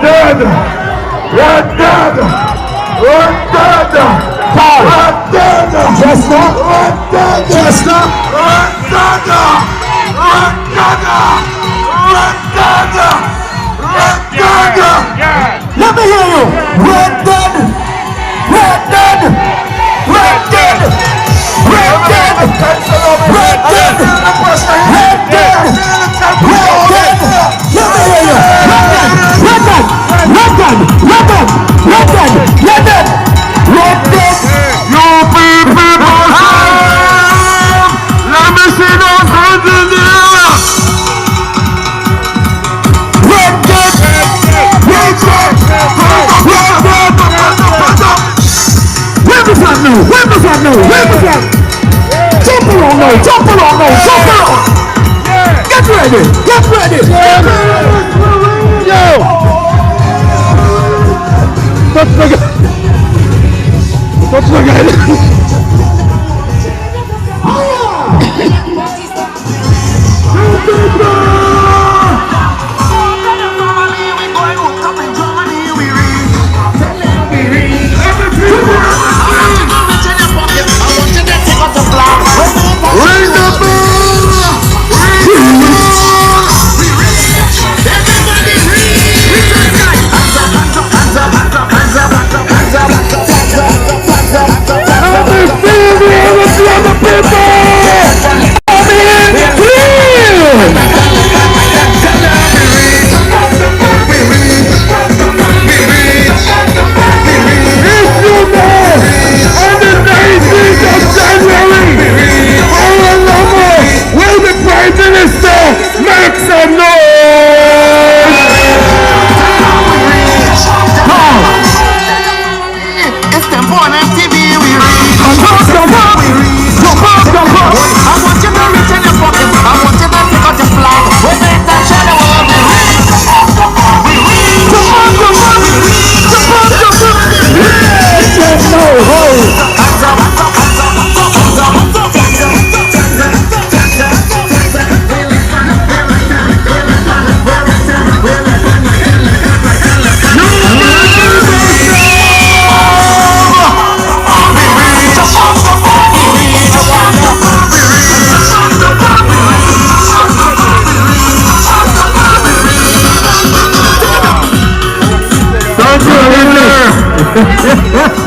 dead. Red dead. Red dead. Red dead. Chester. Red dead. Chester. Red dead. Red dead. Red dead. Red dead. Let me hear you. Red dead. Red dead. Red dead. Red dead. Red dead. Red dead. Red dead. Let me hear you. Red dead. Red dead. Red dead. Red dead. Red dead. Red dead. UPP time. Let me see those hands in the air. Red dead. Red dead. Where was that now? Where was that now? Where was that? Jump around now! Jump around now! Jump around! Get ready! Get ready! Yo! Touch the guy! Touch the guy! Ring the bell! Ring the bell! Everybody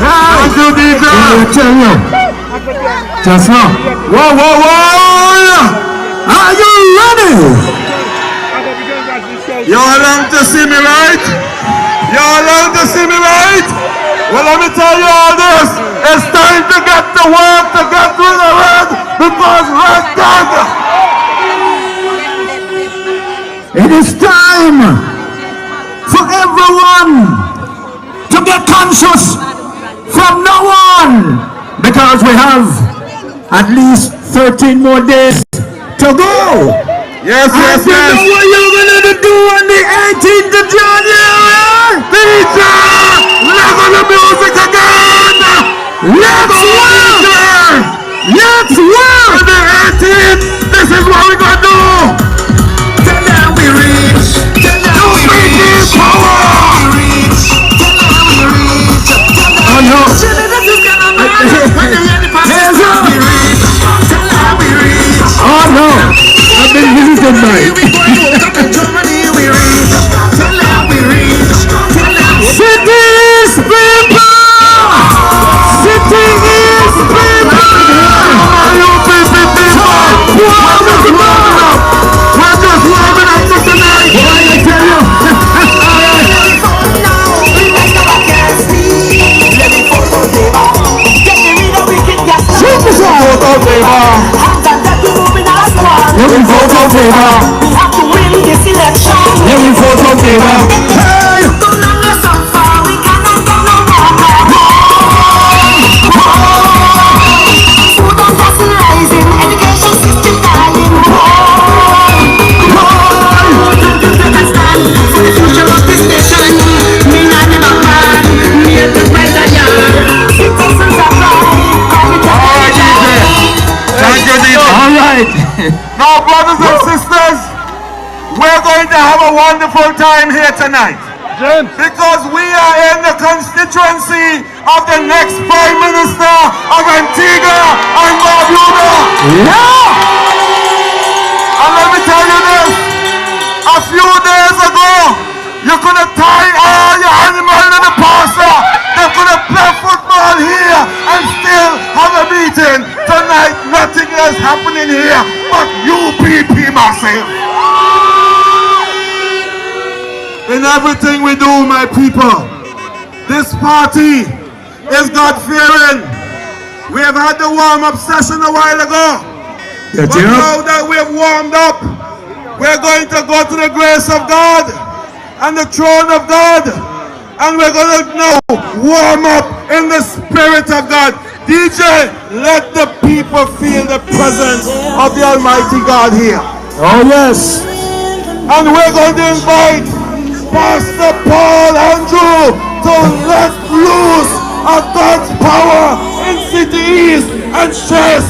Thank you, DJ. Just now. Whoa, whoa, whoa! Are you ready? Y'all learn to see me right? Y'all learn to see me right? Well, let me tell you all this. It's time to get to work, to get rid of red, because red dead. It is time for everyone to get conscious from now on, because we have at least 13 more days to go. Yes, yes, and you yes. know what you're going to do on the 18th of January? DJ, level the music again. Let's work! Let's work! On the 18th, this is what we're going to do. Tell them we reach. Tell them we reach. Power. Oh no! Oh no! I've been visited by Cities people! City is people! UPP people! We're just warming up for tonight! What I tell you? Living photo paper. We have to win this election. Living photo paper. Hey! Don't let us suffer. We cannot go no more. Food and gas rising. Education system dying. Don't you take a stand for the future of this nation. Me not in a man. Me at the better yard. Citizens are right. Thank you, DJ. All right. Now, brothers and sisters, we're going to have a wonderful time here tonight. Because we are in the constituency of the next Prime Minister of Antigua and Barbuda. And let me tell you this, a few days ago, you could have tied all your animals in the pasture. They could have played football here and still have a meeting. Tonight, nothing is happening here but UPP massive. In everything we do, my people, this party is God-fearing. We have had the warm-up session a while ago. But now that we have warmed up, we're going to go to the grace of God and the throne of God, and we're going to now warm up in the Spirit of God. DJ, let the people feel the presence of the Almighty God here. Oh yes. And we're going to invite Pastor Paul Andrew to let loose of God's power in City East and stress.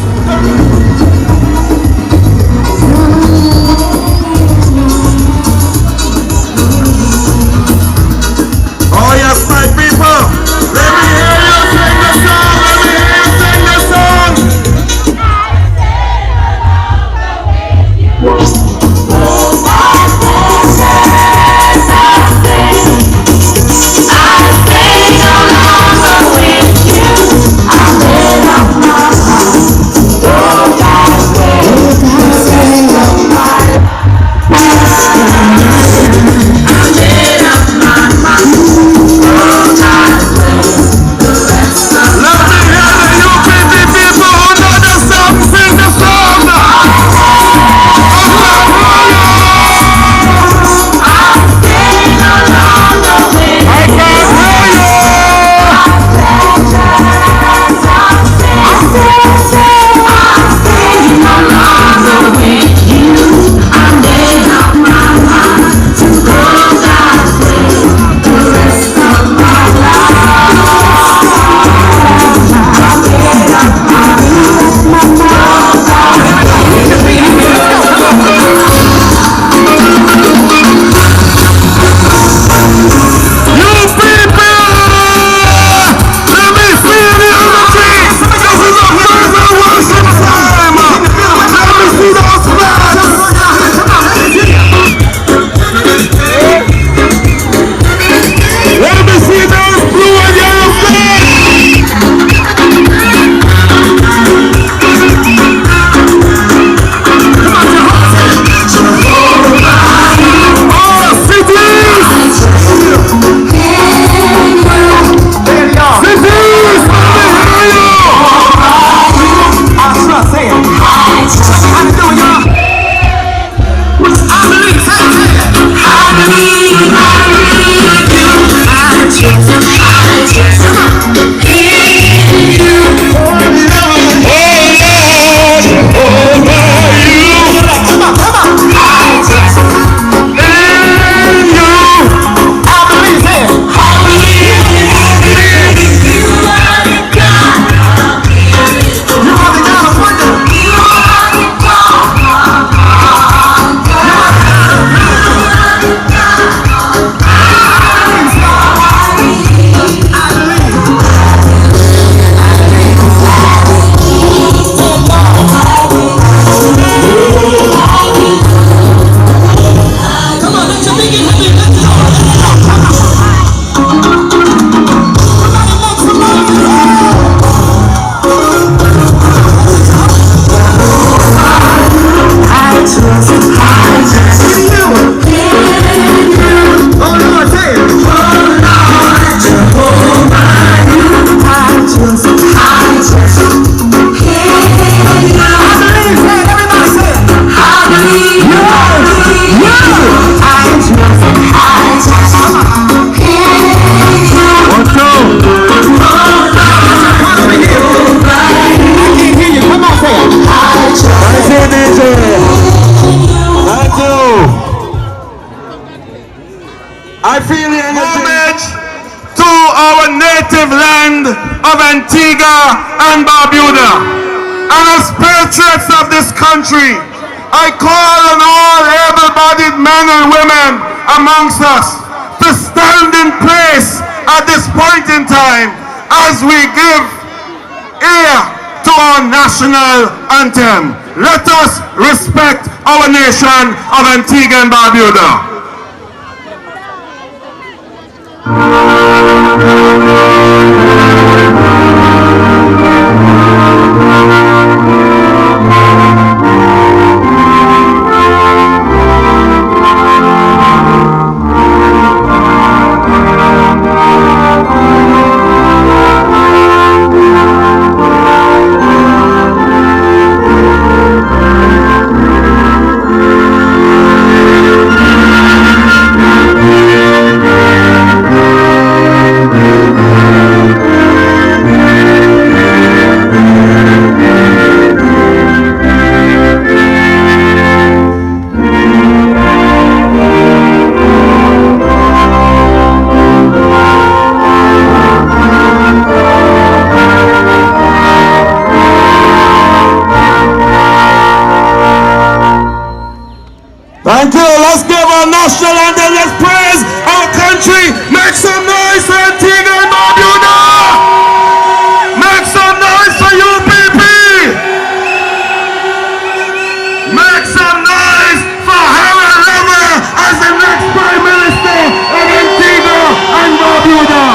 Oh yes, my people, let me hear you sing the song, let me hear you sing the song. I feel the homage to our native land of Antigua and Barbuda. And as patriots of this country, I call on all able-bodied men and women amongst us to stand in place at this point in time as we give ear to our national anthem. Let us respect our nation of Antigua and Barbuda. Thank you. Let's give our national anthem. Let's praise our country. Make some noise for Antigua and Barbuda. Make some noise for UPP. Make some noise for Lovell as the next Prime Minister of Antigua and Barbuda.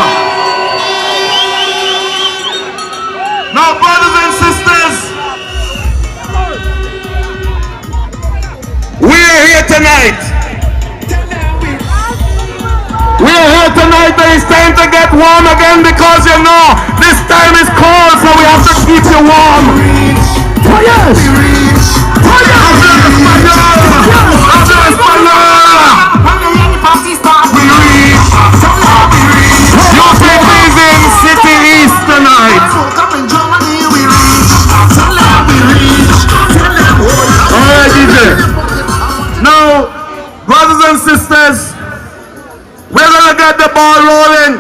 Now, brothers and sisters, we are here tonight. We are here tonight and it's time to get warm again because you know this time is cold, so we have to keep you warm. Oh yes! Oh UPP's in City East tonight. Alright, DJ. Now, brothers and sisters, we're going to get the ball rolling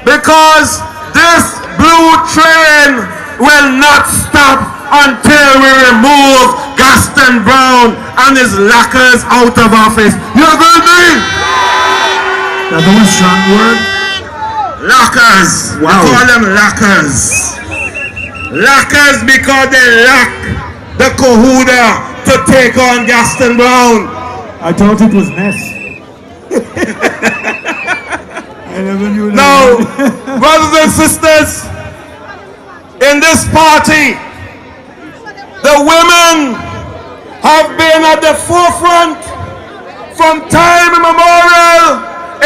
because this blue train will not stop until we remove Gaston Brown and his lackers out of office. You agree with me? That's a strong word. Lackers. Wow. We call them lackers. Lackers because they lack the cohuda to take on Gaston Brown. I thought it was mess. I never knew that. Now, brothers and sisters, in this party, the women have been at the forefront from time immemorial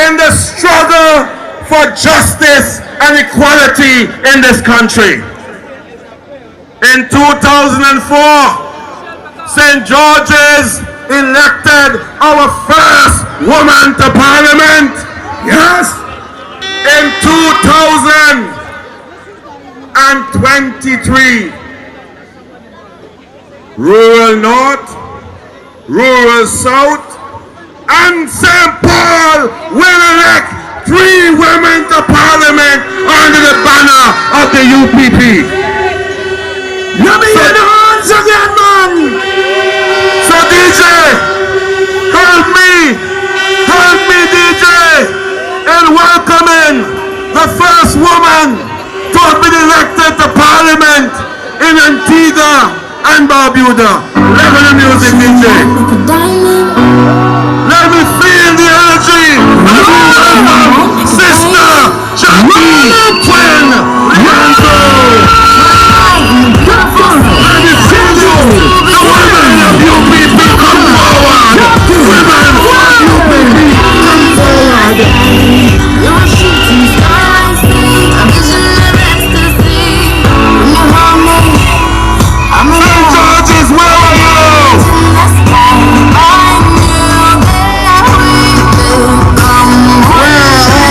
in the struggle for justice and equality in this country. In 2004, St. George's elected our first woman to parliament. Yes. In 2023, rural North, rural South, and St. Paul will elect 3 women to parliament under the banner of the UPP. Let me hear the hands again, man. So DJ, help me DJ, in welcoming the first woman to have been elected to parliament in Antigua and Barbuda. Let me the music, DJ. Let me feel the energy. Sister Jackie Quinn Rianto. Let me feel you. The women of UPP come forward. Women of UPP come forward. Your shooting stars, a vision of ecstasy. You hold me. I'm St. George's, where are you? I knew that we could come home.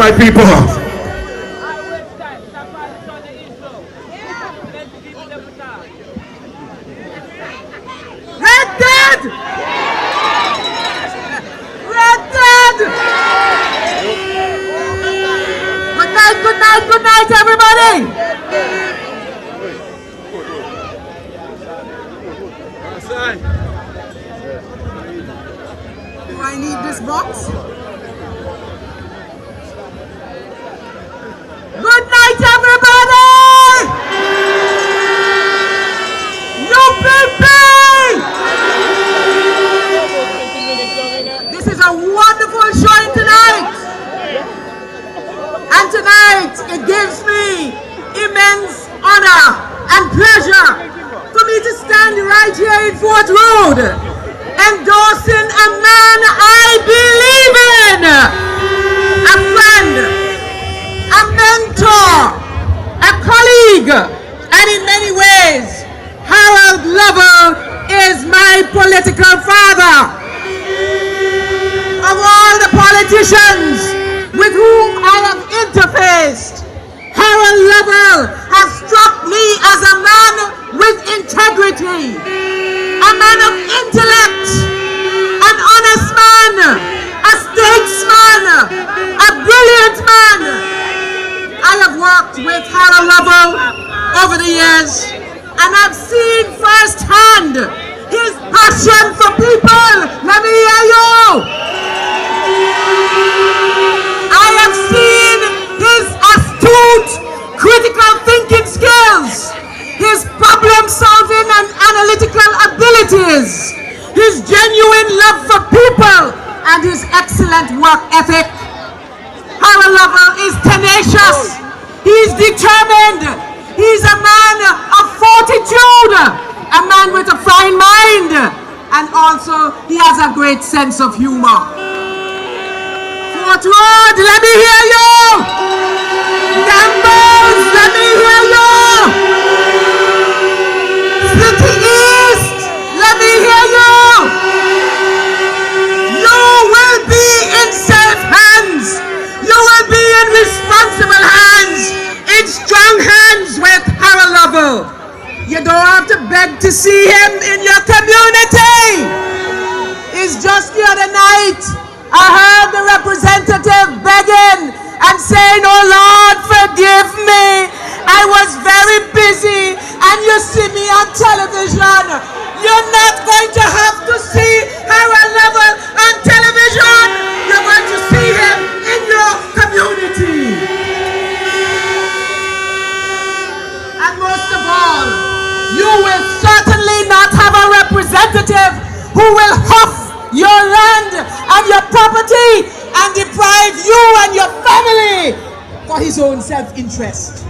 my people. Good night, everybody. Do I need this box? Good night, everybody. UPP. This is a wonderful showing tonight. And tonight, it gives me immense honor and pleasure for me to stand right here in Fort Road, endorsing a man I believe in, a friend, a mentor, a colleague, and in many ways, Harold Lovell is my political father. Of all the politicians with whom I have interfaced, Harold Lovell has struck me as a man with integrity, a man of intellect, an honest man, a statesman, a brilliant man. I have worked with Harold Lovell over the years, and I've seen firsthand his passion for people. Let me hear you. I have seen his astute critical thinking skills, his problem-solving and analytical abilities, his genuine love for people, and his excellent work ethic. Harold Lovell is tenacious, he's determined, he's a man of fortitude, a man with a fine mind, and also he has a great sense of humor. Fort Road, let me hear you! Gambles, let me hear you! City East, let me hear you! You will be in safe hands. You will be in responsible hands, in strong hands with Harold Lovell. You don't have to beg to see him in your community. It's just the other night, I heard the representative begging and saying, "Oh Lord, forgive me. I was very busy, and you see me on television." You're not going to have to see Harold Lovell on television. You're going to see him in your community. And most of all, you will certainly not have a representative who will huff your land and your property and deprive you and your family for his own self-interest.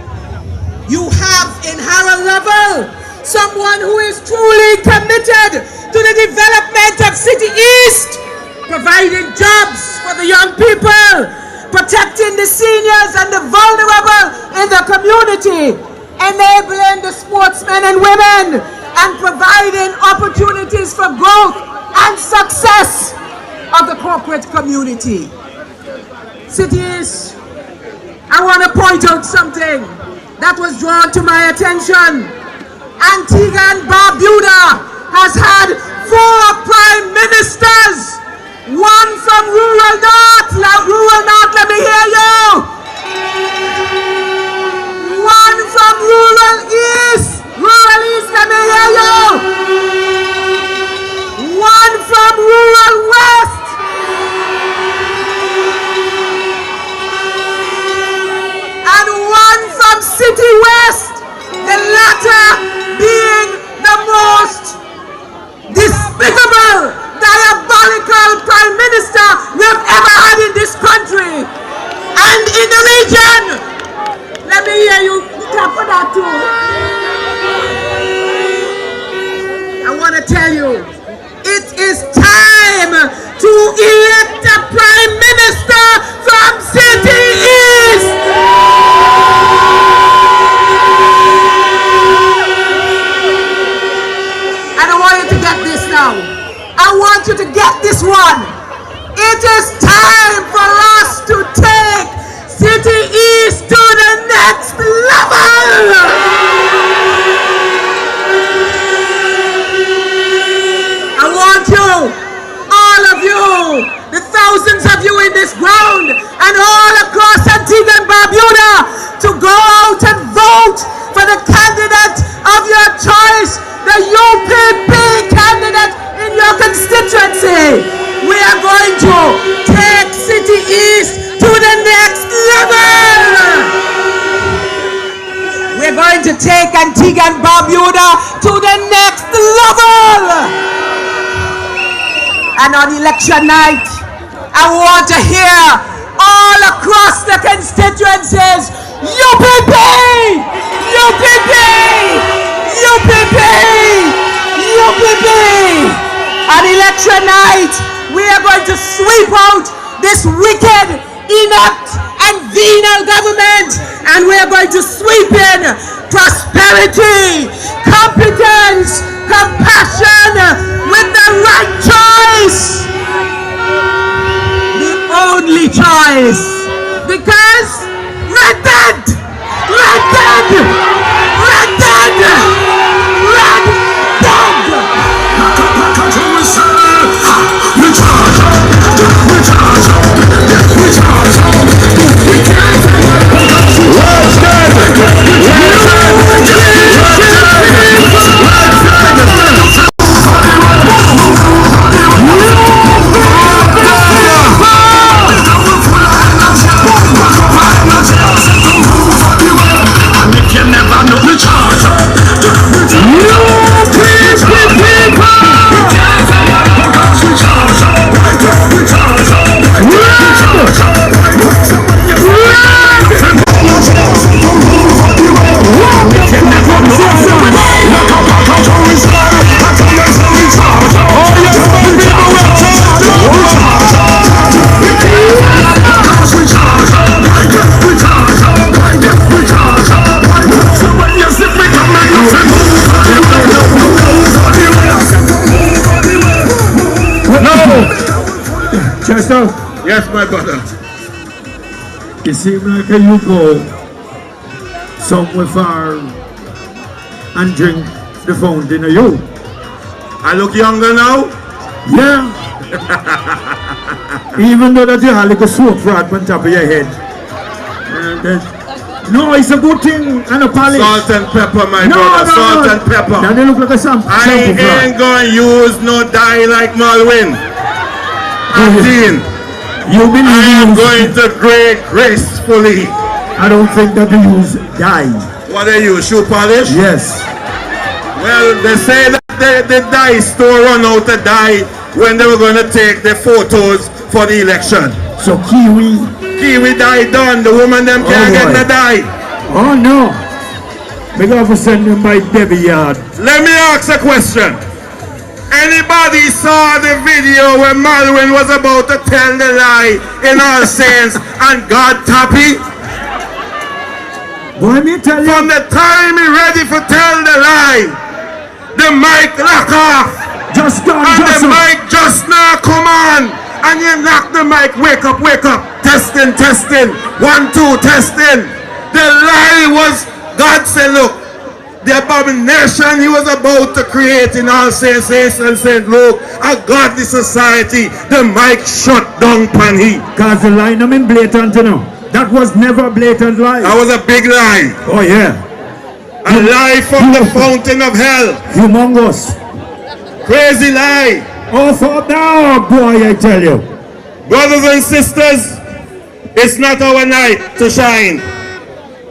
You have in Harold Lovell someone who is truly committed to the development of City East, providing jobs for the young people, protecting the seniors and the vulnerable in the community, enabling the sportsmen and women, and providing opportunities for growth and success of the corporate community. Cities, I want to point out something that was drawn to my attention. Antigua and Barbuda has had 4 prime ministers, one from rural north, let me hear you. One from rural east, let me hear you. One from rural west. And one from city west, the latter being the most despicable, diabolical prime minister we've ever had in this country and in the region. Let me hear you clap for that too. I want to tell you, it is time to elect a prime minister from City East. And I want you to get this now. I want you to get this one. It is time for us to take to take Antigua and Barbuda to the next level. And on election night, I want to hear all across the constituencies, UPP, UPP, UPP, UPP. On election night, we are going to sweep out this wicked, inept, and venal government, and we are going to sweep in prosperity, competence, compassion with the right choice. The only choice. Because red dead! Red dead! Red dead! Red dead! Chester? Yes, my brother. It seems like you go somewhere far and drink the fountain of you. I look younger now? Yeah. Even though that you have like a soap frog on top of your head. No, it's a good thing and a polish. Salt and pepper, my brother. Salt and pepper. Now they look like a sample. I ain't gonna use no dye like Malwin. I am going to grade gracefully. I don't think that they use dye. What they use? Shoe polish? Yes. Well, they say that the dye store run out of dye when they were going to take the photos for the election. So kiwi dye done. The woman them can't get the dye. Oh no. We're going to send them by Debbie Yard. Let me ask a question. Anybody saw the video when Malwin was about to tell the lie in All Saints and God happy? Boy, me tell you. From the time he ready for tell the lie, the mic lock off. Just gone, and just the mic just now come on. And you knock the mic, wake up, wake up. Testing, testing. 1, 2, testing. The lie was, God said, look, the abomination he was about to create in All Saints and said, look, a godly society, the mic shut down pan he. Because the lie I mean blatant, you know. That was never a blatant lie. That was a big lie. Oh yeah. A lie from the fountain of hell. Humongous. Crazy lie. Oh, for now, boy, I tell you. Brothers and sisters, it's not our night to shine.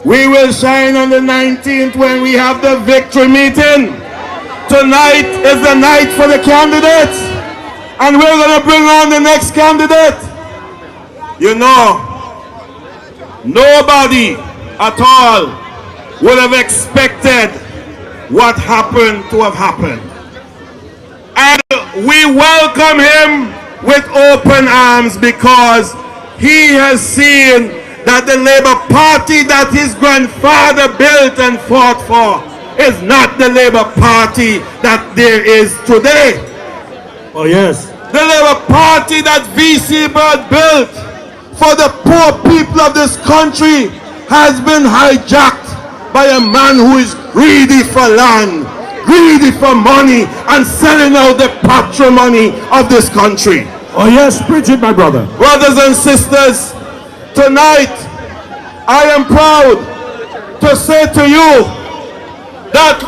We will shine on the 19th when we have the victory meeting. Tonight is the night for the candidates. And we're going to bring on the next candidate. You know, nobody at all would have expected what happened to have happened. And we welcome him with open arms because he has seen that the Labour Party that his grandfather built and fought for is not the Labour Party that there is today. Oh yes. The Labour Party that VC Bird built for the poor people of this country has been hijacked by a man who is greedy for land, greedy for money, and selling out the patrimony of this country. Oh yes, preach it, my brother. Brothers and sisters, tonight, I am proud to say to you that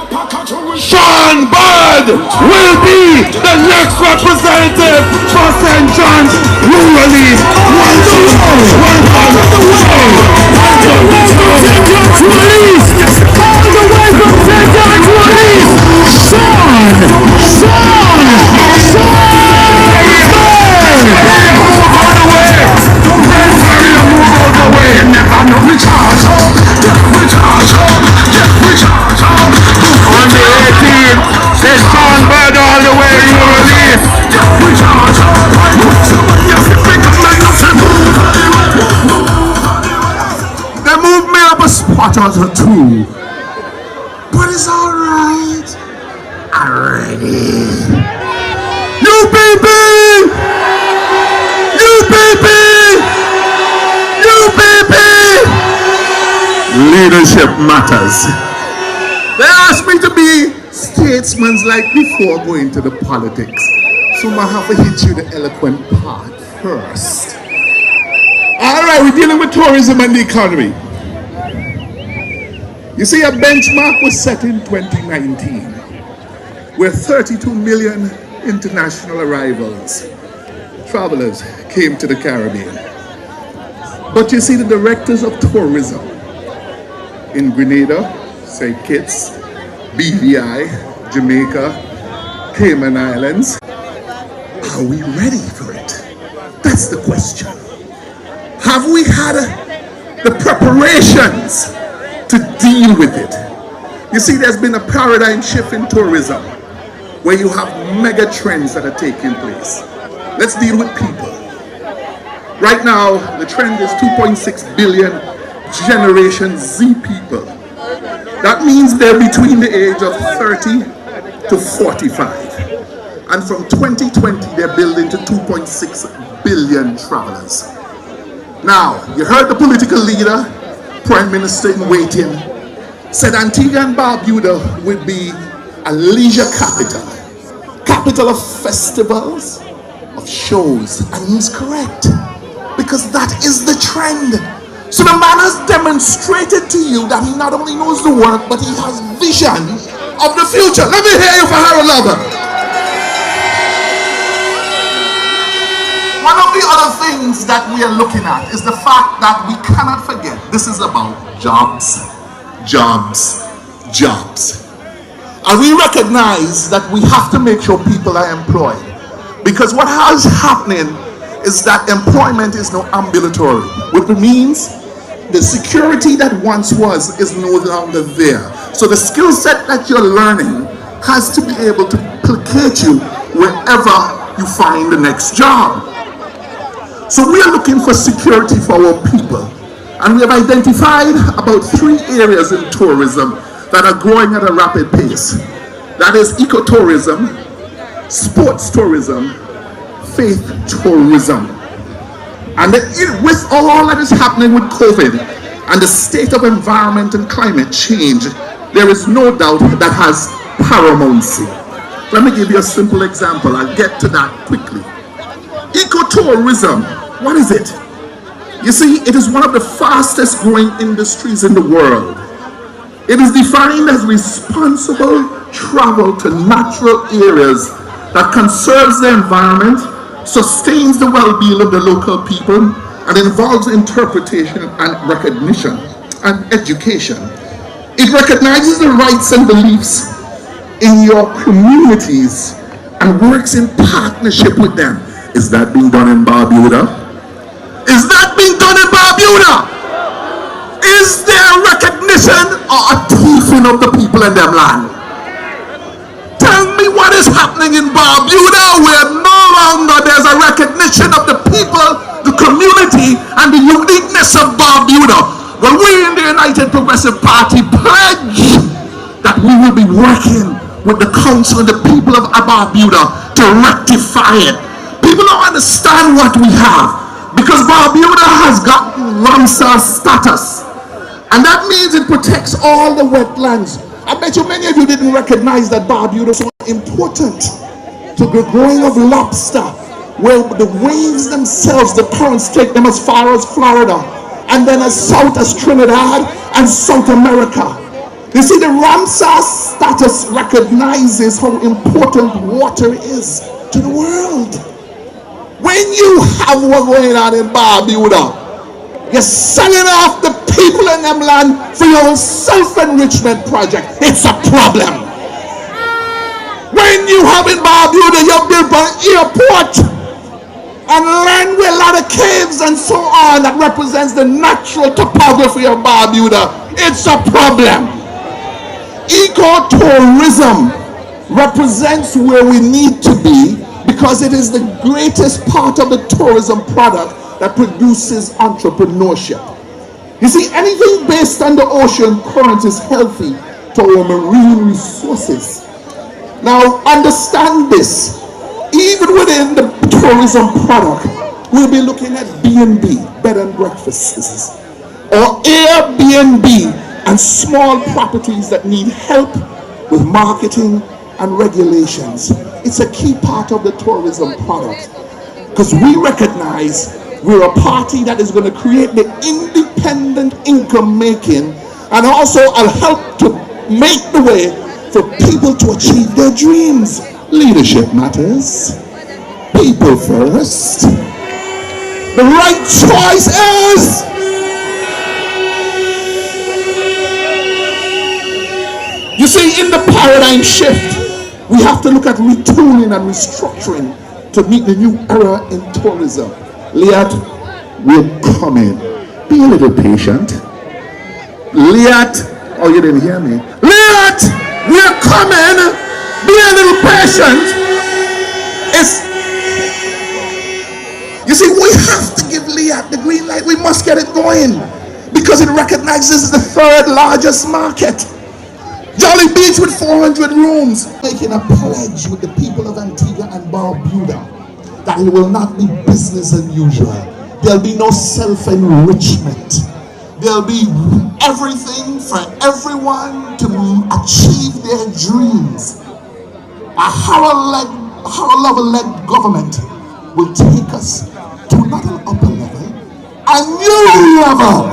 Sean Bird will be the next representative for St. John's Rural East. All the way Sean Bird all the way you release. They moved me up a spot or two, but it's alright. Already. UPP! UPP! UPP! Leadership matters. They asked me to be statesmen like before going to the politics. So I have to hit you the eloquent part first. Alright, we're dealing with tourism and the economy. You see, a benchmark was set in 2019, where 32 million international arrivals, travelers, came to the Caribbean. But you see, the directors of tourism in Grenada, St. Kitts, BVI, Jamaica, Cayman Islands, are we ready for it? That's the question. Have we had the preparations to deal with it? You see, there's been a paradigm shift in tourism where you have mega trends that are taking place. Let's deal with people. Right now, the trend is 2.6 billion Generation Z people. That means they're between the age of 30 to 45. And from 2020, they're building to 2.6 billion travelers. Now, you heard the political leader, Prime Minister in waiting, said Antigua and Barbuda would be a leisure capital, capital of festivals, of shows, and he's correct, because that is the trend. So the man has demonstrated to you that he not only knows the work, but he has vision of the future. Let me hear you for Harold Lovell. One of the other things that we are looking at is the fact that we cannot forget this is about jobs, jobs, jobs. And we recognize that we have to make sure people are employed. Because what is happening is that employment is now ambulatory, which means the security that once was is no longer there. So the skill set that you're learning has to be able to placate you wherever you find the next job. So we are looking for security for our people. And we have identified about 3 areas in tourism that are growing at a rapid pace. That is ecotourism, sports tourism, faith tourism. And with all that is happening with COVID and the state of environment and climate change, there is no doubt that has paramountcy. Let me give you a simple example. I'll get to that quickly. Ecotourism, what is it? You see, it is one of the fastest growing industries in the world. It is defined as responsible travel to natural areas that conserves the environment, sustains the well-being of the local people, and involves interpretation and recognition and education. It recognizes the rights and beliefs in your communities and works in partnership with them. Is that being done in Barbuda? Is that being done in Barbuda? Is there recognition or a thieving of the people in them land? Tell me what is happening in Barbuda where no longer there's a recognition of the people, the community, and the uniqueness of Barbuda. Well, we in the United Progressive Party pledge that we will be working with the council and the people of Barbuda to rectify it. People don't understand what we have because Barbuda has gotten Ramsar status, and that means it protects all the wetlands. I bet you many of you didn't recognize that Barbuda is so important to the growing of lobster, where the waves themselves, the currents take them as far as Florida, and then as south as Trinidad and South America. You see, the Ramsar status recognizes how important water is to the world. When you have what's going on in Barbuda, you're selling off the people in them land for your self-enrichment project. It's a problem. When you have in Barbuda, you build an airport and land with a lot of caves and so on that represents the natural topography of Barbuda. It's a problem. Ecotourism represents where we need to be, because it is the greatest part of the tourism product that produces entrepreneurship. You see, anything based on the ocean current is healthy to our marine resources. Now, understand this. Even within the tourism product, we'll be looking at B&B, bed and breakfasts, or Airbnb and small properties that need help with marketing and regulations. It's a key part of the tourism product, because we recognize we're a party that is going to create the independent income making, and also will help to make the way for people to achieve their dreams. Leadership matters. People first. The right choice is you see, in the paradigm shift, we have to look at retooling and restructuring to meet the new era in tourism. Liat, we're coming. Be a little patient. Liat, oh, you didn't hear me. Liat, we're coming. Be a little patient. You see, we have to give Liat the green light. We must get it going, because it recognizes the third largest market. Jolly Beach with 400 rooms. Making a pledge with the people of Antigua and Barbuda that it will not be business as usual. There'll be no self-enrichment. There'll be everything for everyone to achieve their dreams. A Lovell-led government will take us to not an upper level, a new level.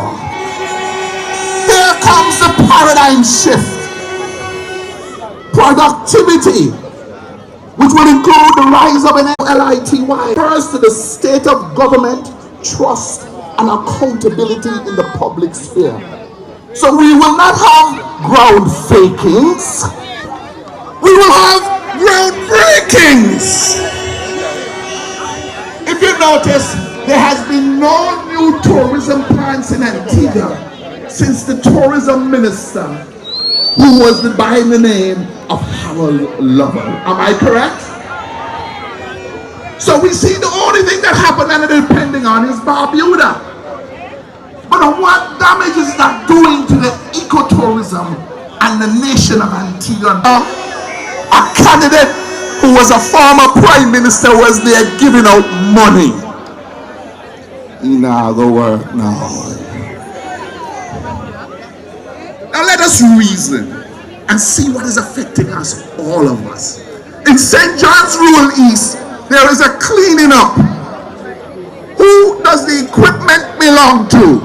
Here comes the paradigm shift. Productivity, which will include the rise of an LITY, refers to the state of government, trust, and accountability in the public sphere. So we will not have ground fakings, we will have ground breakings. If you notice, there has been no new tourism plans in Antigua since the tourism minister, who was by the name of Lovell. Am I correct? So we see the only thing that happened and they're depending on is Barbuda. But what damage is that doing to the ecotourism and the nation of Antigua? A candidate who was a former prime minister was there giving out money. Now the work now. Now let us reason and see what is affecting us, all of us. In St. John's Rural East, there is a cleaning up. Who does the equipment belong to?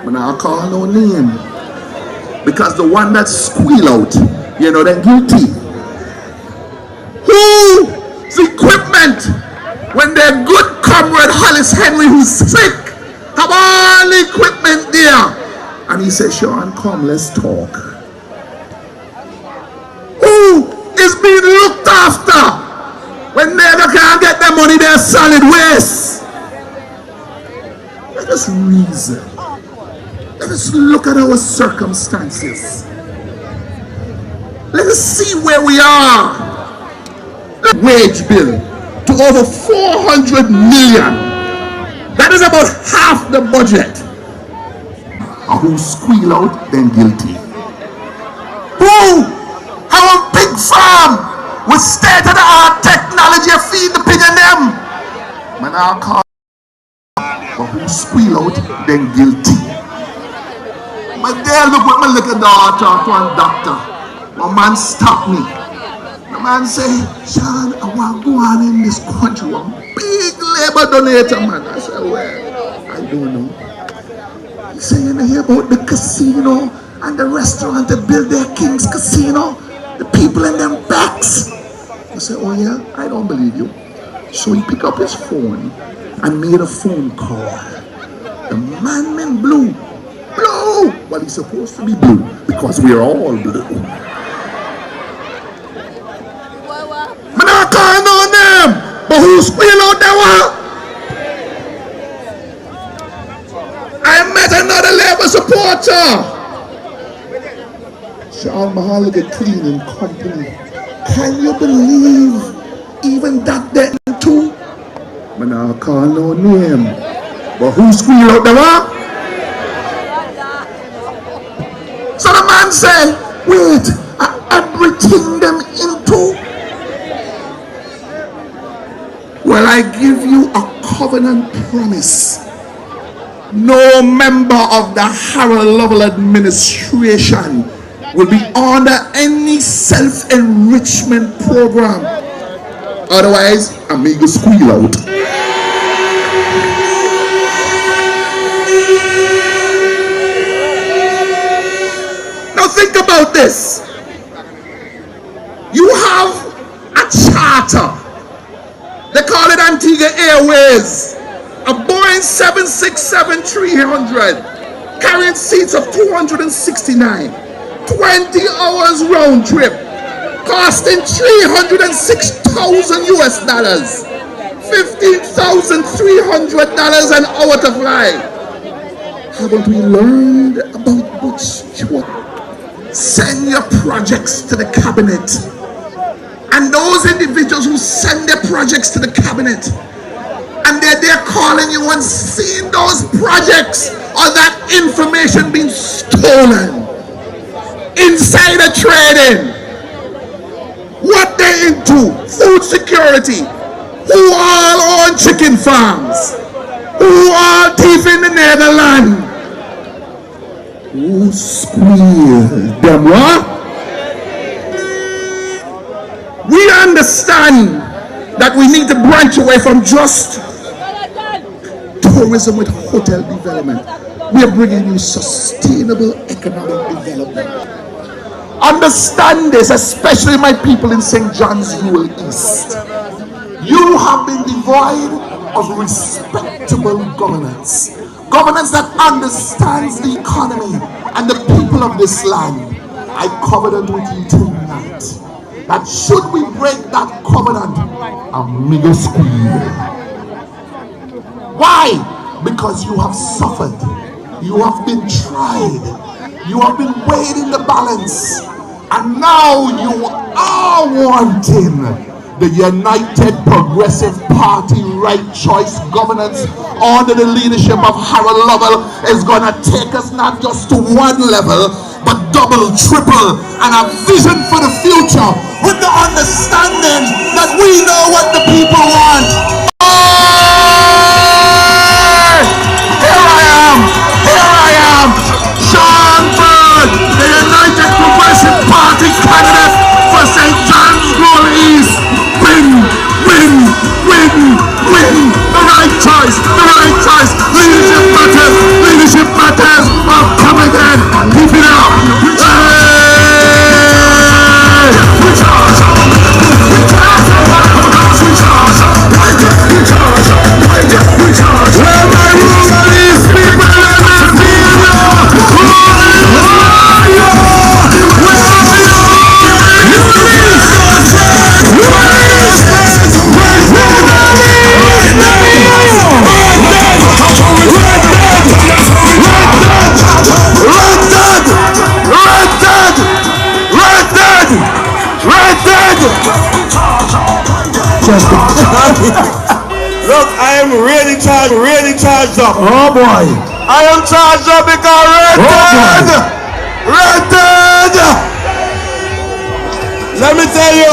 But I'll call no name, because the one that squeal out, you know, they're guilty. Whose equipment, when their good comrade Hollis Henry, who's sick, have all the equipment there? And he said, Sean, come, let's talk. Who is being looked after when they can't get their money? They're solid waste. Let us reason. Let us look at our circumstances. Let us see where we are. The wage bill to over 400 million. That is about half the budget. Who squeal out, then guilty. Who have a big farm with state-of-the-art technology to feed the pig and them? Man, I'll call. But who squeal out, then guilty. But there, look what my little daughter to one doctor. One man stopped me. The man say, Sean, I want to go on in this country. One big labor donator, man. I said, well, I don't know. He said, you know, hear about the casino and the restaurant that build their King's Casino? The people in them backs. I said, oh yeah, I don't believe you. So he picked up his phone and made a phone call. The man in blue. Blue! Well, he's supposed to be blue because we are all blue. I'm not calling on them, but who's squeal out that one? I met another labor supporter. Sean Mahaliga Cleaning Company. Can you believe even that there too? Man, I call no name. But who squeal out the what? So the man said, wait, everything them into? Well, I give you a covenant promise. No member of the Harold Lovell administration will be under any self-enrichment program. Otherwise, amigo squeal out. Now think about this. You have a charter. They call it Antigua Airways. A Boeing 767-300 carrying seats of 269. 20 hours round trip, costing $306,000 US, $15,300 an hour to fly. Haven't we learned about Butch Stewart? Send your projects to the cabinet, and those individuals who send their projects to the cabinet, and they're calling you and seeing those projects or that information being stolen. Insider trading. What they into? Food security. Who all own chicken farms? Who all thief in the Netherlands? Who squeal them what? We understand that we need to branch away from just tourism with hotel development. We are bringing you sustainable economic development. Understand this, especially my people in St. John's Rural East. You have been devoid of respectable governance. Governance that understands the economy and the people of this land. I covenant with you tonight that should we break that covenant, amigo squeal. Why? Because you have suffered. You have been tried. You have been weighed in the balance. And now you are wanting the United Progressive Party right choice governance under the leadership of Harold Lovell is going to take us not just to one level, but double, triple, and a vision for the future with the understanding that we know what the people want. Party candidate for St. John's Rural East. Win, win, win, win. The right choice, the right choice. Leadership matters, leadership matters. Oh, come again, keep it up. Where my rural East people Look, I am really charged up. Oh boy. I am charged up because Red Dead. Let me tell you,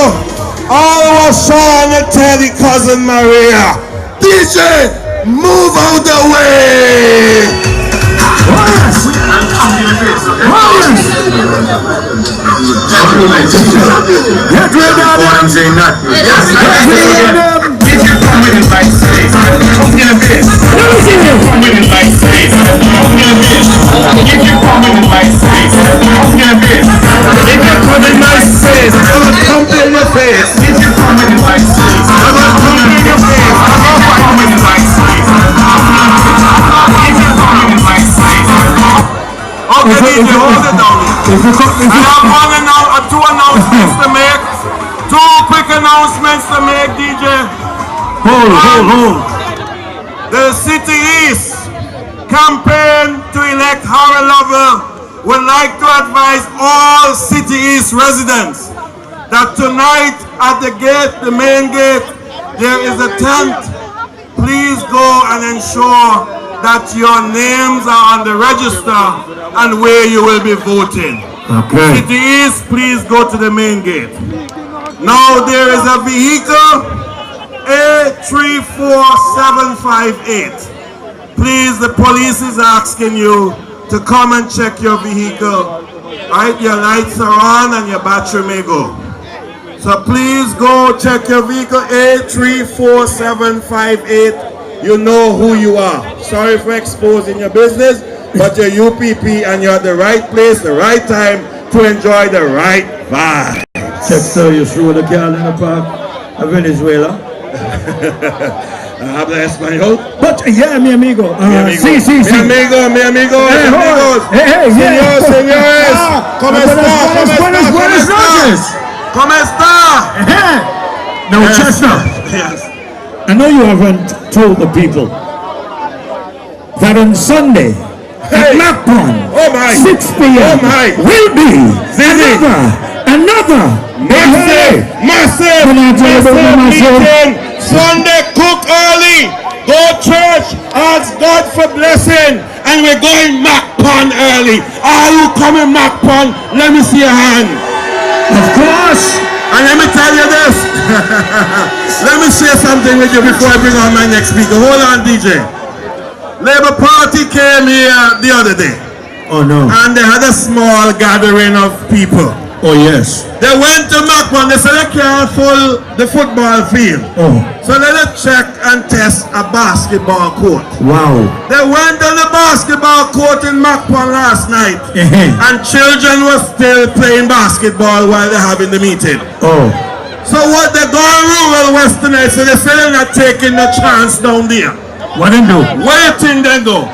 all of us Sean and Teddy cousin Maria. DJ, move out the way. Get rid of them. If you come in my space, come get a bit. If you come in my space, come get a bit. If you come in my space, come get a bit. If you come in my space, come get your face. If you come in my space, come get your face. Come in my space. If you come in my space. Okay, DJ, hold it down. I have two announcements to make. Two quick announcements to make, DJ. Hold. The City East campaign to elect Harold Lovell would like to advise all City East residents that tonight at the gate, the main gate, there is a tent. Please go and ensure that your names are on the register and where you will be voting. Okay. City East, please go to the main gate. Now there is a vehicle, A34758. Please, the police is asking you to come and check your vehicle. Right, your lights are on and your battery may go. So please go check your vehicle, A34758. You know who you are. Sorry for exposing your business, but you're UPP and you're at the right place, the right time to enjoy the right vibe. Check so you through the car in the park of Venezuela. Habla español. But yeah, mi amigo. Sí. Mi amigo, amigos. Señores, señores. ¿Cómo está? Now, Chester. Yes. I know you haven't told the people that on Sunday at Macron, 6 p.m. will be another massive meeting. Sunday, cook early, go church, ask God for blessing, and we're going Macron early. Are you coming Macron? Let me see your hand. Of course. And let me tell you this. Let me share something with you before I bring on my next speaker. Hold on, DJ. Labour Party came here the other day. Oh no. And they had a small gathering of people. Oh yes. They went to Macron. They said they can't fill the football field. Oh. So let them check and test a basketball court. Wow. They went on the basketball court in Macron last night. And children were still playing basketball while they're having the meeting. Oh. So what they gone rural Westerners, so they say they're not taking the chance down there. What they do? Where you think they go?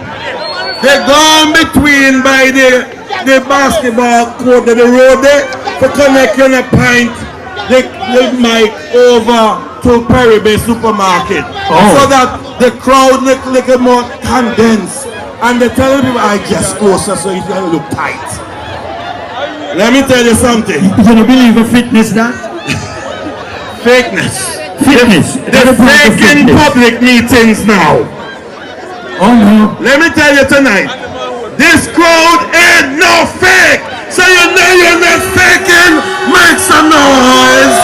They gone between by the basketball court, the road there, to connect on a pint, the mic over to Perry Bay supermarket. So that the crowd look more condensed. And they're telling people, I just closer so it's gonna look tight. Let me tell you something. You don't believe in fitness that? Fakeness. Fitness. They're faking public meetings now. Oh no. Let me tell you tonight, this crowd ain't no fake. So you know you're not faking. Make some noise.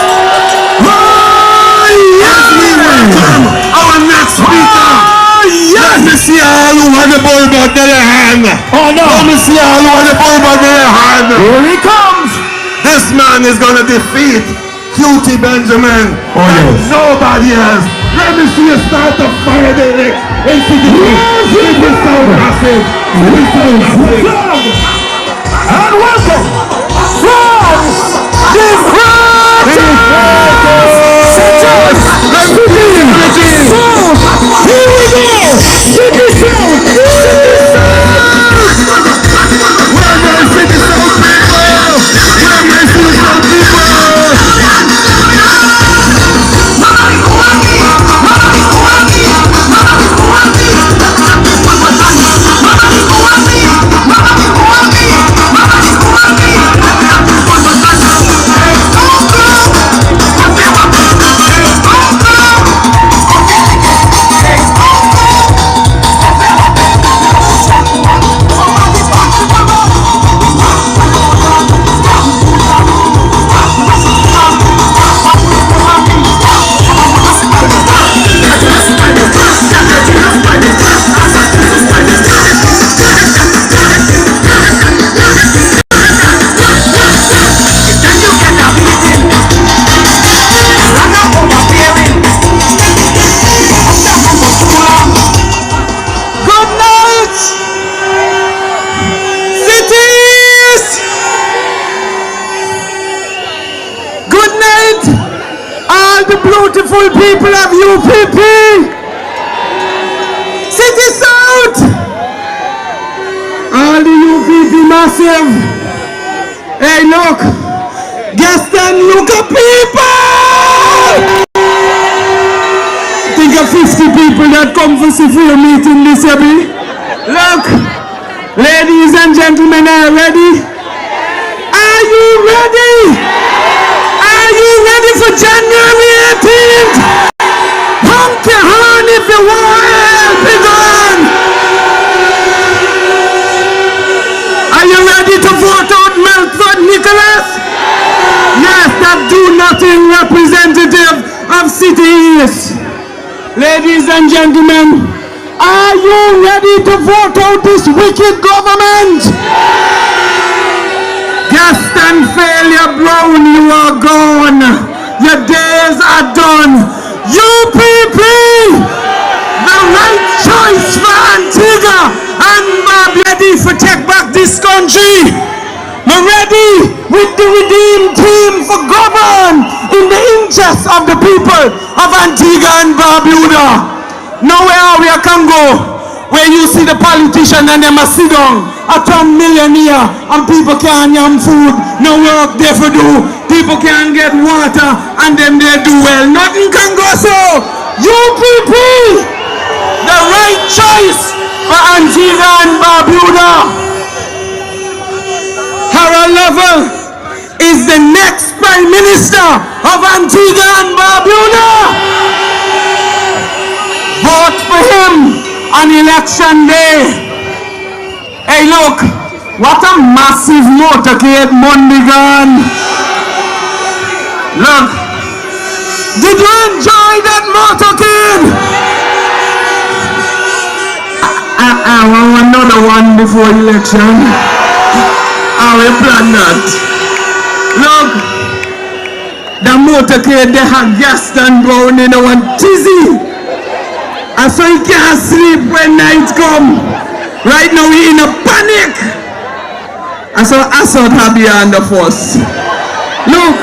Oh yeah. As we welcome our next speaker. Oh yeah. Let me see all who have the ball back in their hand. Oh no. Let me see all who have the ball back in their hand. Here he comes. This man is gonna defeat Cutie Benjamin. Oh yes. Nobody else. Let me see you start to fire the next into the It is so massive. And welcome from the greatest here we go. City Sound. Where my City Sound people? Where my City Sound people? Beautiful people of UPP, City South, all the UPP massive. Hey look, Gaston, look at people. Think of 50 people that come for your meeting this year. Look, ladies and gentlemen, are you ready? Are you ready? Are Ladies and gentlemen, are you ready to vote out this wicked government? Gaston Failure Brown, you are gone. Your days are done. UPP, the right choice for Antigua and Barbuda. Ready for take back this country. We're ready with the redeemed team for govern in the interest of the people of Antigua and Barbuda. Nowhere we can go where you see the politician and them a sit down, a turn millionaire, and people can't yam food, no work there for do, people can't get water, and them they do well. Nothing can go so. UPP, the right choice for Antigua and Barbuda. Lovell is the next Prime Minister of Antigua and Barbuda. Vote for him on election day. Hey look, what a massive motorcade Monday gone. Look, did you enjoy that motorcade? I want another one before election. I will plan that. Look, the motorcade they have Gaston Brown in one tizzy. And so he can't sleep when night come. Right now he in a panic. And so Assad have behind the force. Look,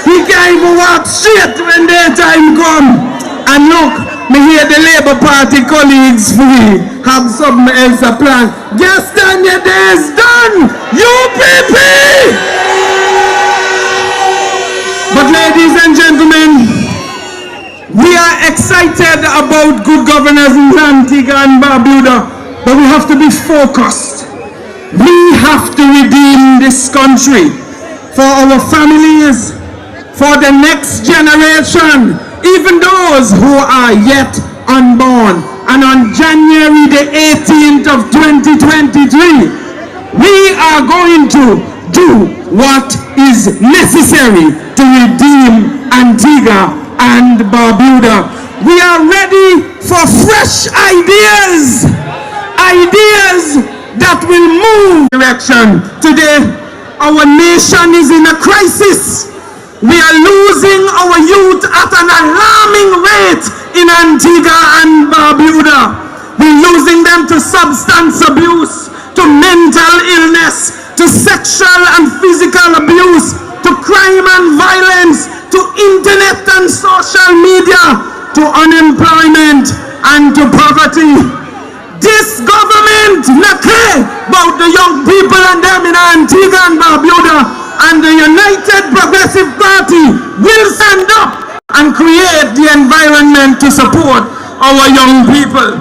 he can't even walk straight when daytime come. And look, me hear the Labour Party colleagues free have something else a plan. Gaston, your day is done. UPP! But ladies and gentlemen, we are excited about good governance in Antigua and Barbuda, but we have to be focused. We have to redeem this country for our families, for the next generation, even those who are yet unborn. And on January the 18th of 2023, we are going to do what is necessary to redeem Antigua and Barbuda. We are ready for fresh ideas, ideas that will move direction. Today, our nation is in a crisis. We are losing our youth at an alarming rate in Antigua and Barbuda. We're losing them to substance abuse, to mental illness, to sexual and physical abuse, to crime and violence, to internet and social media, to unemployment and to poverty. This government not care about the young people and them in Antigua and Barbuda, and the United Progressive Party will stand up and create the environment to support our young people.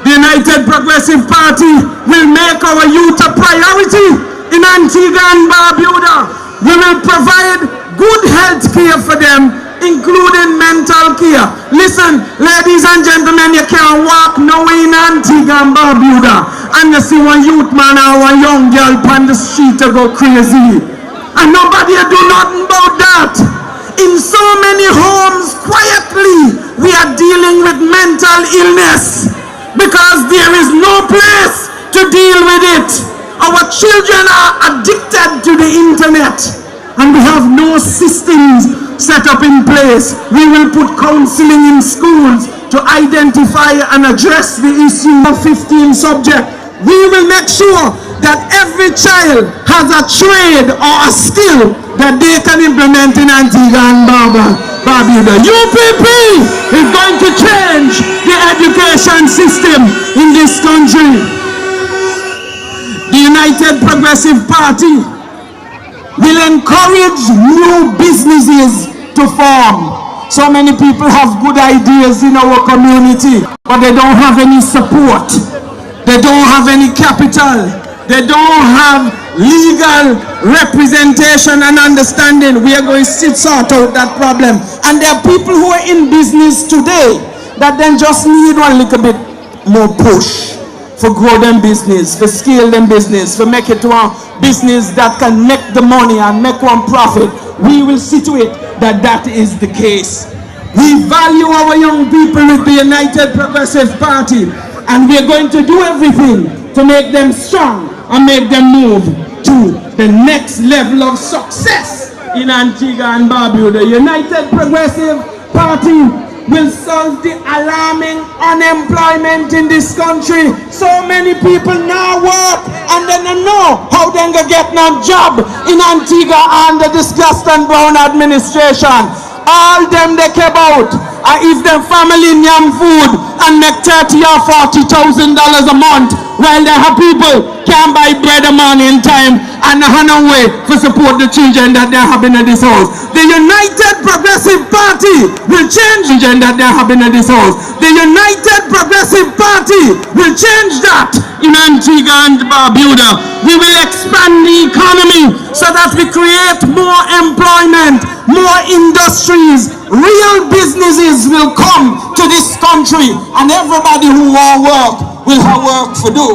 The United Progressive Party will make our youth a priority in Antigua and Barbuda. We will provide good health care for them, including mental care. Listen, ladies and gentlemen, you can't walk nowhere in Antigua and Barbuda and you see one youth man or one young girl on the street to go crazy. And nobody do nothing about that. In so many homes, quietly, we are dealing with mental illness because there is no place to deal with it. Our children are addicted to the internet and we have no systems set up in place. We will put counseling in schools to identify and address the issue of 15 subjects. We will make sure that every child has a trade or a skill that they can implement in Antigua and Barbuda. UPP is going to change the education system in this country. The United Progressive Party will encourage new businesses to form. So many people have good ideas in our community, but they don't have any support. They don't have any capital. They don't have legal representation and understanding. We are going to sort out that problem. And there are people who are in business today that then just need one little bit more push for grow them business, for scale them business, for make it to a business that can make the money and make one profit. We will see to it that that is the case. We value our young people with the United Progressive Party, and we're going to do everything to make them strong and make them move to the next level of success in Antigua and Barbuda. United Progressive Party will solve the alarming unemployment in this country. So many people now work and they don't know how they can get no job in Antigua under this Gaston Brown administration. All them they care about are if their family yam food and make $30,000 or $40,000 a month, while they have people can't buy bread and money in time and have no way to support the children that they're having in this house. The United Progressive Party will change the children that they're having in this house. The United Progressive Party will change that in Antigua and Barbuda. We will expand the economy so that we create more employment, more industries, real businesses will come to this country, and everybody who won't work will have work to do.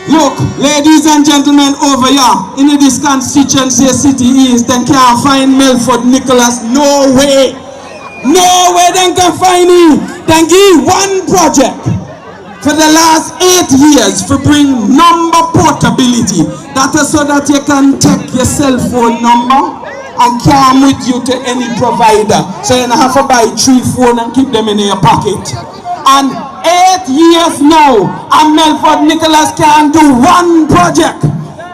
Look, ladies and gentlemen, over here in this constituency city is, they can't find Melford Nicholas. No way. No way they can find him. They give one project for the last 8 years for bring number portability. That is so that you can take your cell phone number and come with you to any provider. So you don't have to buy 3 phones and keep them in your pocket. And 8 years now, and Melford Nicholas can do one project.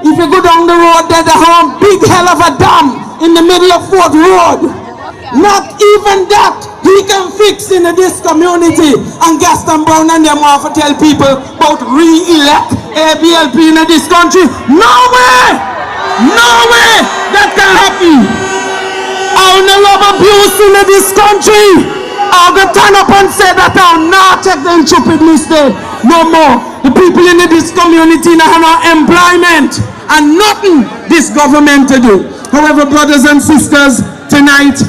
If you go down the road there, they have a big hell of a dam in the middle of Fort Road. Not even that he can fix in this community. And Gaston Brown and them want to tell people about re-elect ABLP in this country. No way! No way that can happen. I'll never abuse in this country. I'll go turn up and say that I'll not take them stupid mistake. No more. The people in this community now have no employment and nothing this government to do. However, brothers and sisters, tonight,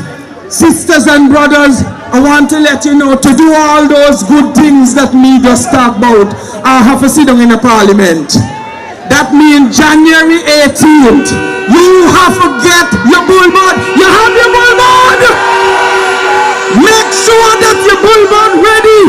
sisters and brothers, I want to let you know, to do all those good things that me just talk about, I have to sit down in the parliament. That means January 18th, you have to get your bullboard. You have your bullboard. Make sure that your bullboard ready.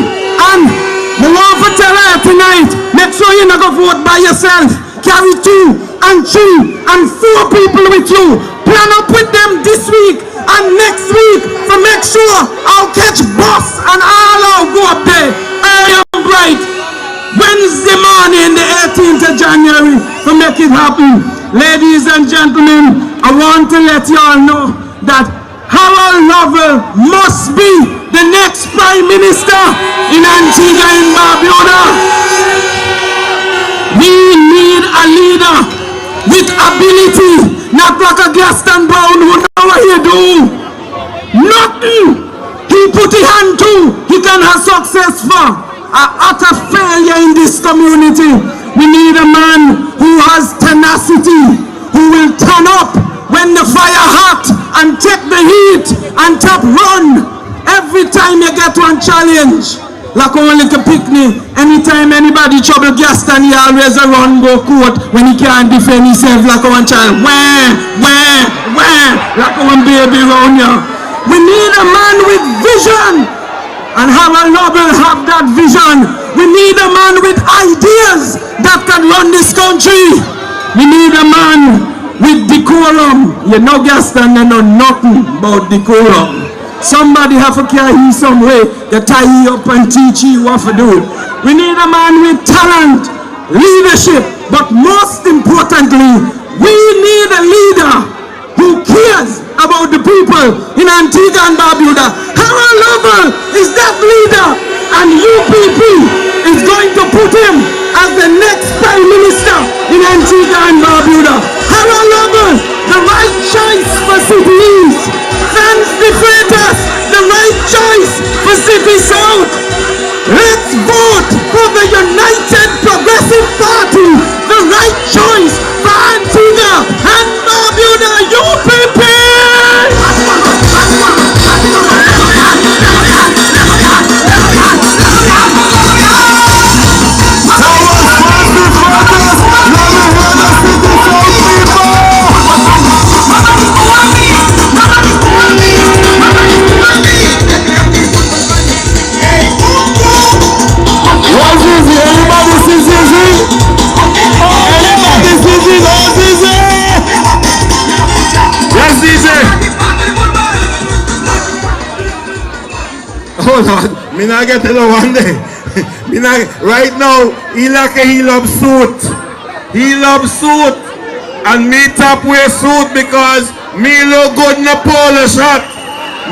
And I want to tell her tonight, make sure you not go vote by yourself. Carry 2 and 3 and 4 people with you. Plan up with them this week and next week to make sure I'll catch bus and I'll go up there early and bright Wednesday morning, the 18th of January, to make it happen. Ladies and gentlemen, I want to let you all know that Harold Lovell must be the next Prime Minister in Antigua and Barbuda. We need a leader with ability, not like a Gaston Brown who know what he do. Nothing he put his hand to, he can have success for. An utter failure in this community. We need a man who has tenacity, who will turn up when the fire hot and take the heat and top run every time you get one challenge. Like only to pick me, anytime anybody trouble Gaston, he always a run go court when he can't defend himself like one child. Wah, like one baby round you. We need a man with vision. And Harold Lovell have that vision. We need a man with ideas that can run this country. We need a man with decorum. You know Gaston, they know nothing about decorum. Somebody have to carry him some way. They tie you up and teach you what to do. We need a man with talent, leadership, but most importantly, we need a leader who cares about the people in Antigua and Barbuda. Harold Lovell is that leader, and UPP is going to put him as the next Prime Minister in Antigua and Barbuda. Harold Lovell, the right choice for City East. Fans defeat us, the right choice for City South. Let's vote for the United Progressive Party, the right choice for Antigua and Barbuda UPP. hold on. Me not get it one day. Me not, right now, he love suit. He love suit. And me top wear suit because me look good in a polo shirt.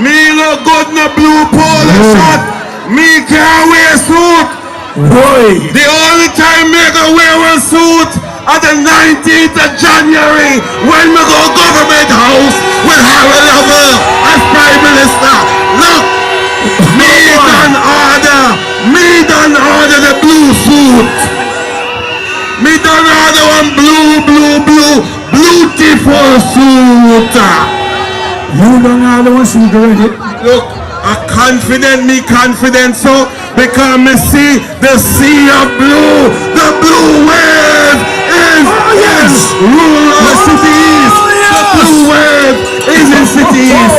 Me look good in a blue polo shirt. Me can't wear suit. Boy. The only time me go wear a suit on the 19th of January when we go government house with Harold Lovell as Prime Minister. Look, me done order the blue suit. Me done order one beautiful suit. You don't order one suit already? Look, confident so because me see the sea of blue. The blue wave is rule of cities. The blue wave is in cities.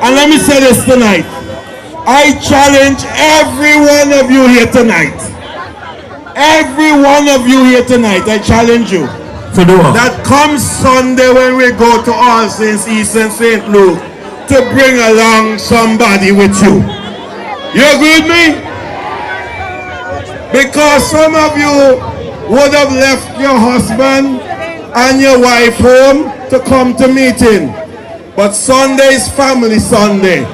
And let me say this tonight. I challenge every one of you here tonight. Every one of you here tonight, I challenge you. That comes Sunday when we go to All Saints East and St. Luke to bring along somebody with you. You agree with me? Because some of you would have left your husband and your wife home to come to meeting. But Sunday is family Sunday.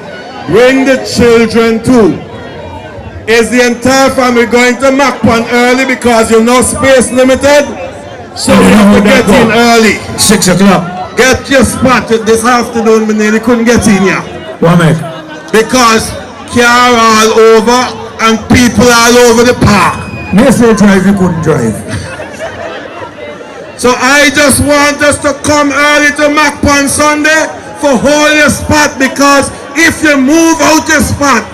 Bring the children too. Is the entire family going to Macpan early because you know space limited? So we have to get in early. 6 o'clock. Get your spot. This afternoon we nearly couldn't get in here. Because car all over and people all over the park. Next drive you couldn't drive. So I just want us to come early to Macpan Sunday for hold your spot, because if you move out your spot,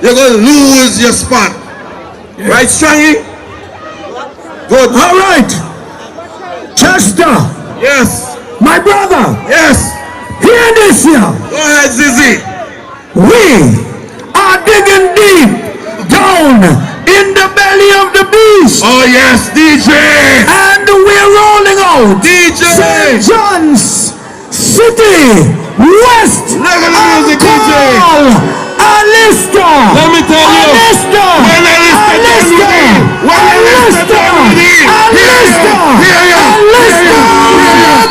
you're going to lose your spot. Yes. Right, Strangy? Good. All right. Chester. Yes. My brother. Yes. Hear this here. Go ahead, Zizi. We are digging deep down in the belly of the beast. Oh, yes, DJ. And we're rolling out. DJ. St. John's City West. Look at the music, DJ. Alista! Let me tell you. Alista! Alista!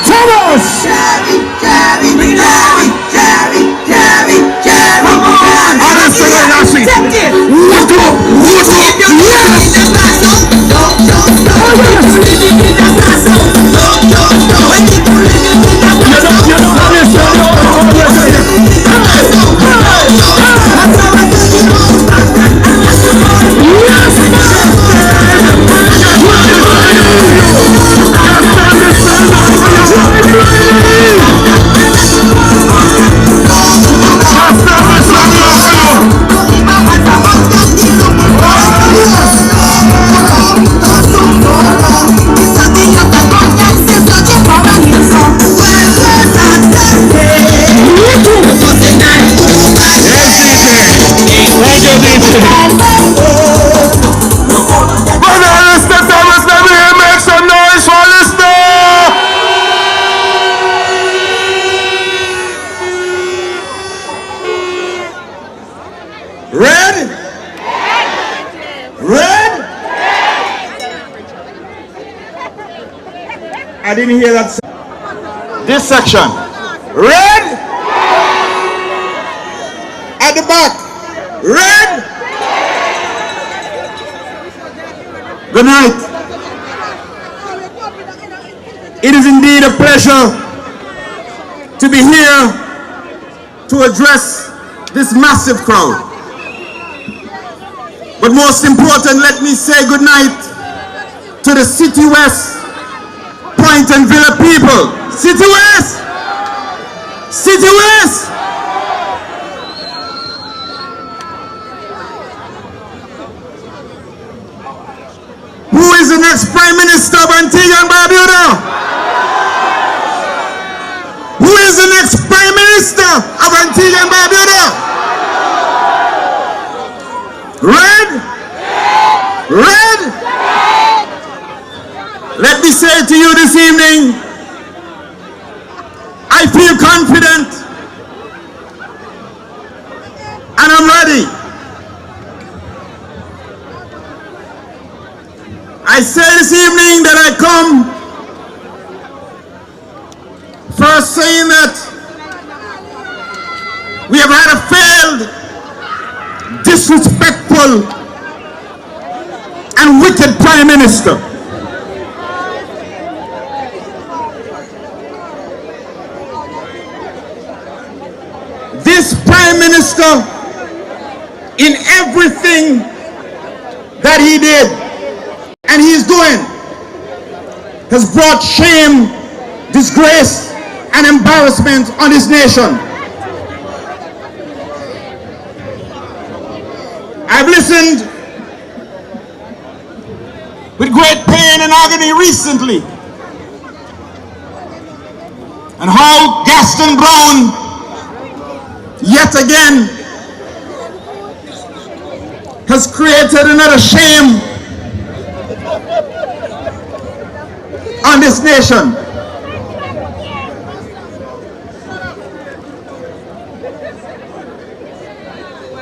Thomas! I didn't hear that. This section. Red. At the back. Red. Good night. It is indeed a pleasure to be here to address this massive crowd. But most important, let me say good night to the City West Point and Villa people. City West! City West! Who is the next Prime Minister of Antigua and Barbuda? Who is the next Prime Minister of Antigua and Barbuda? Red? Red? Let me say to you this evening, I feel confident and I'm ready. I say this evening that I come first saying that we have had a failed, disrespectful, and wicked Prime Minister. This Prime Minister, in everything that he did and he's doing, has brought shame, disgrace, and embarrassment on this nation. I've listened with great pain and agony recently, and how Gaston Brown yet again has created another shame on this nation.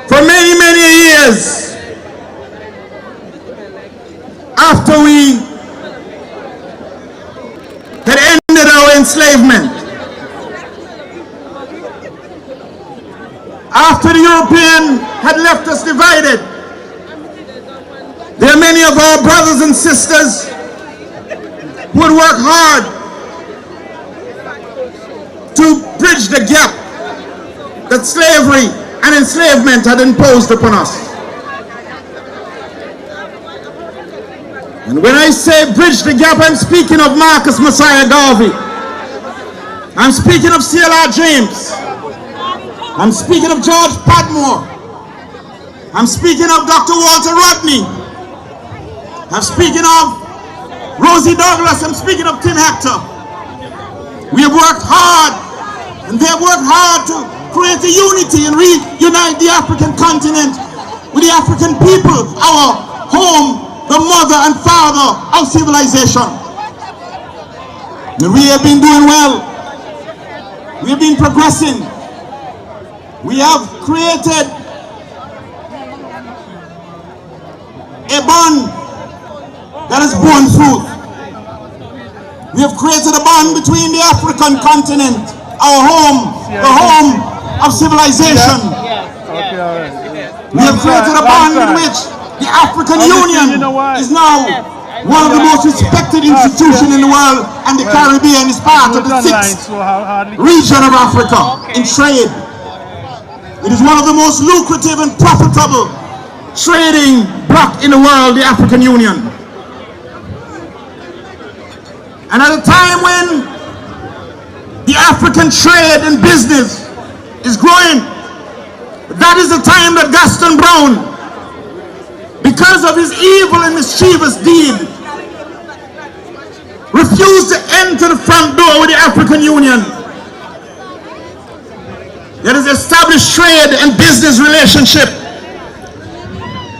For many, many years after we had ended our enslavement, after the European had left us divided, there are many of our brothers and sisters who would work hard to bridge the gap that slavery and enslavement had imposed upon us. And when I say bridge the gap, I'm speaking of Marcus Messiah Garvey. I'm speaking of C.L.R. James. I'm speaking of George Padmore. I'm speaking of Dr. Walter Rodney. I'm speaking of Rosie Douglas. I'm speaking of Tim Hector. We have worked hard, and they have worked hard to create a unity and reunite the African continent with the African people, our home, the mother and father of civilization. And we have been doing well. We have been progressing. We have created a bond that has borne fruit. We have created a bond between the African continent, our home, the home of civilization. We have created a bond in which the African Union is now one of the most respected institutions in the world, and the Caribbean is part of the 6th region of Africa in trade. It is one of the most lucrative and profitable trading bloc in the world, the African Union. And at a time when the African trade and business is growing, that is the time that Gaston Brown, because of his evil and mischievous deed, refused to enter the front door with the African Union. That has established trade and business relationship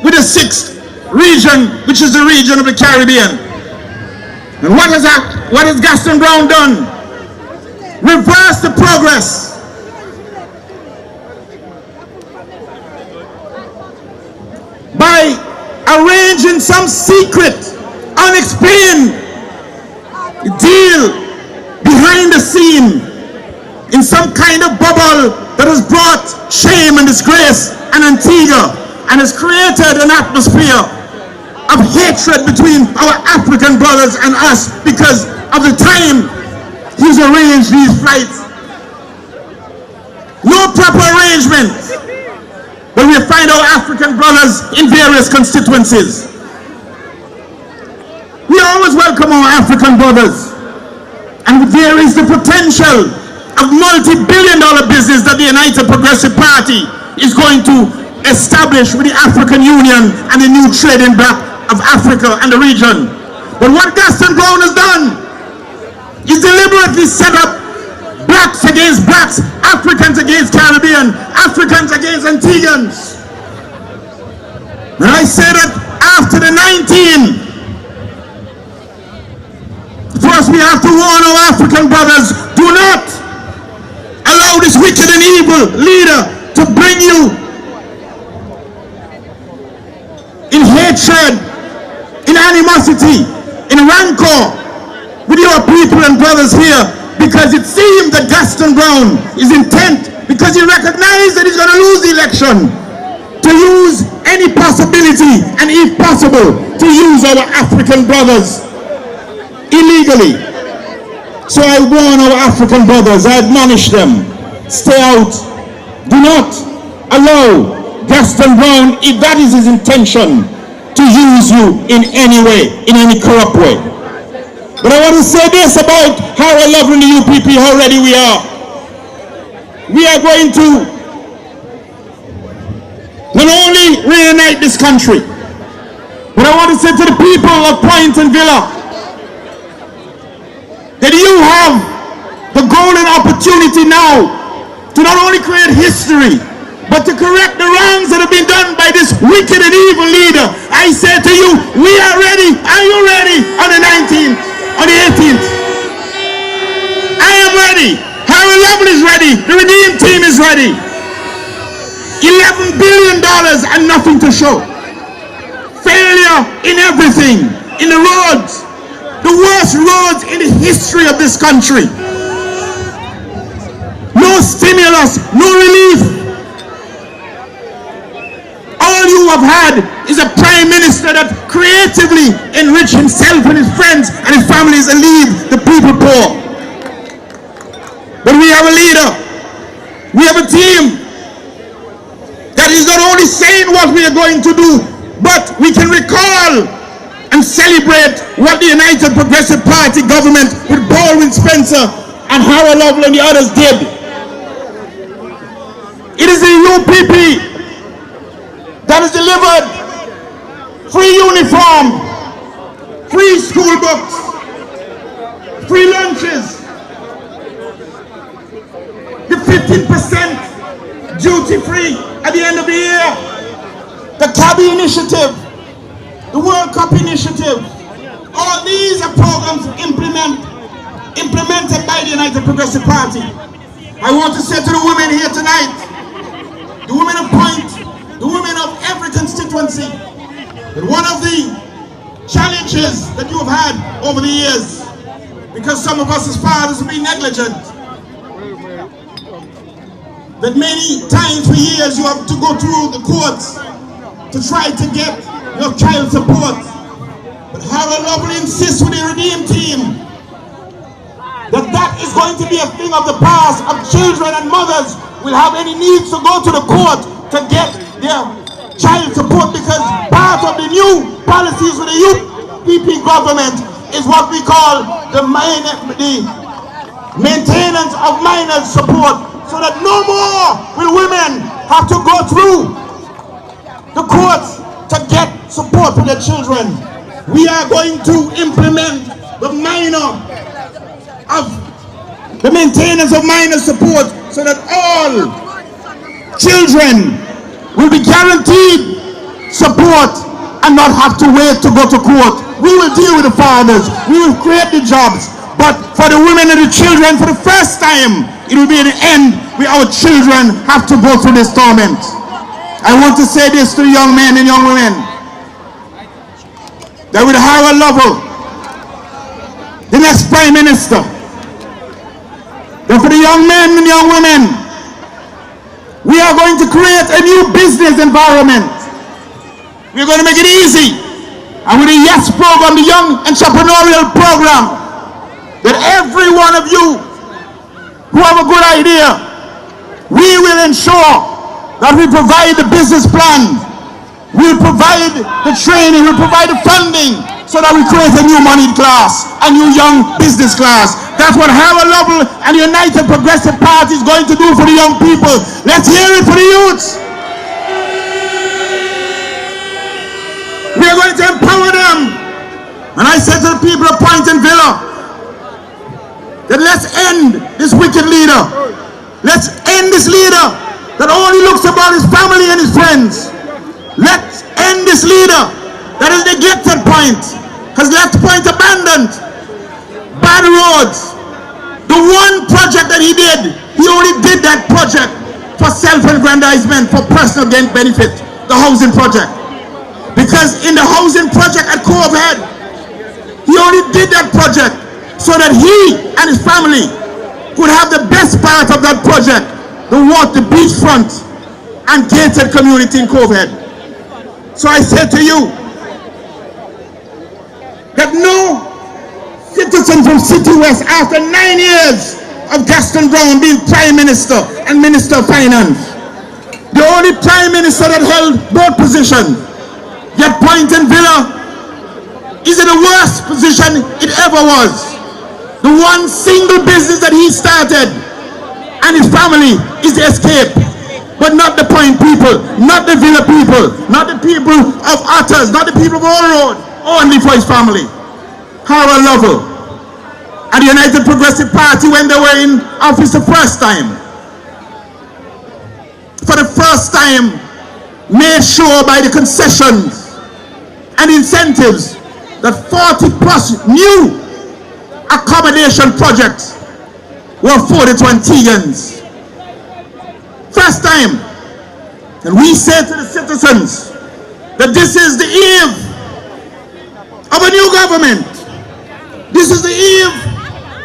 with the 6th region, which is the region of the Caribbean. And what has Gaston Brown done? Reverse the progress. By arranging some secret, unexplained deal behind the scene in some kind of bubble that has brought shame and disgrace and Antigua, and has created an atmosphere of hatred between our African brothers and us because of the time he's arranged these flights. No proper arrangement, but we find our African brothers in various constituencies. We always welcome our African brothers, and there is the potential of multi-billion-dollar business that the United Progressive Party is going to establish with the African Union and the new trading bloc of Africa and the region. But what Gaston Brown has done is deliberately set up blacks against blacks, Africans against Caribbean, Africans against Antiguans. And I say that after the 19, first we have to warn our African brothers, do not allow this wicked and evil leader to bring you in hatred, in animosity, in rancor with your people and brothers here, because it seems that Gaston Brown is intent, because he recognized that he's going to lose the election, to use any possibility, and if possible, to use our African brothers illegally. So I warn our African brothers, I admonish them, stay out. Do not allow Gaston Brown, if that is his intention, to use you in any way, in any corrupt way. But I want to say this about how lovely the UPP, how ready we are. We are going to not only reunite this country, but I want to say to the people of Point and Villa that you have the golden opportunity now to not only create history, but to correct the wrongs that have been done by this wicked and evil leader. I say to you, we are ready. Are you ready? On the 19th, on the 18th. I am ready. Harold Lovell is ready. The Redeem team is ready. $11 billion and nothing to show. Failure in everything. In the roads. The worst roads in the history of this country. No stimulus, no relief. All you have had is a prime minister that creatively enriched himself and his friends and his families and leave the people poor. But we have a leader. We have a team that is not only saying what we are going to do, but we can recall and celebrate what the United Progressive Party government with Baldwin Spencer and Harold Lovell and the others did. It is the UPP that has delivered free uniform, free school books, free lunches, the 15% duty free at the end of the year, the Cabby initiative, the World Cup initiative. All these are programs implemented by the United Progressive Party. I want to say to the women here tonight, the women of Point, the women of every constituency, that one of the challenges that you have had over the years, because some of us as fathers have been negligent, that many times for years you have to go through the courts to try to get your child support. But Harold Lovell insists with the Redeem team that that is going to be a thing of the past, of children and mothers will have any needs to go to the court to get their child support, because part of the new policies with the UPP government is what we call the maintenance of minors support, so that no more will women have to go through the courts to get support for their children. We are going to implement the maintenance of minor support, so that all children will be guaranteed support and not have to wait to go to court. We will deal with the fathers, we will create the jobs, but for the women and the children, for the first time, it will be an end where our children have to go through this torment. I want to say this to young men and young women, that with Harold Lovell, the next Prime Minister, that for the young men and young women, we are going to create a new business environment. We're going to make it easy. And with the YES program, the Young Entrepreneurial Program, that every one of you who have a good idea, we will ensure that we provide the business plan, we'll provide the training, we'll provide the funding, so that we create a new moneyed class, a new young business class. That's what Harold Lovell and the United Progressive Party is going to do for the young people. Let's hear it for the youths. We are going to empower them. And I said to the people of Point and Villa, that let's end this wicked leader. Let's end this leader that only looks about his family and his friends. Let's end this leader that is neglected Point, has left Point abandoned. Bad roads. The one project that he did, he only did that project for self-aggrandizement, for personal gain benefit, the housing project. Because in the housing project at Cove Head, he only did that project so that he and his family could have the best part of that project, the beachfront and gated community in Cove Head. So I say to you that no citizen from City West, after 9 years of Gaston Brown being Prime Minister and Minister of Finance, the only Prime Minister that held both positions, yet Point and Villa is in the worst position it ever was. The one single business that he started and his family is the escape, but not the Point people, not the Villa people, not the people of Otters, not the people of All Road, only for his family. Harold Lovell and the United Progressive Party, when they were in office the first time, for the first time made sure by the concessions and incentives that 40 plus new accommodation projects were afforded to Antiguans. First time. And we say to the citizens that this is the eve of a new government. This is the eve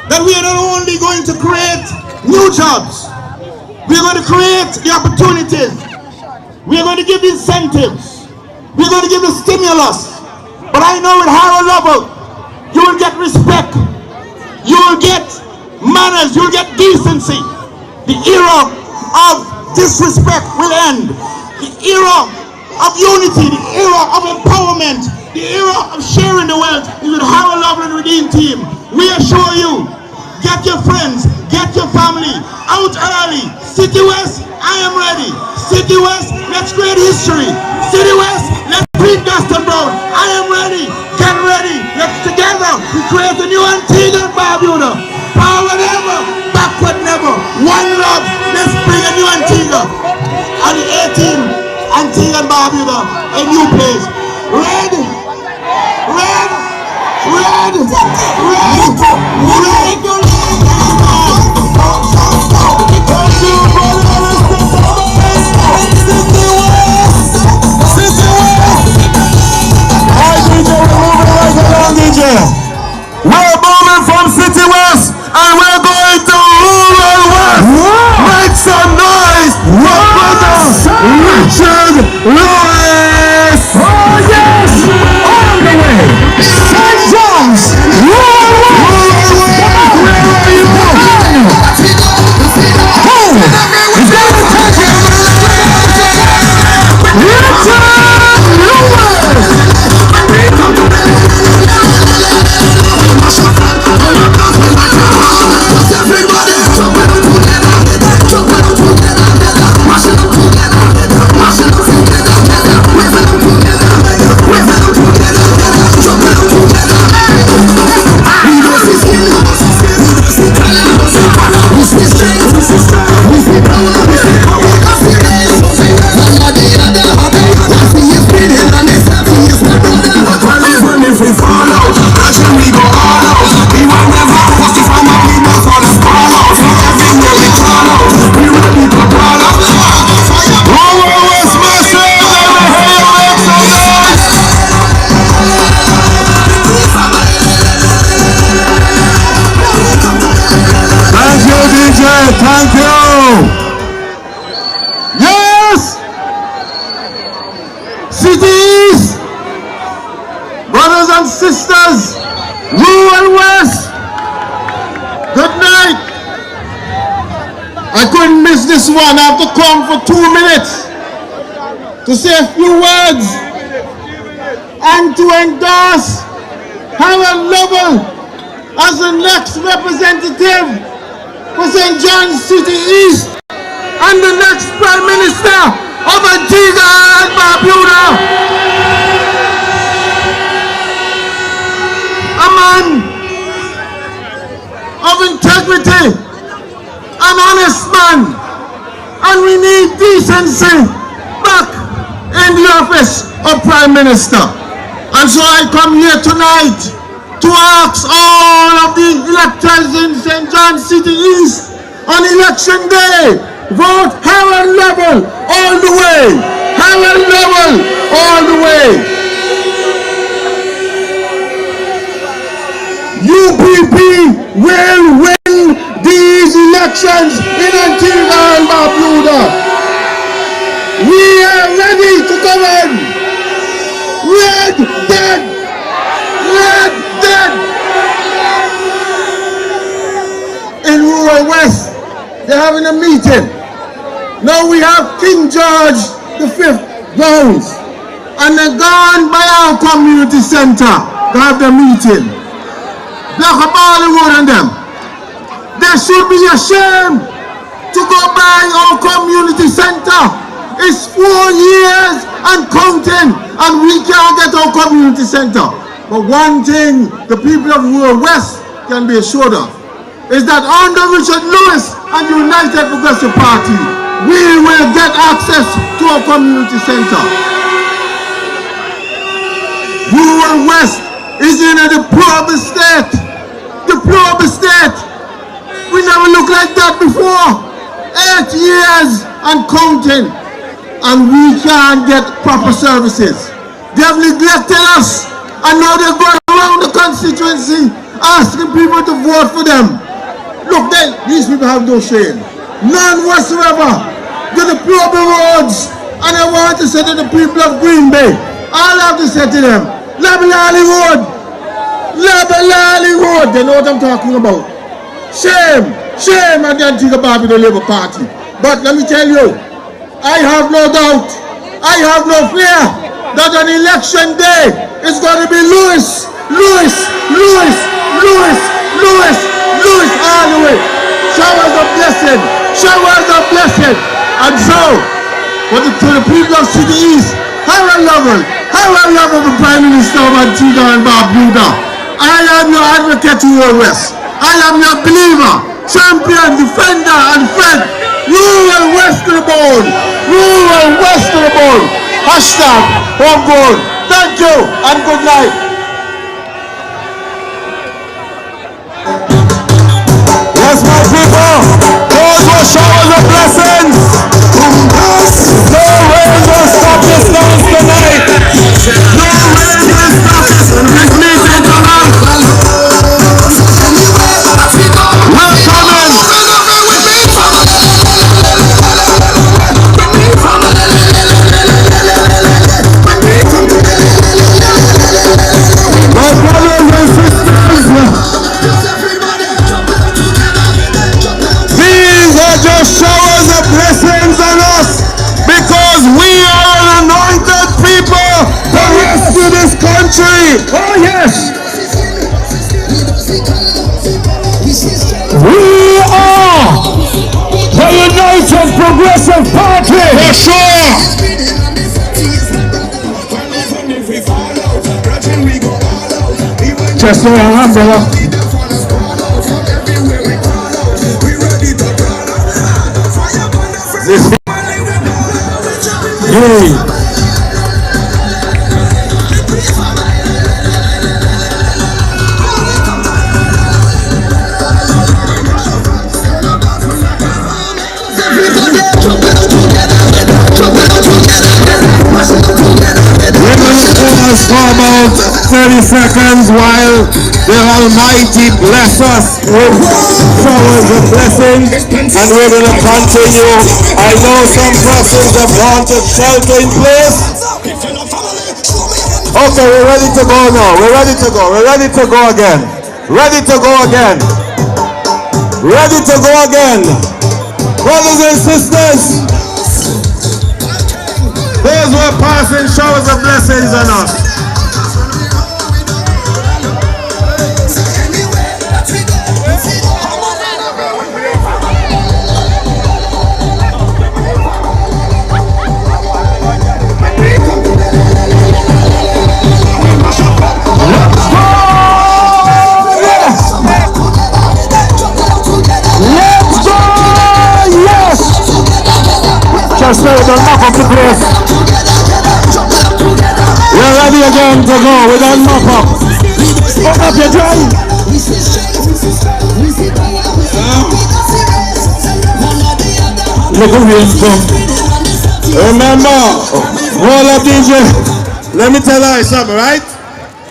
that we are not only going to create new jobs, we are going to create the opportunities, we are going to give the incentives, we are going to give the stimulus. But I know with Harold Lovell, you will get respect, you will get manners, you will get decency. The era of disrespect will end. The era of unity, the era of empowerment, the era of sharing the wealth is with Harold Lovell and Redeem Team. We assure you, get your friends, get your family out early. City West, I am ready. City West, let's create history. City West, let's beat Gaston Brown. I am ready. Get ready. Let's together we create a new Antigua and Barbuda. Forward ever, backward never. One love. Let's bring a new Antigua. On the 18th, Antigua and Barbuda, a new place. Red, red, red, red, red. We're moving from City West and we're going to Rural West. Make some noise for brother Richard Lewis. Oh yes, all the way. St. John's, Rural West. Where are you? Oh, he's got to touch it. Richard Lewis. Thank you. Yes. Cities, brothers and sisters, Rural West. Good night. I couldn't miss this one. I have to come for 2 minutes to say a few words and to endorse Harold Lovell as the next representative for St. John's City East and the next Prime Minister of Antigua and Barbuda. A man of integrity, an honest man, and we need decency back in the office of Prime Minister. And so I come here tonight to ask all of the electors in St. John's City East on election day, vote Harold Lovell all the way. Harold Lovell all the way. UPP will win these elections in Antigua and Barbuda. We are ready to come in. Red dead! Red dead! In rural West, they're having a meeting. Now we have King George V grounds, and they're gone by our community center to have the meeting. Black up all the road on them. They should be ashamed to go by our community center. It's 4 years and counting, and we can't get our community center. But one thing the people of rural West can be assured of is that under Richard Lewis and the United Progressive Party, we will get access to our community center. Rural West is in a deplorable state. Deplorable state. We never looked like that before. 8 years and counting, and we can't get proper services. They have neglected us, and now they're going around the constituency asking people to vote for them. Look, these people have no shame. None whatsoever. They're the deplorable roads. And I want to say to the people of Green Bay, all I have to say to them, Labalali Road. Labalali Road. They know what I'm talking about. Shame. Shame at the Antigua Barbuda Labour Party. But let me tell you, I have no doubt, I have no fear that on election day, it's going to be Lewis all the way. Showers of blessing, showers of blessing. And so, to the people of City East, how I love the Prime Minister of Antigua and Barbuda. I am your advocate to your West. I am your believer, champion, defender, and friend. Rural West to the bone. Rural West to the bone. Hashtag homegrown. Thank you and good night. Yes, my people, those were showers of blessings. No rain will stop this dance tonight. No rain will stop this meeting tonight. We're coming. My brothers and sisters, these are just showers of blessings on us, because we are an anointed people to rescue this country. Oh yes! We are the United Progressive Party! For sure! Just so your hand, brother. Hey! For about 30 seconds while the Almighty bless us with showers of blessings, and we're going to continue. I know some persons have gone to shelter in place. Okay, we're ready to go now. We're ready to go. We're ready to go again. Ready to go again. Ready to go again. Brothers and sisters, those who are passing showers of blessings on us. Just so the mop up the place. We're ready again to go. We don't mop up. Open up your drive. Look at me, come. Remember, hold up, DJ. Let me tell you something, right?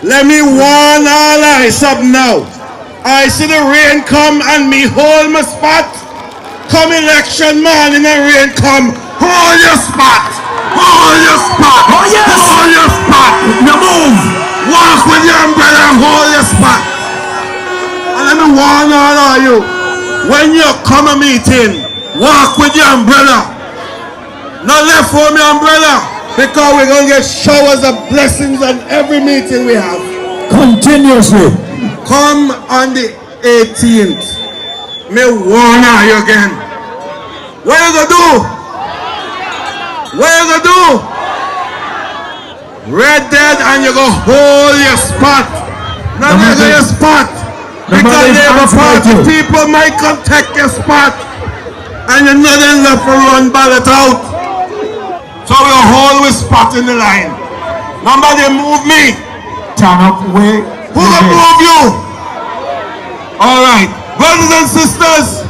Let me warn all you something now. I see the rain come and me hold my spot. Come election morning and rain come, hold your spot. Hold your spot. Oh yes. Hold your spot. Now move. Walk with your umbrella and hold your spot. And let me warn all of you. When you come a meeting, walk with your umbrella. Not left for your umbrella. Because we're going to get showers of blessings on every meeting we have. Continuously. Come on the 18th. Me warn you again. What you gonna do? What you gonna do? Red Dead and you go hold your spot. Not your spot. Because Labour Party people might come take your spot. And you're not enough to run ballot out. So we'll hold with spot in the line. Nobody move me. Turn up way. Who gonna move you? Alright. Brothers and sisters,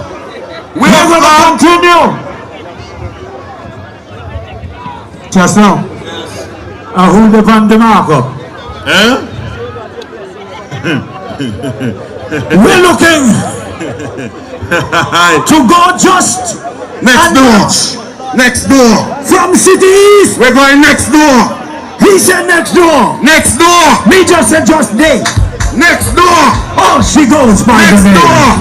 we are going to continue. Just now. Who the Van de Marco? We're looking to go just next door. Next door. From cities. We're going next door. He said next door. Next door. Me just said just day. Next door. Oh, she goes by next the name. Door.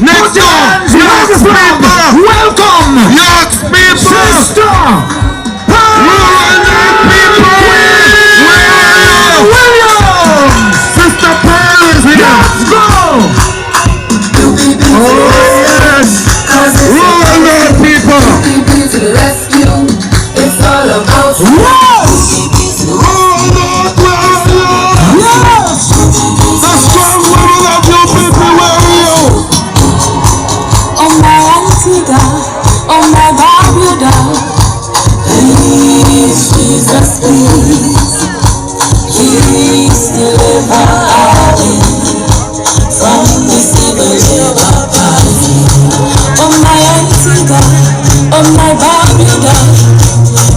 Next door. York's people. Welcome. York's people. Sister. Williams. Sister Pearl is here. Let's go. Oh yes. Rural people. UPP to the rescue. It's all about you. Yes. Yes. The strong women of UPP, where are you? Oh my auntie God, oh my Bible God, please Jesus, please deliver our from this evil body. Oh my auntie God, oh my Bible God,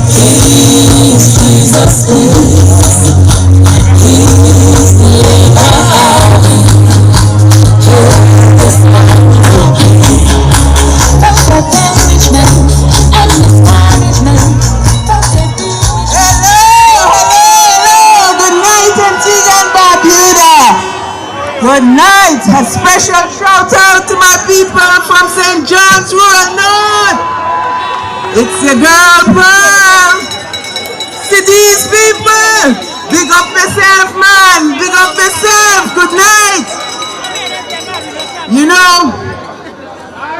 please Jesus, please deliver our this Good night. A special shout out to my people from St. John's Rural North. It's your girl Pearl. See these people. Big up yourself, man. Big up yourself. Good night. You know,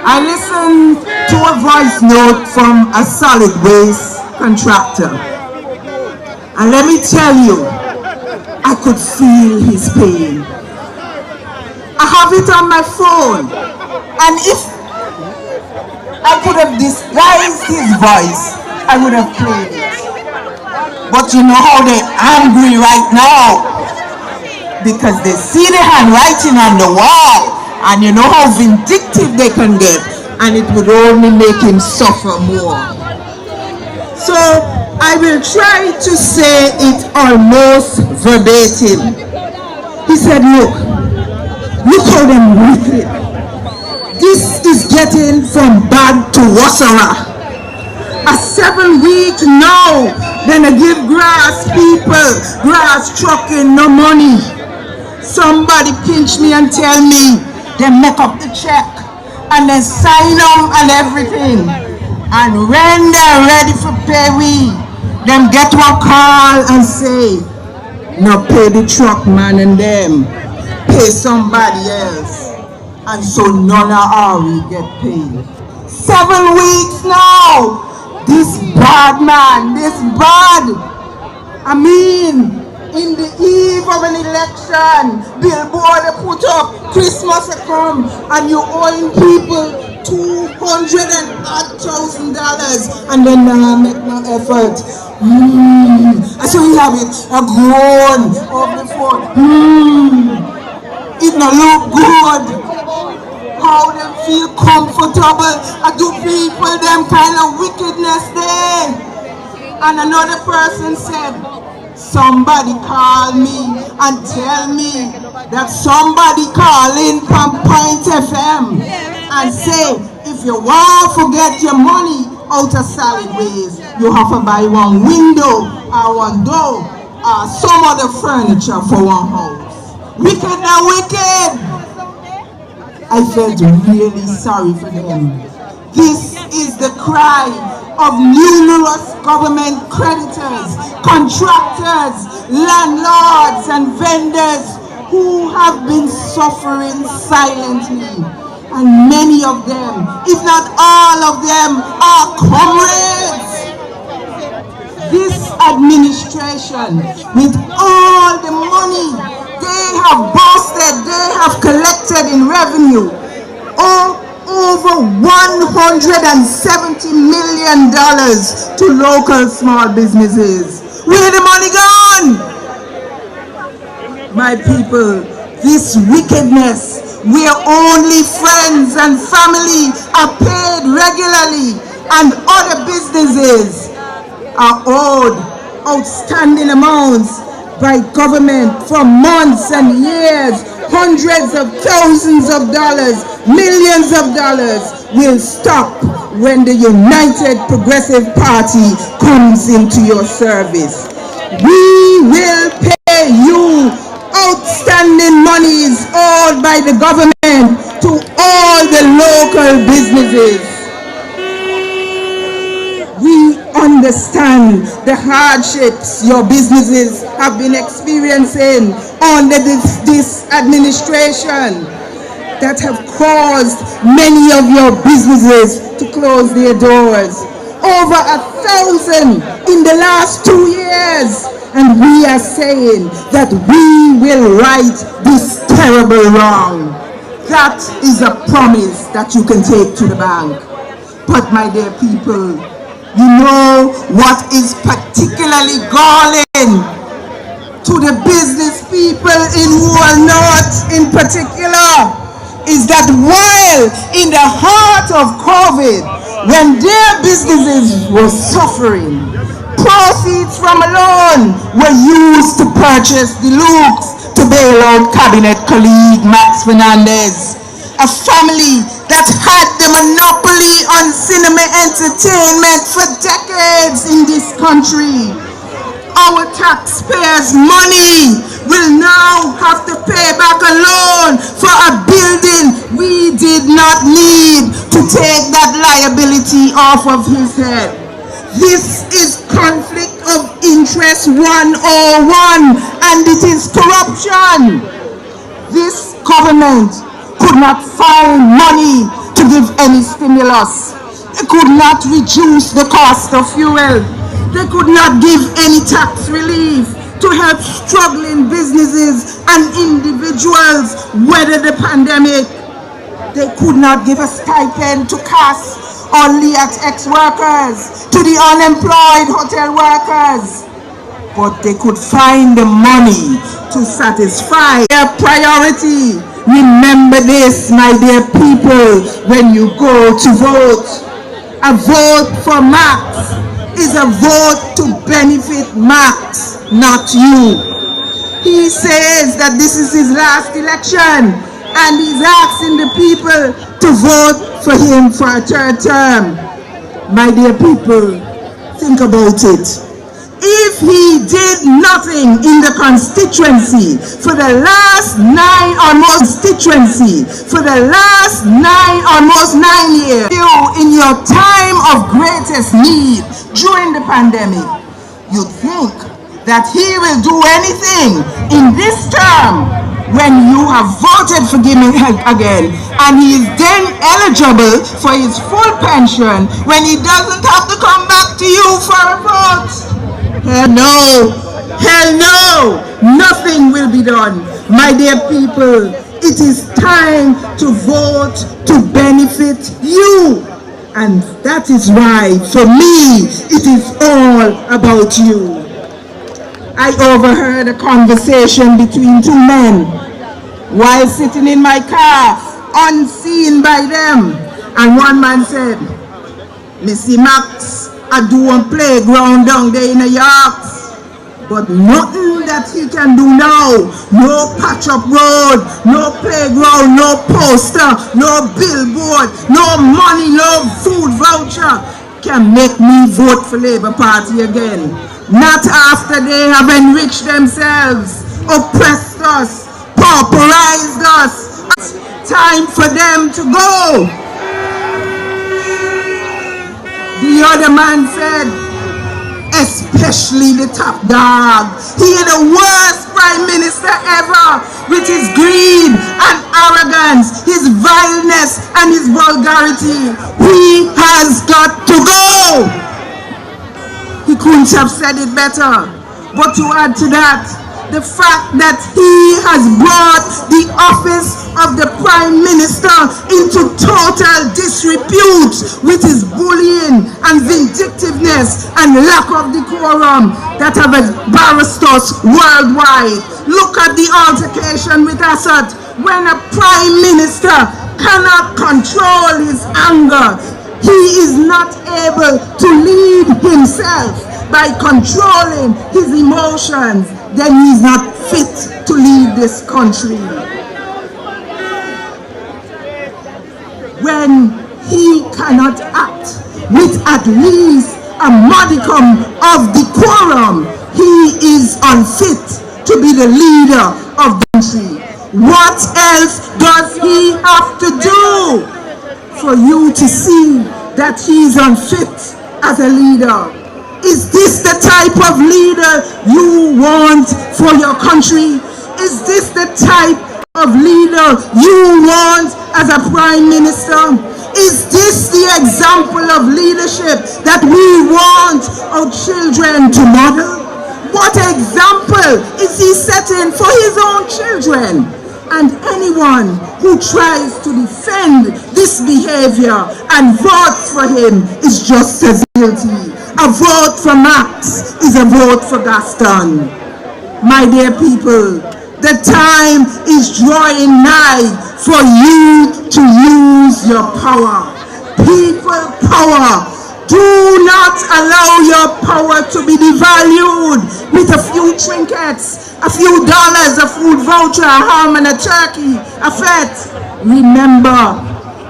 I listened to a voice note from a solid waste contractor. And let me tell you, I could feel his pain. I have it on my phone, and if I could have disguised his voice, I would have played it. But you know how they're angry right now, because they see the handwriting on the wall, and you know how vindictive they can get, and it would only make him suffer more. So I will try to say it almost verbatim. He said, look how them wicked. This is getting from bad to worser. A 7 week now, then I give grass people, grass trucking, no money. Somebody pinch me and tell me they make up the check and then sign them and everything. And when they're ready for pay we, them get one call and say, no pay the truck man and them. Pay somebody else, and so none of our will get paid. 7 weeks now. This bad man, this bad. I mean, in the eve of an election, billboard they put up, Christmas they come, and you owing people $200,000, and then make no effort. I saw you have it, a groan of the phone. It no look good. How them feel comfortable. I do people them kind of wickedness there. And another person said, somebody called me and tell me that somebody call in from Point FM and say, if you want to get your money out of solid waste, you have to buy one window or one door or some other furniture for one house. Wicked and wicked. I felt really sorry for them. This is the cry of numerous government creditors, contractors, landlords, and vendors who have been suffering silently. And many of them, if not all of them, are comrades. This administration, with all the money they have boasted, they have collected in revenue, over $170 million to local small businesses. Where the money gone? My people, this wickedness, where only friends and family are paid regularly and other businesses are owed outstanding amounts by government for months and years, hundreds of thousands of dollars, millions of dollars, will stop when the United Progressive Party comes into your service. We will pay you outstanding monies owed by the government to all the local businesses. We understand the hardships your businesses have been experiencing under this administration that have caused many of your businesses to close their doors. Over 1,000 in the last 2 years. And we are saying that we will right this terrible wrong. That is a promise that you can take to the bank. But my dear people, you know what is particularly galling to the business people in Walnut in particular is that while in the heart of COVID, when their businesses were suffering, proceeds from a loan were used to purchase the looks to bail out cabinet colleague Max Fernandez, a family that had the monopoly on cinema entertainment for decades in this country. Our taxpayers' money will now have to pay back a loan for a building we did not need to take that liability off of his head. This is conflict of interest 101, and it is corruption. This government could not find money to give any stimulus. They could not reduce the cost of fuel. They could not give any tax relief to help struggling businesses and individuals weather the pandemic. They could not give a stipend to CAS or LEAT-X workers, to the unemployed hotel workers. But they could find the money to satisfy their priority. Remember this, my dear people, when you go to vote. A vote for Max is a vote to benefit Max, not you. He says that this is his last election, and he's asking the people to vote for him for a third term. My dear people, think about it. If he did nothing in the constituency for the last 9 years, you in your time of greatest need during the pandemic, you'd think that he will do anything in this term when you have voted for him again, and he is then eligible for his full pension when he doesn't have to come back to you for a vote. Hell no, hell no, nothing will be done. My dear people, it is time to vote to benefit you. And that is why, for me, it is all about you. I overheard a conversation between two men while sitting in my car, unseen by them. And one man said, "Missy Max, I do a playground down there in the Yorks. But nothing that he can do now, no patch up road, no playground, no poster, no billboard, no money, no food voucher can make me vote for Labour Party again. Not after they have enriched themselves, oppressed us, pauperized us. It's time for them to go. The other man said, especially the top dog. He is the worst prime minister ever, with his greed and arrogance, his vileness and his vulgarity. He has got to go. He couldn't have said it better. But to add to that, the fact that he has brought the office of the Prime Minister into total disrepute with his bullying and vindictiveness and lack of decorum that have embarrassed us worldwide. Look at the altercation with Assad when a Prime Minister cannot control his anger. He is not able to lead himself by controlling his emotions. Then he's not fit to lead this country. When he cannot act with at least a modicum of decorum, he is unfit to be the leader of the country. What else does he have to do for you to see that he is unfit as a leader? Is this the type of leader you want for your country? Is this the type of leader you want as a prime minister? Is this the example of leadership that we want our children to model? What example is he setting for his own children? And anyone who tries to defend this behavior and votes for him is just as guilty. A vote for Max is a vote for Gaston. My dear people, the time is drawing nigh for you to use your power. People power. Do not allow your power to be devalued with a few trinkets, a few dollars, a food voucher, a ham and a turkey, a fete. Remember,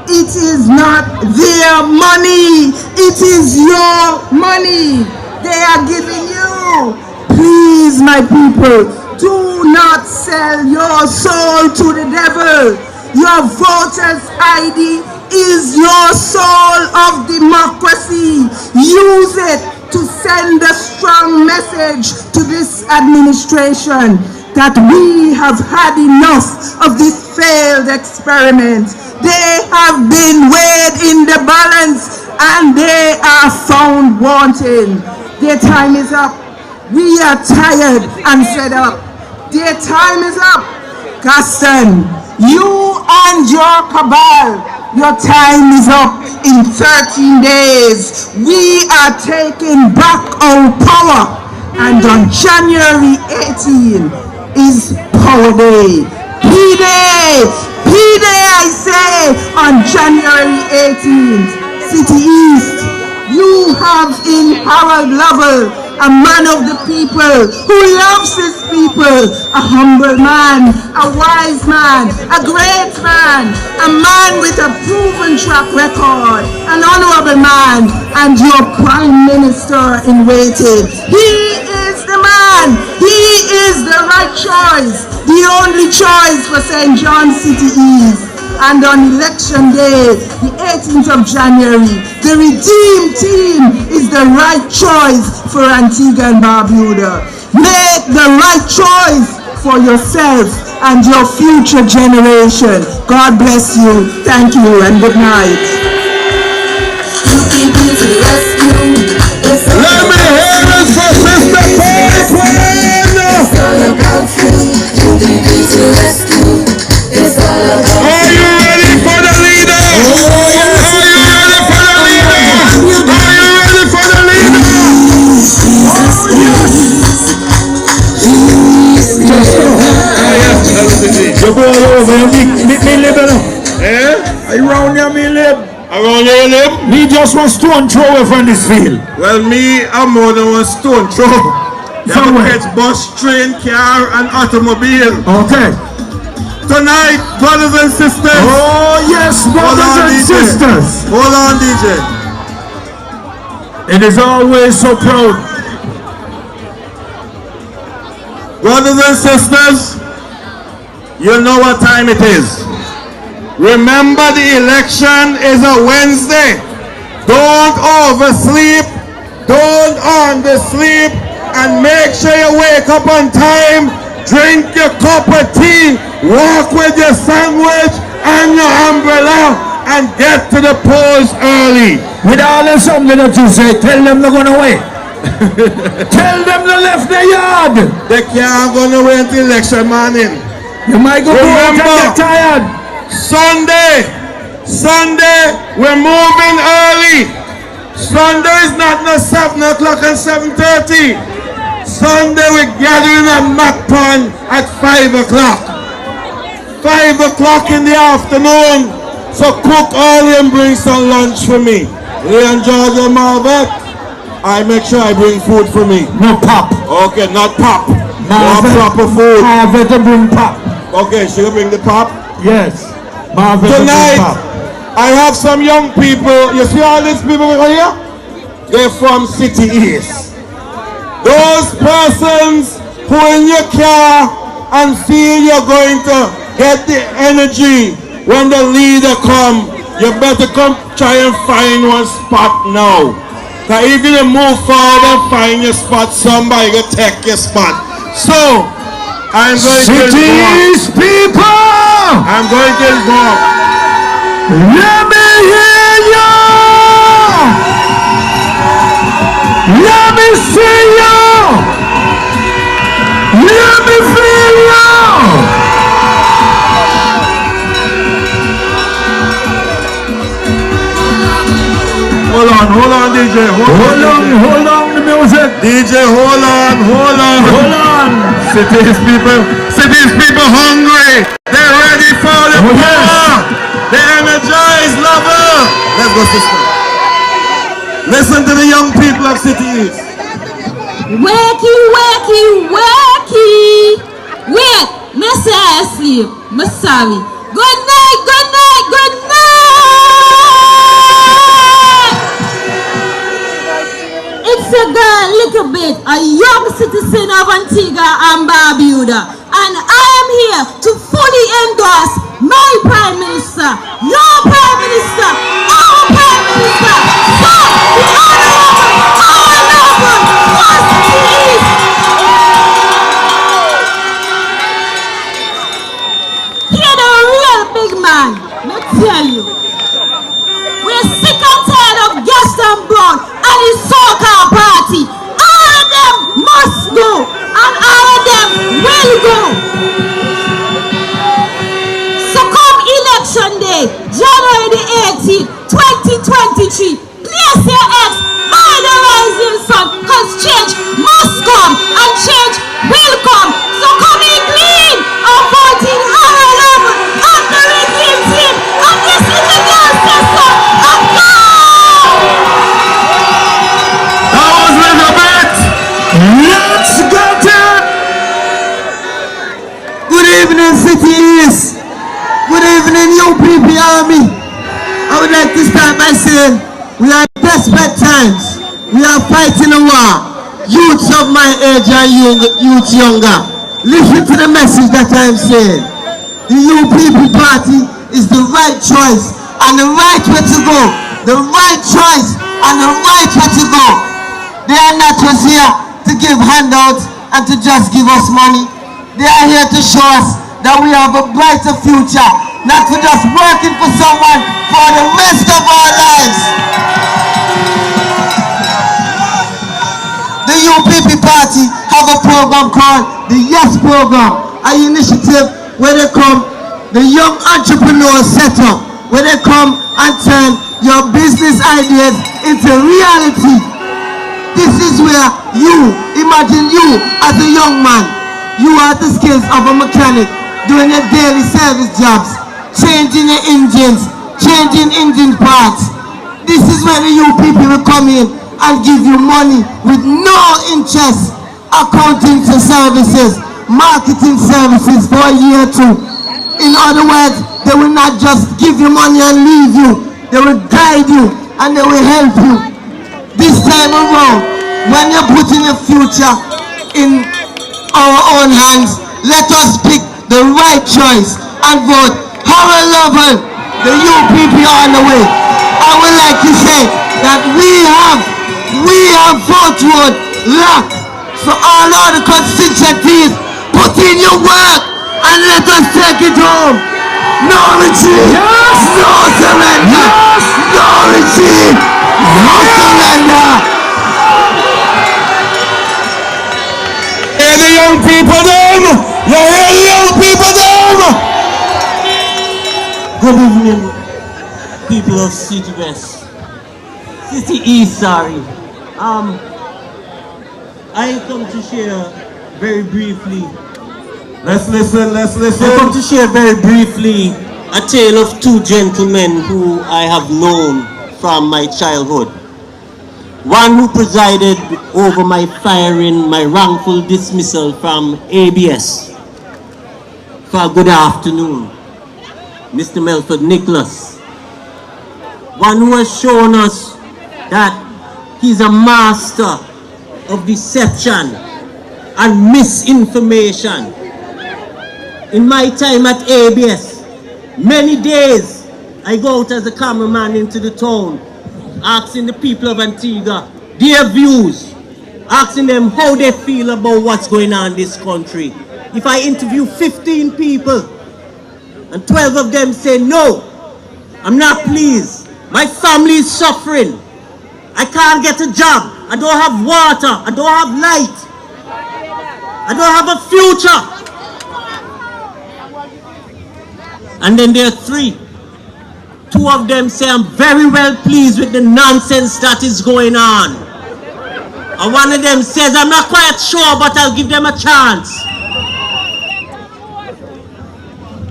it is not their money, it is your money they are giving you. Please, my people, do not sell your soul to the devil. Your voter's ID is your soul of democracy. Use it to send a strong message to this administration that we have had enough of this failed experiment. They have been weighed in the balance and they are found wanting. Their time is up. We are tired and fed up. Their time is up. Gaston, you and your cabal, your time is up in 13 days. We are taking back our power. And on January 18 is Power Day. P-Day! P-Day, I say, on January 18th. City East, you have in Harold Lovell, a man of the people who loves his people, a humble man, a wise man, a great man, a man with a proven track record, an honorable man, and your prime minister in waiting. He is the man. He is the right choice, the only choice for St. John City East. And on election day, the 18th of January, the Redeemed team is the right choice for Antigua and Barbuda. Make the right choice for yourself and your future generation. God bless you. Thank you and good night. Let me hear this for Sister Paul. It's all about you. UPP to rescue. It's all about you. Are you ready for the leader? Are you ready for the leader? Are you ready for the leader? You go over, me live. Eh? Are you round here, me live? Around here, live? Me just one stone throw away from this field. Well, me, I'm more than one stone throw. You have to catch bus, train, car, and automobile. Okay. Tonight, brothers and sisters. Oh yes, brothers and sisters. Hold on, DJ. It is always so proud. Brothers and sisters, you know what time it is. Remember, the election is a Wednesday. Don't oversleep. Don't undersleep. And make sure you wake up on time. Drink your cup of tea. Walk with your sandwich and your umbrella. And get to the polls early. With all the something that you say, tell them they're going away. Tell them they left their yard. They can't go away until election morning. You might go home and get tired. Sunday, we're moving early. Sunday is not 7 o'clock and 7:30. Sunday we're gathering at Macpon at 5 o'clock. 5 o'clock in the afternoon. So cook early and bring some lunch for me. Leon George and Marvet, I make sure I bring food for me. No pop. Okay, not pop. Marvet, no proper food. Marvet will bring pop. Okay, she'll bring the pop? Yes. Marvet Tonight, will bring pop. I have some young people. You see all these people over here? They're from City East. Those persons who in your car and feel you're going to get the energy when the leader come, you better come try and find one spot now. Now if you move forward and find your spot, somebody will take your spot. So, I'm going to Cities people! I'm going to inform. Let me hear you! Let me see you! Let me feel you! Hold on, DJ. Hold on the music. DJ, hold on. Cities people hungry. They're ready for the war. They're energized, Lovell. Let's go, sister. Listen to the young people of City East. Wakey, wakey, wakey. Wait, me say I sleep. Me sorry. Good night, good night, good night. It's a girl, little bit, a young citizen of Antigua and Barbuda, and I am here to fully endorse my Prime Minister, your Prime Minister, our Prime Minister, so the Honorable Constituency. Hear the real big man, let me tell you. We're sick and tired of Gaston Brown and his so-called party. All of them must go, and all of them will go. So come election day, January the 18th, 2023, place your eggs by the rising sun, because change must come and change will come. So come in clean and voting honorable and the regime team and this little girl says so. And go! That was little bit. Let's get it! Good evening, City East. Good evening, UPP Army. I would like to start by saying we are in desperate times. We are fighting a war. Youths of my age and youths younger, listen to the message that I am saying. The UPP party is the right choice and the right way to go. The right choice and the right way to go. They are not just here to give handouts and to just give us money. They are here to show us that we have a brighter future, not for just working for someone for the rest of our lives. The UPP party have a program called the Yes Program, an initiative where they come, the young entrepreneurs set up, where they come and turn your business ideas into reality. This is where you, imagine you as a young man, you have the skills of a mechanic, doing your daily service jobs, changing your engines, changing engine parts. This is where the UPP will come in and give you money with no interest. accounting services, marketing services for a year or two. In other words, they will not just give you money and leave you. They will guide you and they will help you. This time around, when you're putting your future in our own hands, let us pick the right choice and vote Harold Lovell, the UPP all the way. I would like to say that we have vote locked. So all other constituencies, put in your work and let us take it home. No retreat, no surrender, no retreat, no surrender. Hear the young people them! You hear the young people them! Good evening, people of City West. City East, sorry. I come to share very briefly. Let's listen. I come to share very briefly a tale of two gentlemen who I have known from my childhood. One who presided over my firing, my wrongful dismissal from ABS. For good afternoon, Mr. Melford Nicholas. One who has shown us that he's a master of deception and misinformation. In my time at ABS, many days I go out as a cameraman into the town, asking the people of Antigua their views, asking them how they feel about what's going on in this country. If I interview 15 people and 12 of them say no, I'm not pleased, my family is suffering, I can't get a job, I don't have water, I don't have light, I don't have a future. And then there are three. Two of them say I'm very well pleased with the nonsense that is going on. And one of them says I'm not quite sure, but I'll give them a chance.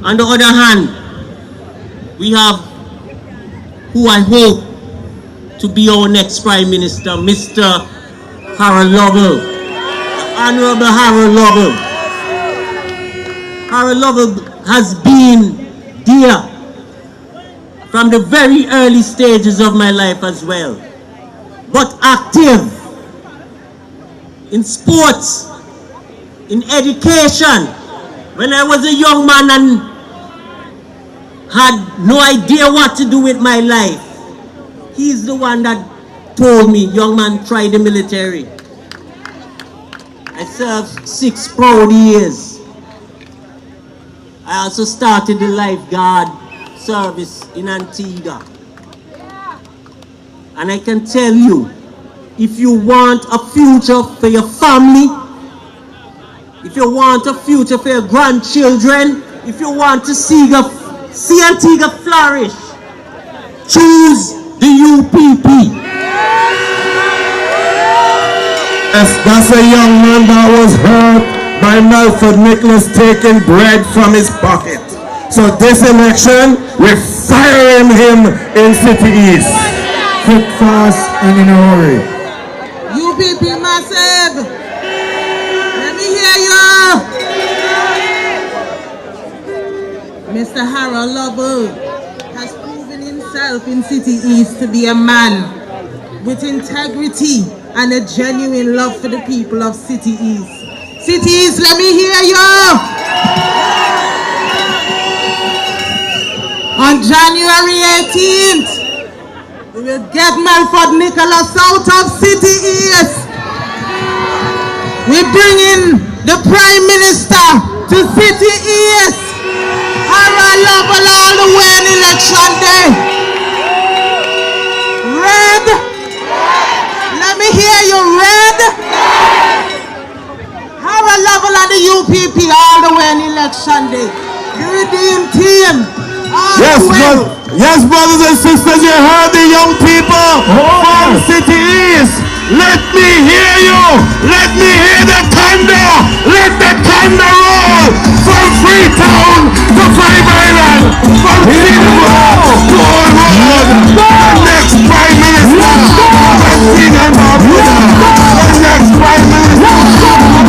On the other hand, we have who I hope to be our next Prime Minister, Mr. Harold Lovell, Honorable Harold Lovell. Harold Lovell has been dear from the very early stages of my life as well, but active in sports, in education. When I was a young man and had no idea what to do with my life, he's the one that told me, young man, try the military. I served 6 proud years. I also started the lifeguard service in Antigua. And I can tell you, if you want a future for your family, if you want a future for your grandchildren, if you want to see Antigua flourish, choose the UPP. Yes, that's a young man that was hurt by Melford Nicholas taking bread from his pocket. So this election, we're firing him in City East. Quick, fast, and in a hurry. UPP massive. Let me hear you. Mr. Harold Lovell has proven himself in City East to be a man with integrity and a genuine love for the people of City East. City East, let me hear you. On January 18th, we will get Melford Nicholas out of City East. We bring in the Prime Minister to City East. Harold Lovell all the way on election day. Red. Let me hear you, red. Harold Lovell and the UPP all the way on election day. The Redeem Team. Yes, brothers and sisters, you heard the young people from City East. Let me hear you. Let me hear the thunder. Let the thunder roll from Freetown to Five Island, from Silver to Old Road. The next Prime Minister of Antigua and Barbuda. The next Prime Minister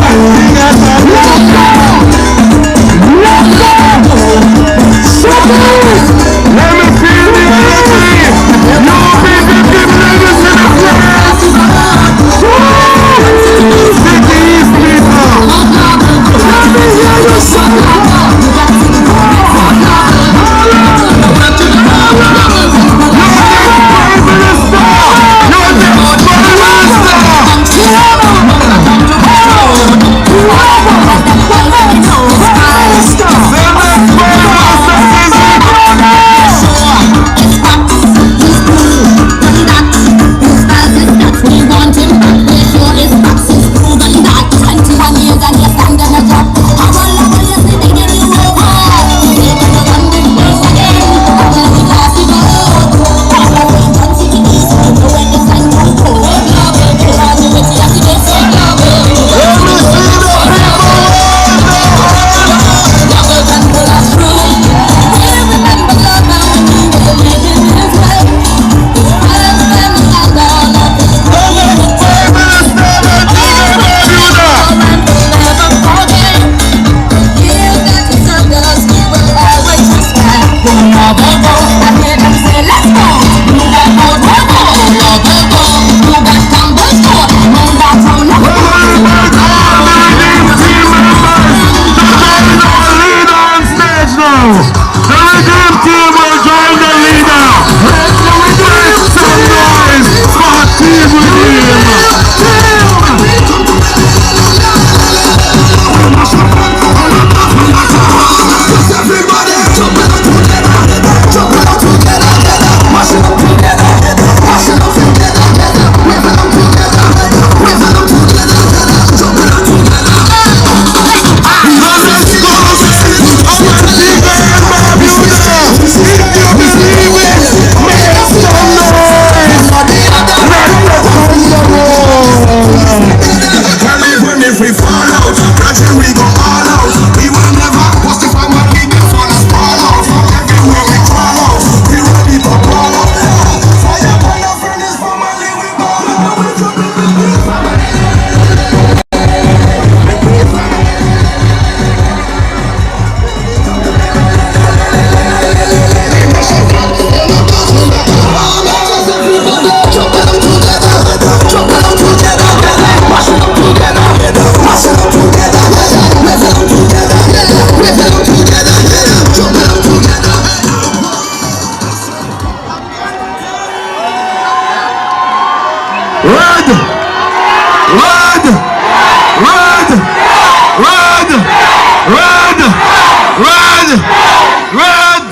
Red!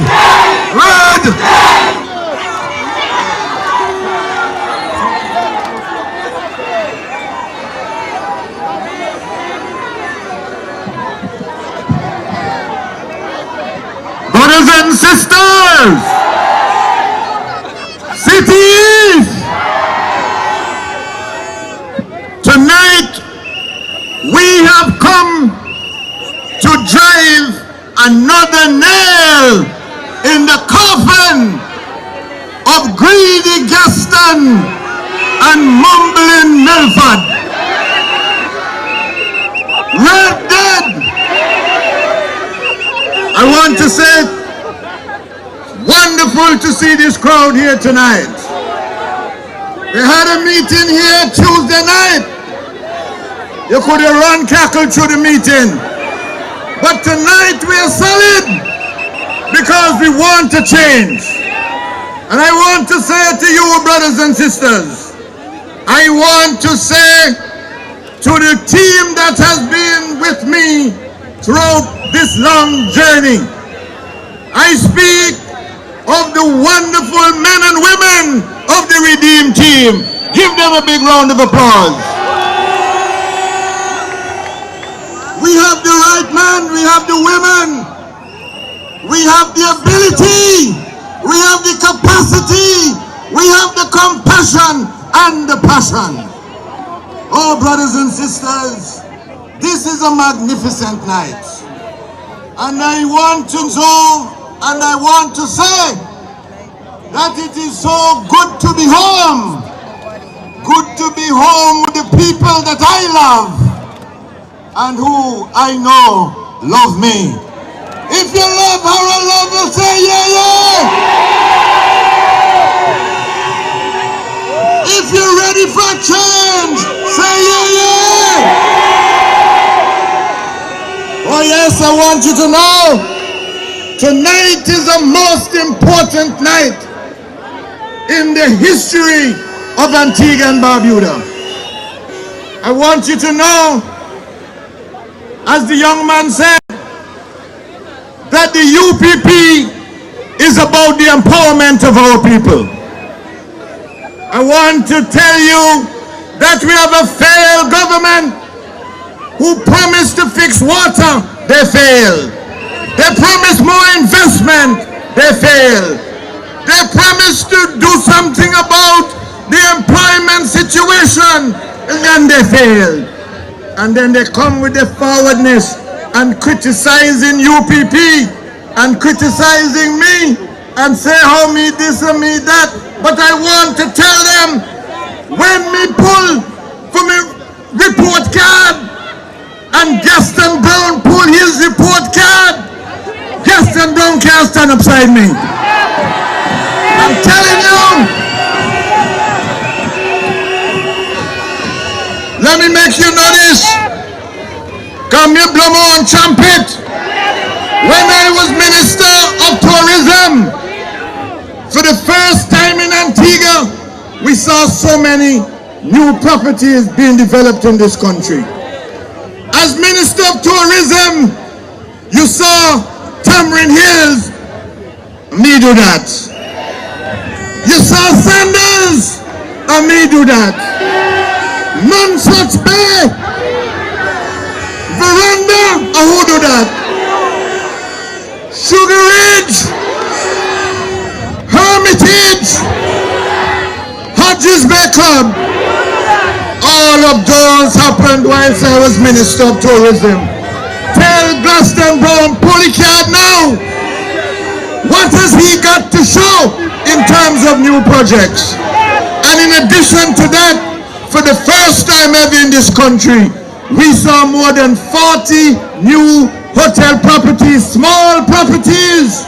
Red! Brothers and sisters, cities, tonight we have come to drive another nail in the coffin of greedy Gaston and mumbling Milford. Red dead. I want to say, wonderful to see this crowd here tonight. We had a meeting here Tuesday night. You could have run cackle through the meeting. But tonight we are solid because we want to change. And I want to say to you, brothers and sisters, I want to say to the team that has been with me throughout this long journey, I speak of the wonderful men and women of the Redeem team. Give them a big round of applause. We have the right men, we have the women, we have the ability, we have the capacity, we have the compassion and the passion. Oh, brothers and sisters, this is a magnificent night. And I want to know and I want to say that it is so good to be home. Good to be home with the people that I love and who I know love me. If you love her, I love her, say yeah, yeah. If you're ready for change, say yeah, yeah. Oh yes, I want you to know, tonight is the most important night in the history of Antigua and Barbuda. I want you to know, as the young man said, that the UPP is about the empowerment of our people. I want to tell you that we have a failed government who promised to fix water, they failed. They promised more investment, they failed. They promised to do something about the employment situation, and then they failed. And then they come with the forwardness and criticizing UPP and criticizing me and say how me this and me that. But I want to tell them, when me pull for me report card and Gaston Brown pull his report card, Gaston Brown can't stand upside me. I'm telling you. Let me make you notice. Come here, blow my own trumpet. When I was Minister of Tourism, for the first time in Antigua, we saw so many new properties being developed in this country. As Minister of Tourism, you saw Tamarind Hills, me do that. You saw Sandals, and me do that. Nonsuch Bay, Veranda, and who do that? Sugar Ridge, Hermitage, Hodges Bay Club. All of those happened whilst I was Minister of Tourism. Tell Gaston Brown, pull the card now. What has he got to show in terms of new projects? And in addition to that, for the first time ever in this country, we saw more than 40 new hotel properties, small properties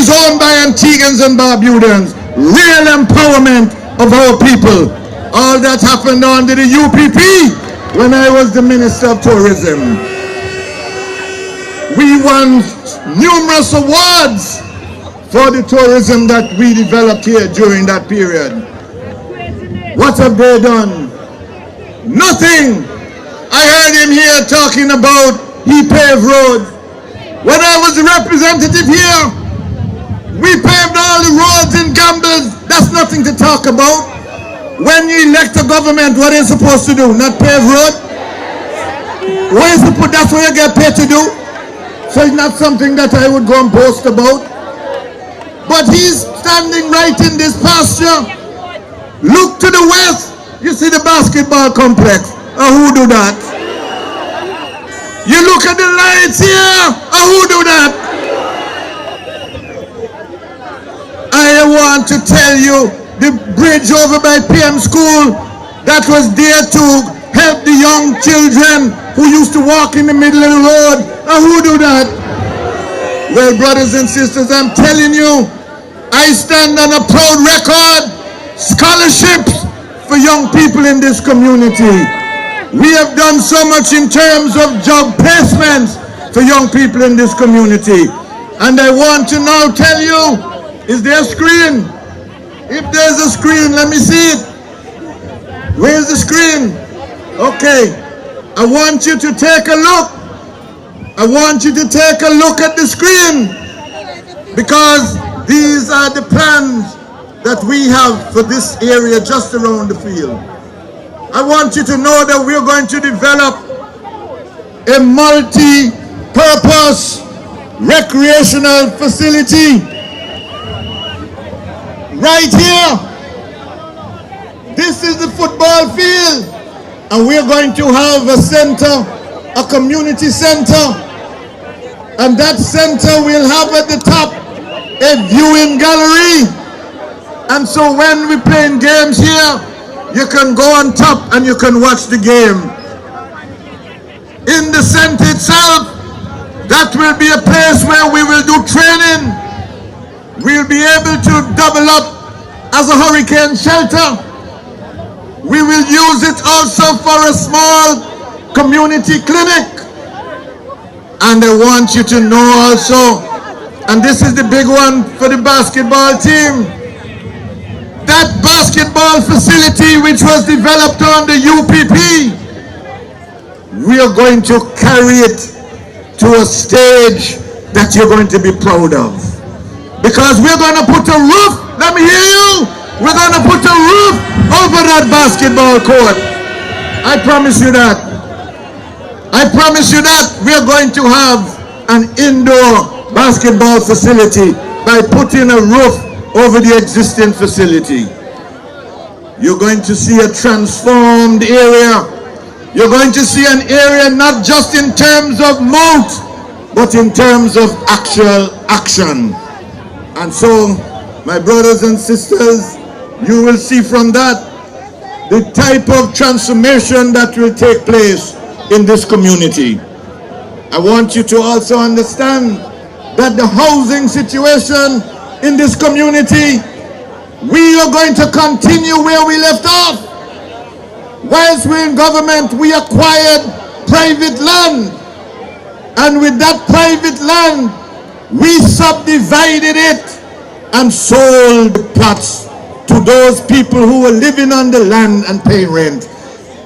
owned by Antiguans and Barbudans. Real empowerment of our people. All that happened under the UPP when I was the Minister of Tourism. We won numerous awards for the tourism that we developed here during that period. What have they done? Nothing. I heard him here talking about he paved roads. When I was a representative here, we paved all the roads in Gambles. That's nothing to talk about. When you elect a government, what are you supposed to do? Not pave road? That's what you get paid to do. So it's not something that I would go and boast about. But he's standing right in this pasture. Look to the west. You see the basketball complex. Who do that? You look at the lights here. Who do that? I want to tell you, the bridge over by PM School that was there to help the young children who used to walk in the middle of the road. Who do that? Well, brothers and sisters, I'm telling you, I stand on a proud record. Scholarships for young people in this community. We have done so much in terms of job placements for young people in this community. And I want to now tell you, is there a screen? If there's a screen, let me see it. Where's the screen? Okay. I want you to take a look. I want you to take a look at the screen, because these are the plans that we have for this area just around the field. I want you to know that we're going to develop a multi-purpose recreational facility right here. This is the football field, and we're going to have a center, a community center, and that center will have at the top a viewing gallery. And so when we're playing games here, you can go on top and you can watch the game. In the center itself, that will be a place where we will do training. We'll be able to double up as a hurricane shelter. We will use it also for a small community clinic. And I want you to know also, and this is the big one for the basketball team, that basketball facility which was developed on the UPP, we are going to carry it to a stage that you're going to be proud of. Because we're going to put a roof, let me hear you, we're going to put a roof over that basketball court. I promise you that. I promise you that we're going to have an indoor basketball facility by putting a roof over the existing facility. You're going to see a transformed area. You're going to see an area not just in terms of moat, but in terms of actual action. And so, my brothers and sisters, you will see from that the type of transformation that will take place in this community. I want you to also understand that the housing situation in this community, we are going to continue where we left off. Whilst we're in government, we acquired private land. And with that private land, we subdivided it and sold plots to those people who were living on the land and paying rent.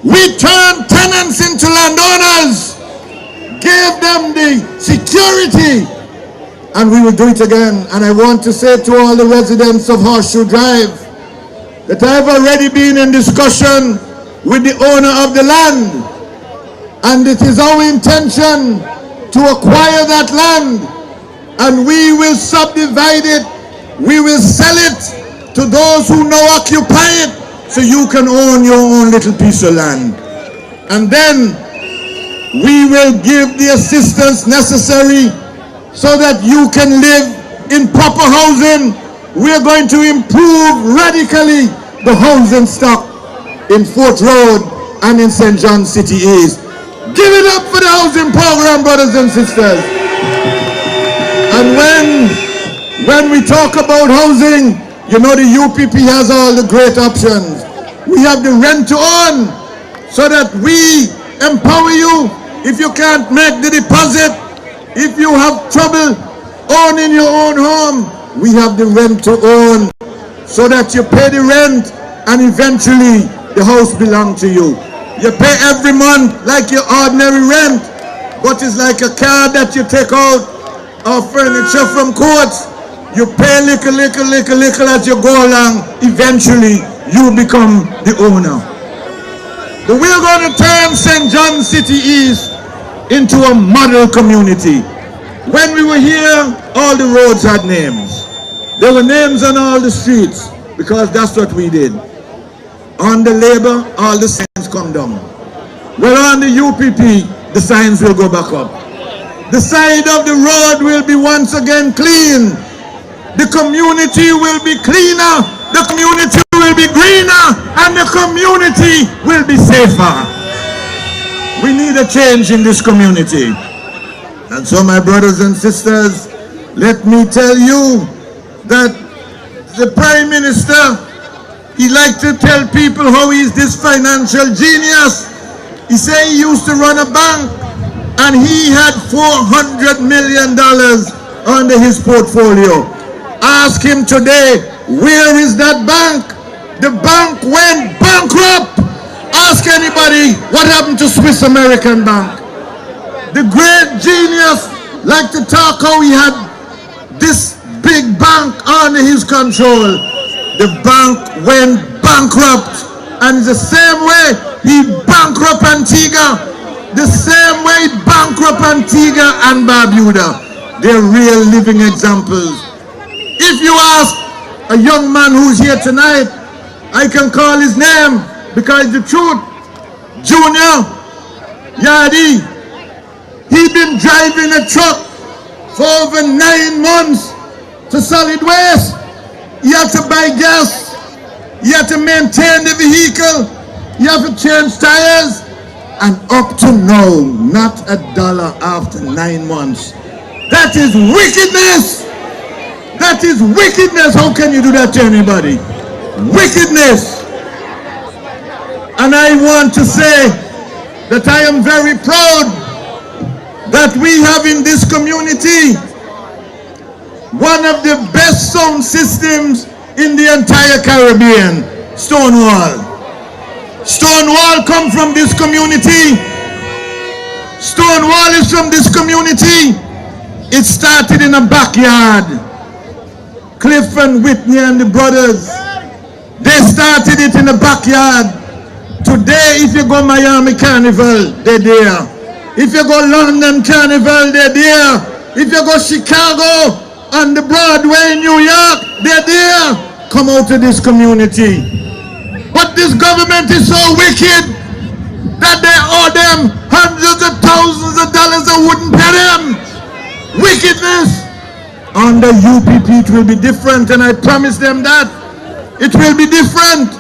We turned tenants into landowners, gave them the security, and we will do it again. And I want to say to all the residents of Horseshoe Drive that I have already been in discussion with the owner of the land, and it is our intention to acquire that land, and we will subdivide it, we will sell it to those who now occupy it, so you can own your own little piece of land. And then we will give the assistance necessary so that you can live in proper housing. We are going to improve radically the housing stock in Fort Road and in St. John City East. Give it up for the housing program, brothers and sisters. And when we talk about housing, you know the UPP has all the great options. We have the rent to own, so that we empower you. If you can't make the deposit, if you have trouble owning your own home, we have the rent to own, so that you pay the rent and eventually the house belongs to you. You pay every month like your ordinary rent, but it's like a card that you take out or furniture from courts. You pay little as you go along. Eventually, you become the owner. But we're going to turn St. John City East into a model community. When we were here, all the roads had names. There were names on all the streets because that's what we did. On the Labour, all the signs come down. Well, on the UPP, the signs will go back up. The side of the road will be once again clean. The community will be cleaner. The community will be greener. And the community will be safer. We need a change in this community. And so, my brothers and sisters, let me tell you that the Prime Minister, he liked to tell people how he's this financial genius. He said he used to run a bank and he had $400 million under his portfolio. Ask him today, where is that bank? The bank went bankrupt. Ask anybody what happened to Swiss American Bank. The great genius liked to talk how he had this big bank under his control. The bank went bankrupt, and the same way he bankrupt Antigua, the same way he bankrupt Antigua and Barbuda. They're real living examples. If you ask a young man who's here tonight, I can call his name because the truth, Junior Yadi, he been driving a truck for over 9 months to solid waste. You have to buy gas, you have to maintain the vehicle, you have to change tires, and up to now, not $1 after 9 months. That is wickedness. That is wickedness. How can you do that to anybody? Wickedness. And I want to say that I am very proud that we have in this community one of the best sound systems in the entire Caribbean, Stonewall. Stonewall come from this community. Stonewall is from this community. It started in a backyard. Cliff and Whitney and the brothers, they started it in the backyard. Today, if you go Miami Carnival, they're there. If you go London Carnival, they're there. If you go Chicago on the Broadway in New York, they're there. Come out to this community. But this government is so wicked that they owe them hundreds of thousands of dollars and wouldn't pay them. Wickedness. Under UPP it will be different, and I promise them that. It will be different.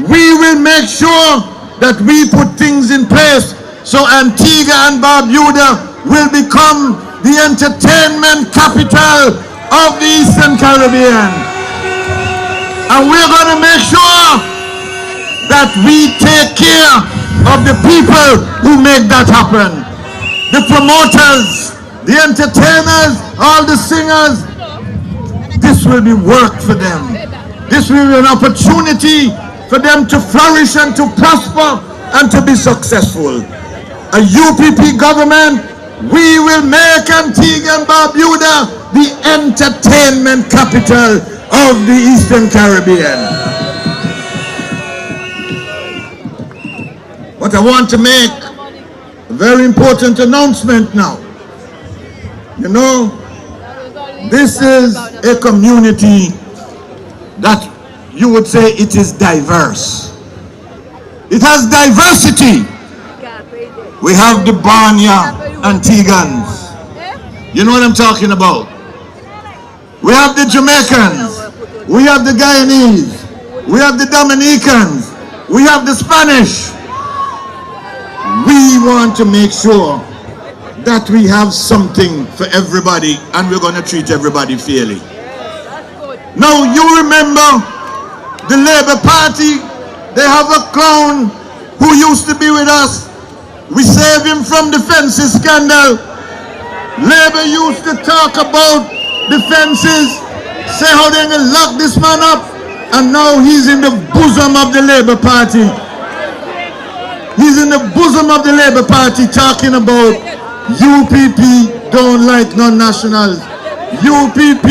We will make sure that we put things in place so Antigua and Barbuda will become the entertainment capital of the Eastern Caribbean. And we're going to make sure that we take care of the people who make that happen. The promoters, the entertainers, all the singers. This will be work for them. This will be an opportunity for them to flourish and to prosper and to be successful. A UPP government, we will make Antigua and Barbuda the entertainment capital of the Eastern Caribbean. But I want to make a very important announcement now. You know, this is a community that you would say it is diverse. It has diversity. We have the Banya Antigans. You know what I'm talking about? We have the Jamaicans. We have the Guyanese. We have the Dominicans. We have the Spanish. We want to make sure that we have something for everybody, and we're going to treat everybody fairly. Now, you remember the Labour Party, they have a clown who used to be with us. We saved him from the fences scandal. Labour used to talk about the fences, say how they're going to lock this man up, and now he's in the bosom of the Labour Party. He's in the bosom of the Labour Party talking about UPP don't like non-nationals. UPP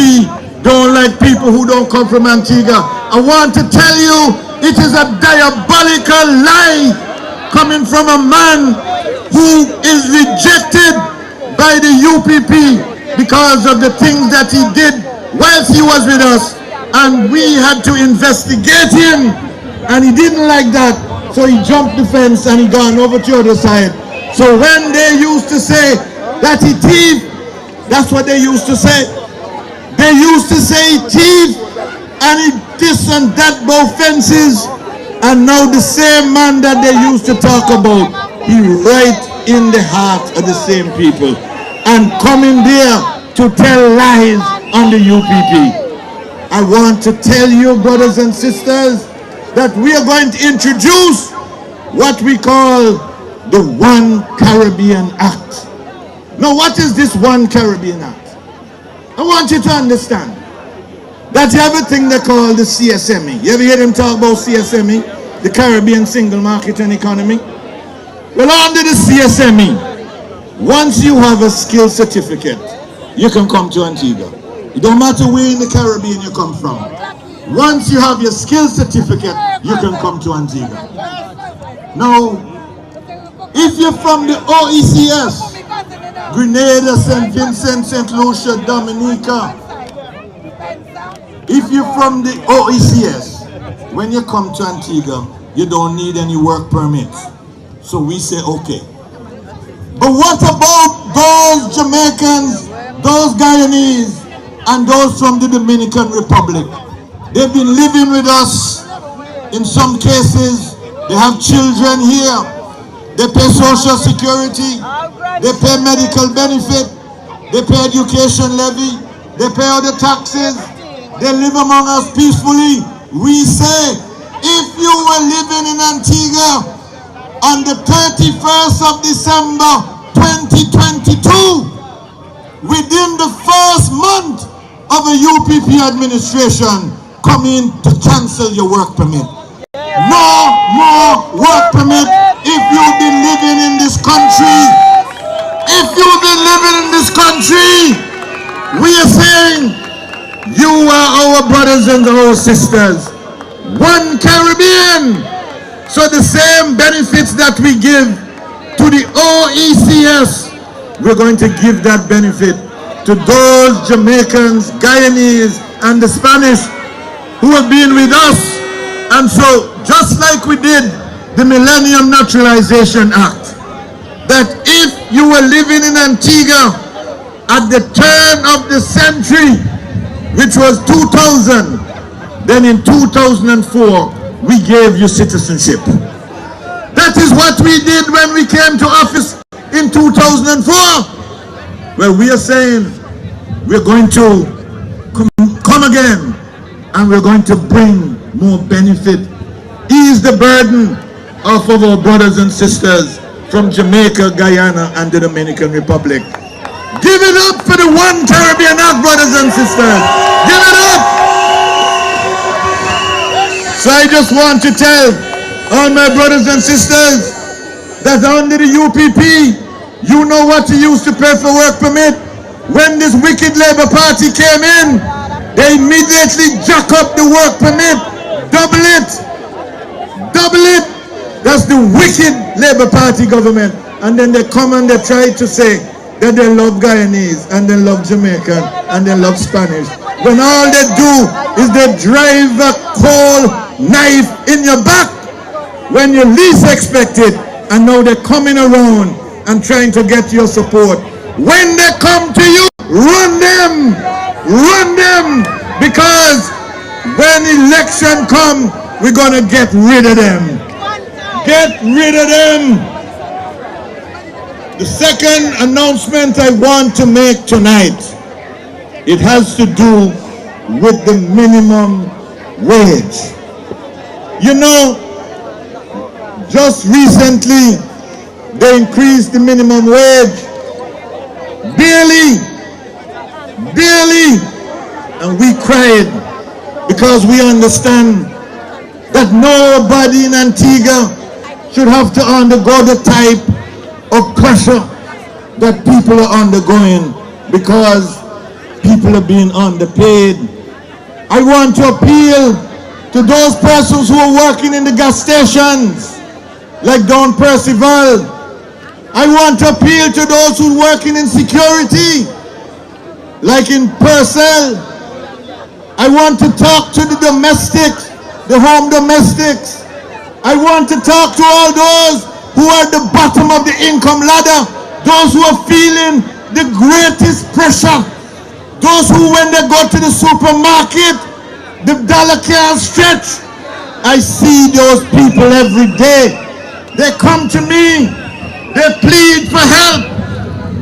don't like people who don't come from Antigua. I want to tell you, it is a diabolical lie coming from a man who is rejected by the UPP because of the things that he did whilst he was with us, and we had to investigate him, and he didn't like that, so he jumped the fence and he gone over to the other side. So when they used to say that he thief, that's what they used to say. They used to say he thief and he this and that both fences, and now the same man that they used to talk about, he right in the heart of the same people and coming there to tell lies on the UPP. I want to tell you, brothers and sisters, that we are going to introduce what we call the One Caribbean Act. Now, what is this One Caribbean Act? I want you to understand that you have a thing they call the CSME. You ever hear them talk about CSME? The Caribbean Single Market and Economy? Well, under the CSME, once you have a skill certificate, you can come to Antigua. It don't matter where in the Caribbean you come from. Once you have your skill certificate, you can come to Antigua. Now, if you're from the OECS, Grenada, St. Vincent, St. Lucia, Dominica, if you're from the OECS, when you come to Antigua, you don't need any work permits. So we say, okay. But what about those Jamaicans, those Guyanese, and those from the Dominican Republic? They've been living with us. In some cases, they have children here. They pay social security. They pay medical benefit. They pay education levy. They pay other taxes. They live among us peacefully. We say, if you were living in Antigua on the 31st of December 2022, within the first month of a UPP administration, come in to cancel your work permit. No more work permit if you've been living in this country. If you've been living in this country, we are saying, you are our brothers and our sisters. One Caribbean. So the same benefits that we give to the OECS, we're going to give that benefit to those Jamaicans, Guyanese, and the Spanish who have been with us. And so, just like we did the Millennium Naturalization Act, that if you were living in Antigua at the turn of the century, which was 2000, then in 2004, we gave you citizenship. That is what we did when we came to office in 2004. Well, we are saying we're going to come again, and we're going to bring more benefit, ease the burden of our brothers and sisters from Jamaica, Guyana, and the Dominican Republic. Give it up for the One Caribbean Act, brothers and sisters. Give it up. So I just want to tell all my brothers and sisters that under the UPP, you know what you used to pay for work permit? When this wicked Labour Party came in, they immediately jack up the work permit, double it. Double it. That's the wicked Labour Party government. And then they come and they try to say that they love Guyanese, and they love Jamaican, and they love Spanish. When all they do is they drive a cold knife in your back when you least expect it, and now they're coming around and trying to get your support. When they come to you, run them, because when election come, we're gonna get rid of them. Get rid of them. The second announcement I want to make tonight, it has to do with the minimum wage. You know, just recently they increased the minimum wage, barely, and we cried because we understand that nobody in Antigua should have to undergo the type of pressure that people are undergoing because people are being underpaid. I want to appeal to those persons who are working in the gas stations, like Don Percival. I want to appeal to those who are working in security, like in Purcell. I want to talk to the domestics, the home domestics. I want to talk to all those who are at the bottom of the income ladder, those who are feeling the greatest pressure, those who, when they go to the supermarket, the dollar can't stretch. I see those people every day. They come to me, they plead for help,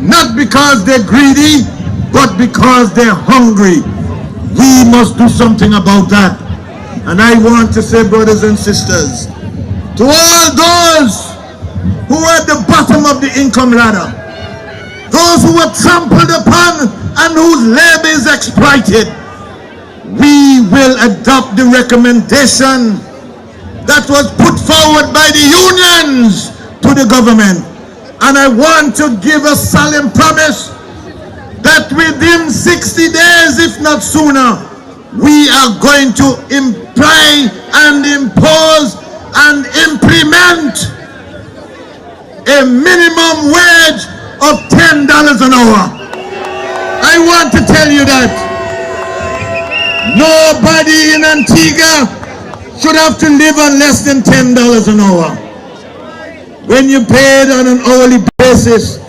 not because they're greedy, but because they're hungry. We must do something about that. And I want to say, brothers and sisters, to all those who are at the bottom of the income ladder, those who are trampled upon and whose labor is exploited, we will adopt the recommendation that was put forward by the unions to the government. And I want to give a solemn promise that within 60 days, if not sooner, we are going to imply and impose and implement a minimum wage of $10 an hour. I want to tell you that nobody in Antigua should have to live on less than $10 an hour. When you're paid on an hourly basis,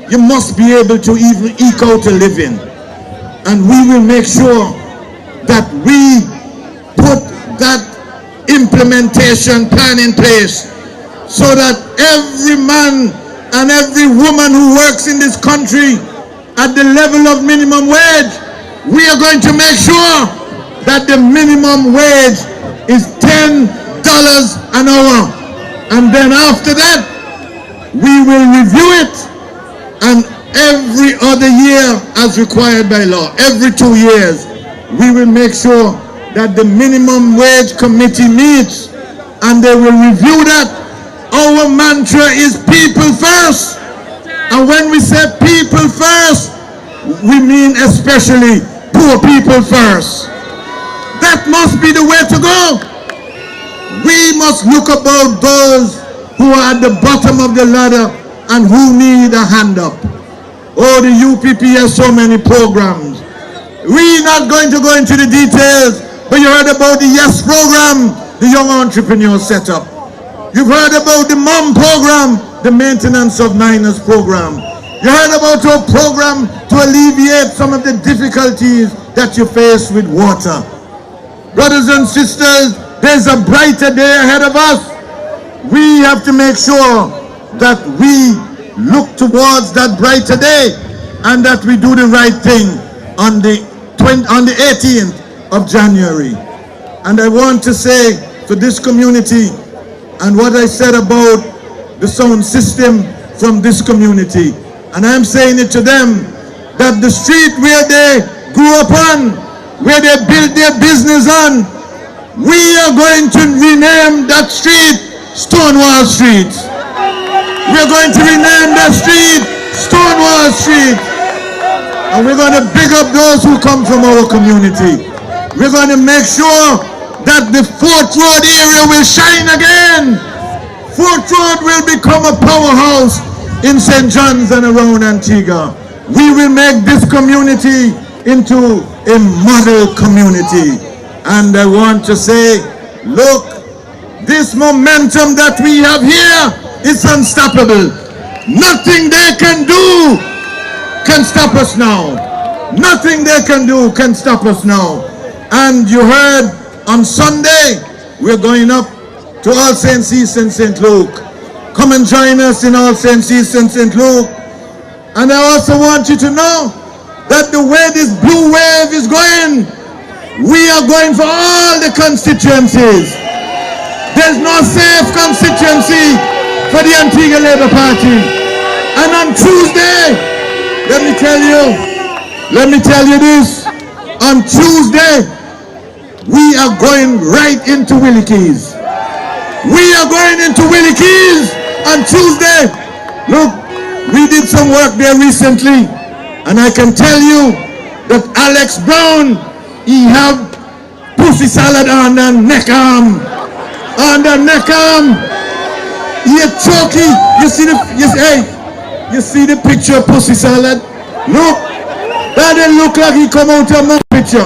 you must be able to even eke out a living. And we will make sure that we put that implementation plan in place so that every man and every woman who works in this country at the level of minimum wage, we are going to make sure that the minimum wage is $10 an hour. And then after that, we will review it, and every other year as required by law, every 2 years, we will make sure that the minimum wage committee meets and they will review that. Our mantra is people first. And when we say people first, we mean especially poor people first. That must be the way to go. We must look about those who are at the bottom of the ladder and who need a hand up. Oh, the UPP has so many programs. We're not going to go into the details, but you heard about the YES program, the Young Entrepreneur Setup. You've heard about the MOM program, the Maintenance of Minors program. You heard about our program to alleviate some of the difficulties that you face with water. Brothers and sisters, there's a brighter day ahead of us. We have to make sure that we look towards that brighter day and that we do the right thing on the 18th of January. And I want to say to this community, and what I said about the sound system from this community, and I'm saying it to them, that the street where they grew up on, where they built their business on, we are going to rename that street Stonewall Street. We're going to rename that street Stonewall Street. And we're going to big up those who come from our community. We're going to make sure that the 4th Road area will shine again. 4th Road will become a powerhouse in St. John's and around Antigua. We will make this community into a model community. And I want to say, look, this momentum that we have here is unstoppable. Nothing they can do can stop us now. Nothing they can do can stop us now. And you heard on Sunday, we're going up to All Saints East and St. Luke. Come and join us in All Saints East and St. Luke. And I also want you to know that the way this blue wave is going, we are going for all the constituencies. There's no safe constituency for the Antigua Labour Party. And on Tuesday, let me tell you this, on Tuesday, we are going right into Willie Keys. We are going into Willie Keys on Tuesday. Look, We did some work there recently, and I can tell you that Alex Brown, he have pussy salad on the neck arm. On the neck arm. He a chokey. You see the picture of pussy salad? Look. That didn't look like he come out of my picture.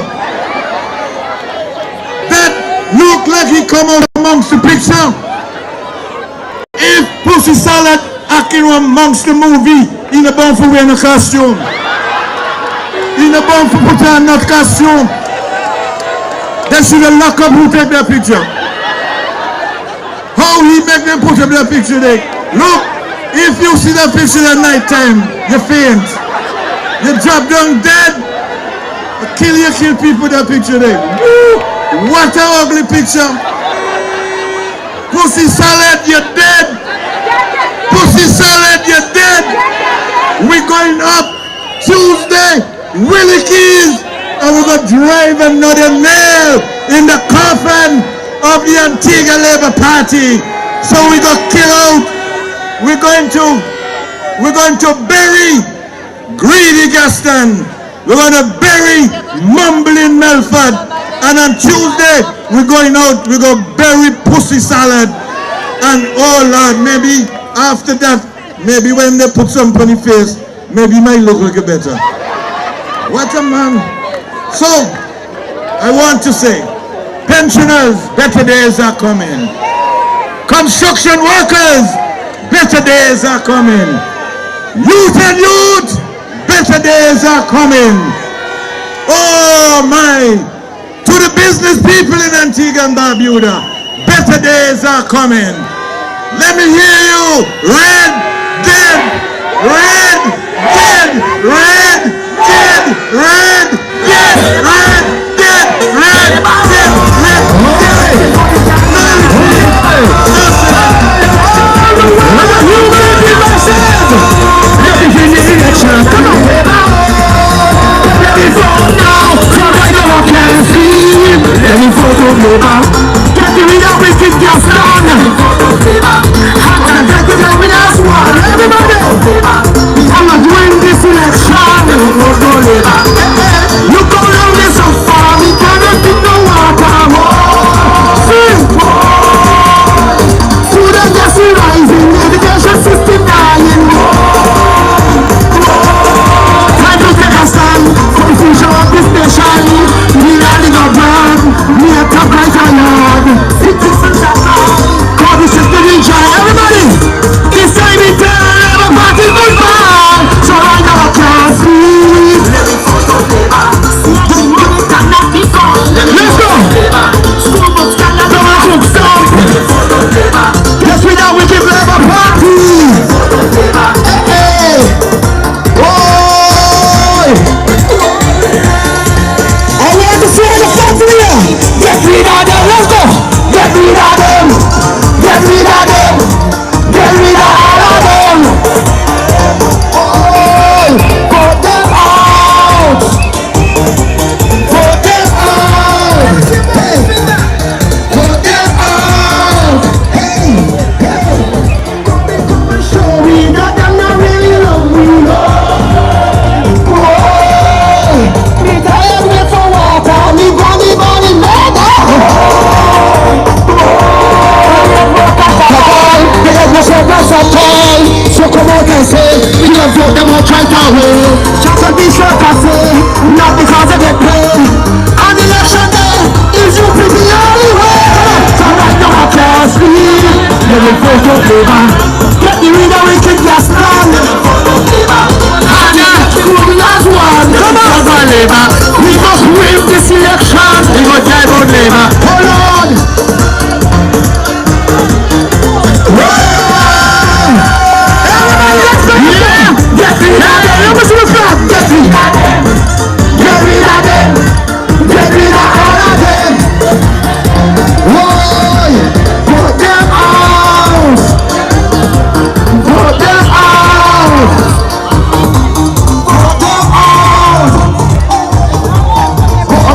That look like he come out amongst the picture. If pussy salad acting amongst the movie, he not bound for wearing a costume. He not bound for putting on that costume. They should have locked up who take that picture. How he make them put up that picture there? Look, if you see that picture at night time, you faint. You drop down dead. You kill people with that picture there. Woo! What an ugly picture. Pussy salad, you're dead. Pussy salad, you're dead. We're going up Tuesday. Willie Keys. And we're going to drive another nail in the coffin of the Antigua Labour Party. So we're going to kill out. We're going to bury Greedy Gaston. We're going to bury Mumbling Melford. And on Tuesday, we're going out, we're going to bury Pussy Salad. And oh Lord, maybe after that, maybe when they put something on the face, maybe it might look a little better. What a man. So, I want to say, pensioners, better days are coming. Construction workers, better days are coming. Youth and youth, better days are coming. Oh my. To the business people in Antigua and Barbuda, better days are coming. Let me hear you. Red, dead, red, dead, red, dead, red, dead, red, dead, red, dead, red, Come on. Let me vote now, so right now I can see. Let me vote for Labour. Get rid of wicked Gaston. I'm gonna get rid of us one. Everybody, I'm not doing this election. Vote for Labour. Look how long this so far. We cannot get no water more. See, food and gas is rising. Education system dying more. Confusion of this nation, we are the government, we are top right and yard. Citizens are now, call this is the region. Everybody, this time we tell everybody goodbye. So right now I can't sleep. The money cannot be gone. Let's go. School books cannot be gone. Yes, we know we give Labour Party. Get rid of them, let's go! Get rid of them! Get rid of them! Get rid of all of them! Oh! Put them out! Put them out! Hey! Put them out! Hey! Come and show me that them not really love me, no! Oh! Me tired wait for water, me body murder! So come out and say, we don't vote them out right away. Just to be sure to say, not because of their pay. On election day, is UPP the only way. So right now I can't sleep. Let me vote for Labour. Get the rid of wicked Gaston. Hannah, we as one. Come on, Labour. We must win this election. We must drive out Labour. Hold on. Get rid of them! Get rid of them! Get rid of them! Get rid of all of them! Whoa! Put them out! Put them out! Put them out! Put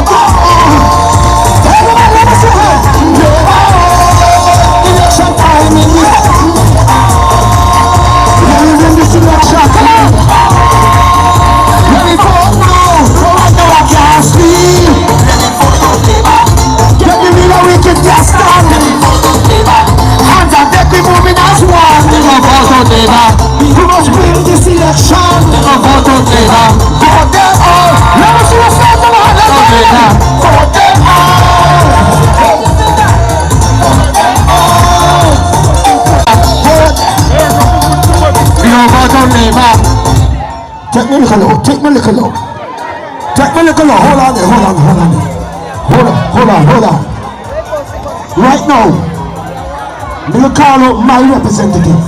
them out! Take me a little low. Take me a little low. Take me a little low. Hold on there. Hold on. Hold on there. Hold on. Hold on. Right now, we will call out my representative.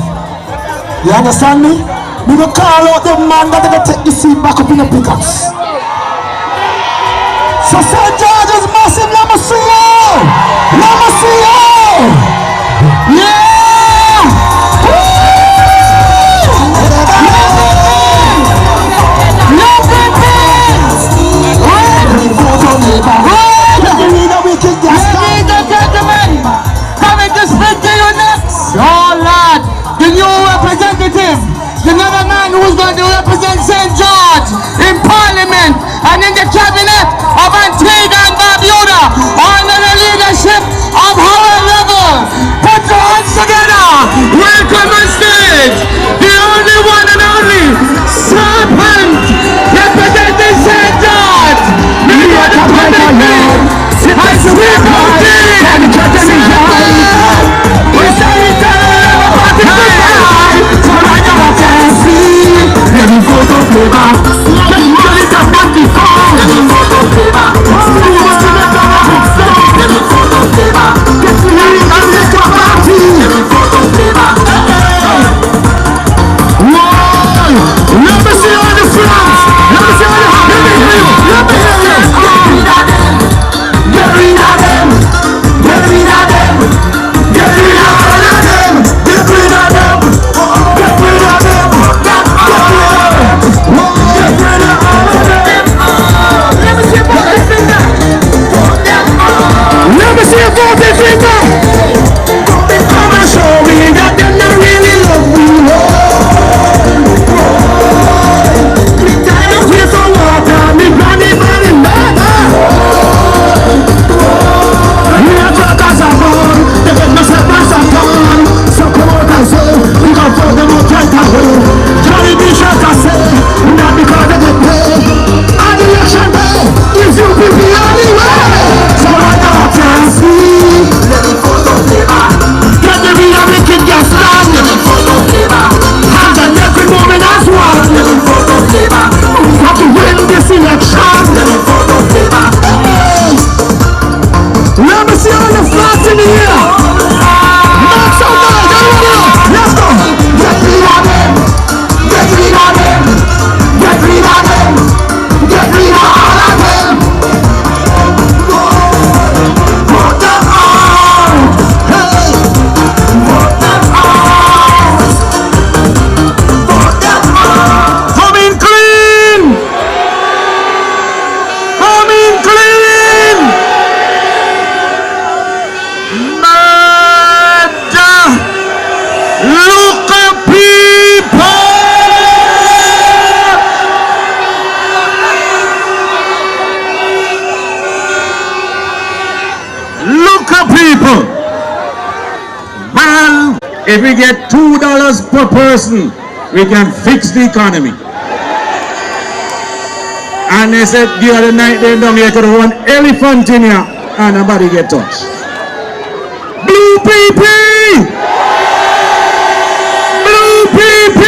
You understand me? We will call out the man that will take the seat back up in the pickups. So St. George is massive. Let me see you. Let me see you. Yeah. Coming to speak to you next. Oh Lord, the new representative, the another man who's going to represent St. George in Parliament and in the cabinet of Antigua and Barbuda under the leadership of Howard Lovell. Put your hands together. Welcome on stage, the only one and only serpent representing St. George. If we get $2 per person, we can fix the economy. And they said the other night they down here could have one elephant in here and nobody get touched. Blue PP! Blue PP!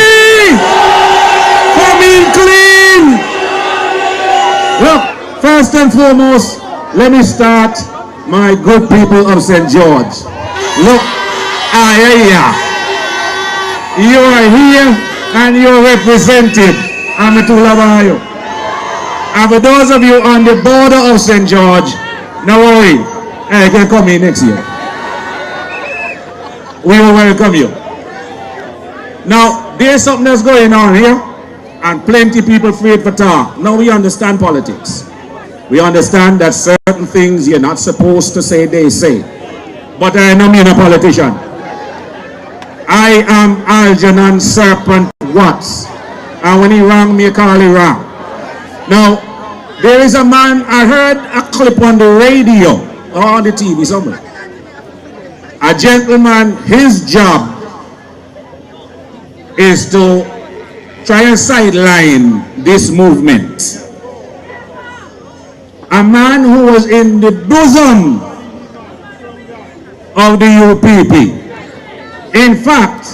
Coming clean! Look, first and foremost, let me start my good people of St. George. Look, you are here and you're represented. I'm a Lovell. And for those of you on the border of St. George, no worry, you can come in next year. We will welcome you. Now, there's something that's going on here, and plenty of people afraid for talk. Now we understand politics. We understand that certain things you're not supposed to say, they say. But I am not a politician. I am Algernon Serpent Watts. And when he rang me, I call him wrong. Now, there is a man, I heard a clip on the radio or on the TV somewhere. A gentleman, his job is to try and sideline this movement. A man who was in the bosom of the UPP. In fact,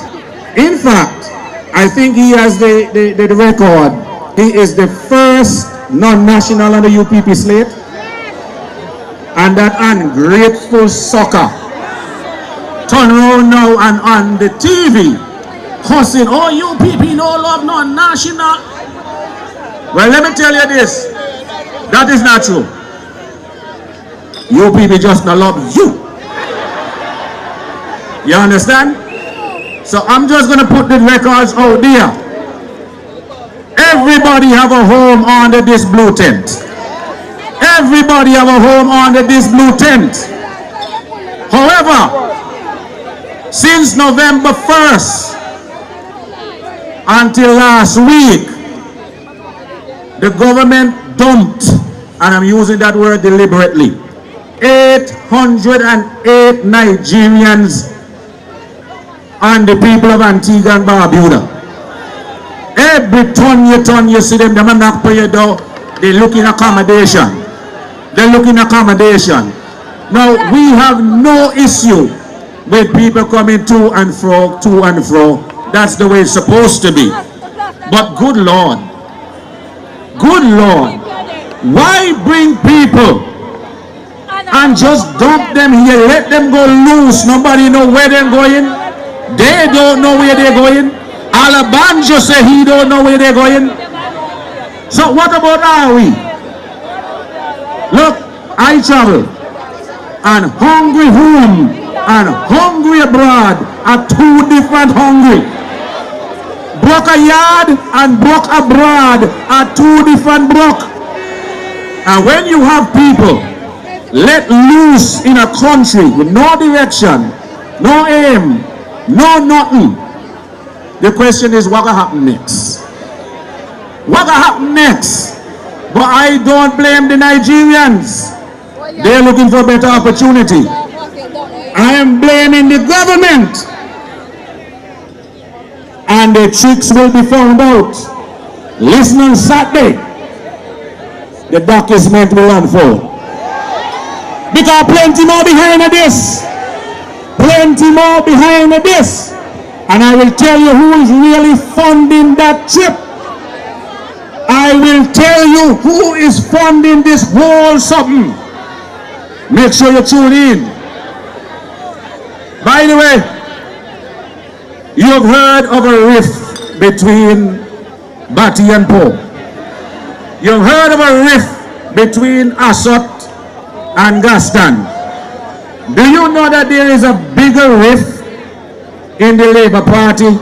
I think he has the record He is the first non-national on the UPP slate. And that ungrateful sucker turn around now and on the TV cussing, oh, UPP no love non-national. Well, let me tell you this. That is not true. UPP just not love you. You understand? So I'm just going to put the records out there. Everybody have a home under this blue tent. Everybody have a home under this blue tent. However, since November 1st until last week, the government dumped, and I'm using that word deliberately, 808 Nigerians and the people of Antigua and Barbuda. Every ton you see them are not for your door. They look in accommodation. They look in accommodation. Now, we have no issue with people coming to and fro. That's the way it's supposed to be. But good Lord, why bring people and just dump them here, let them go loose? Nobody know where they're going. They don't know where they're going. Alabanjo say he don't know where they're going. So what about are we? Look, I travel, and hungry home and hungry abroad are two different hungry. Broke a yard and broke abroad are two different broke. And when you have people let loose in a country with no direction, no aim, no nothing, the question is what will happen next? What will happen next? But I don't blame the Nigerians. They're looking for better opportunity. I am blaming the government. And the tricks will be found out. Listen on Saturday. The document will unfold. Because plenty more behind this. Plenty more behind this. And I will tell you who is really funding that trip. I will tell you who is funding this whole something. Make sure you tune in. By the way, you have heard of a rift between Batty and Poe. You have heard of a rift between Assot and Gaston. Do you know that there is a bigger rift in the Labour Party?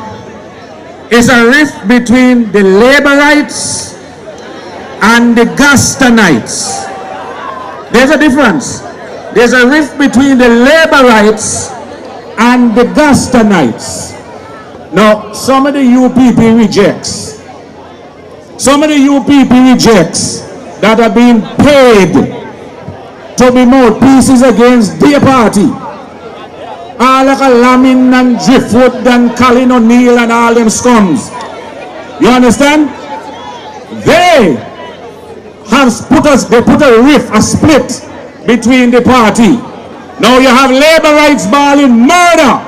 It's a rift between the Labourites and the Gastonites. There's a difference. There's a rift between the Labourites and the Gastonites. Now, some of the UPP rejects. Some of the UPP rejects that are being paid to be mouthpieces against their party. All like a Lamin and Driftwood and Colin O'Neill and all them scums. You understand? They have put a rift, a split between the party. Now you have Labourites balling murder.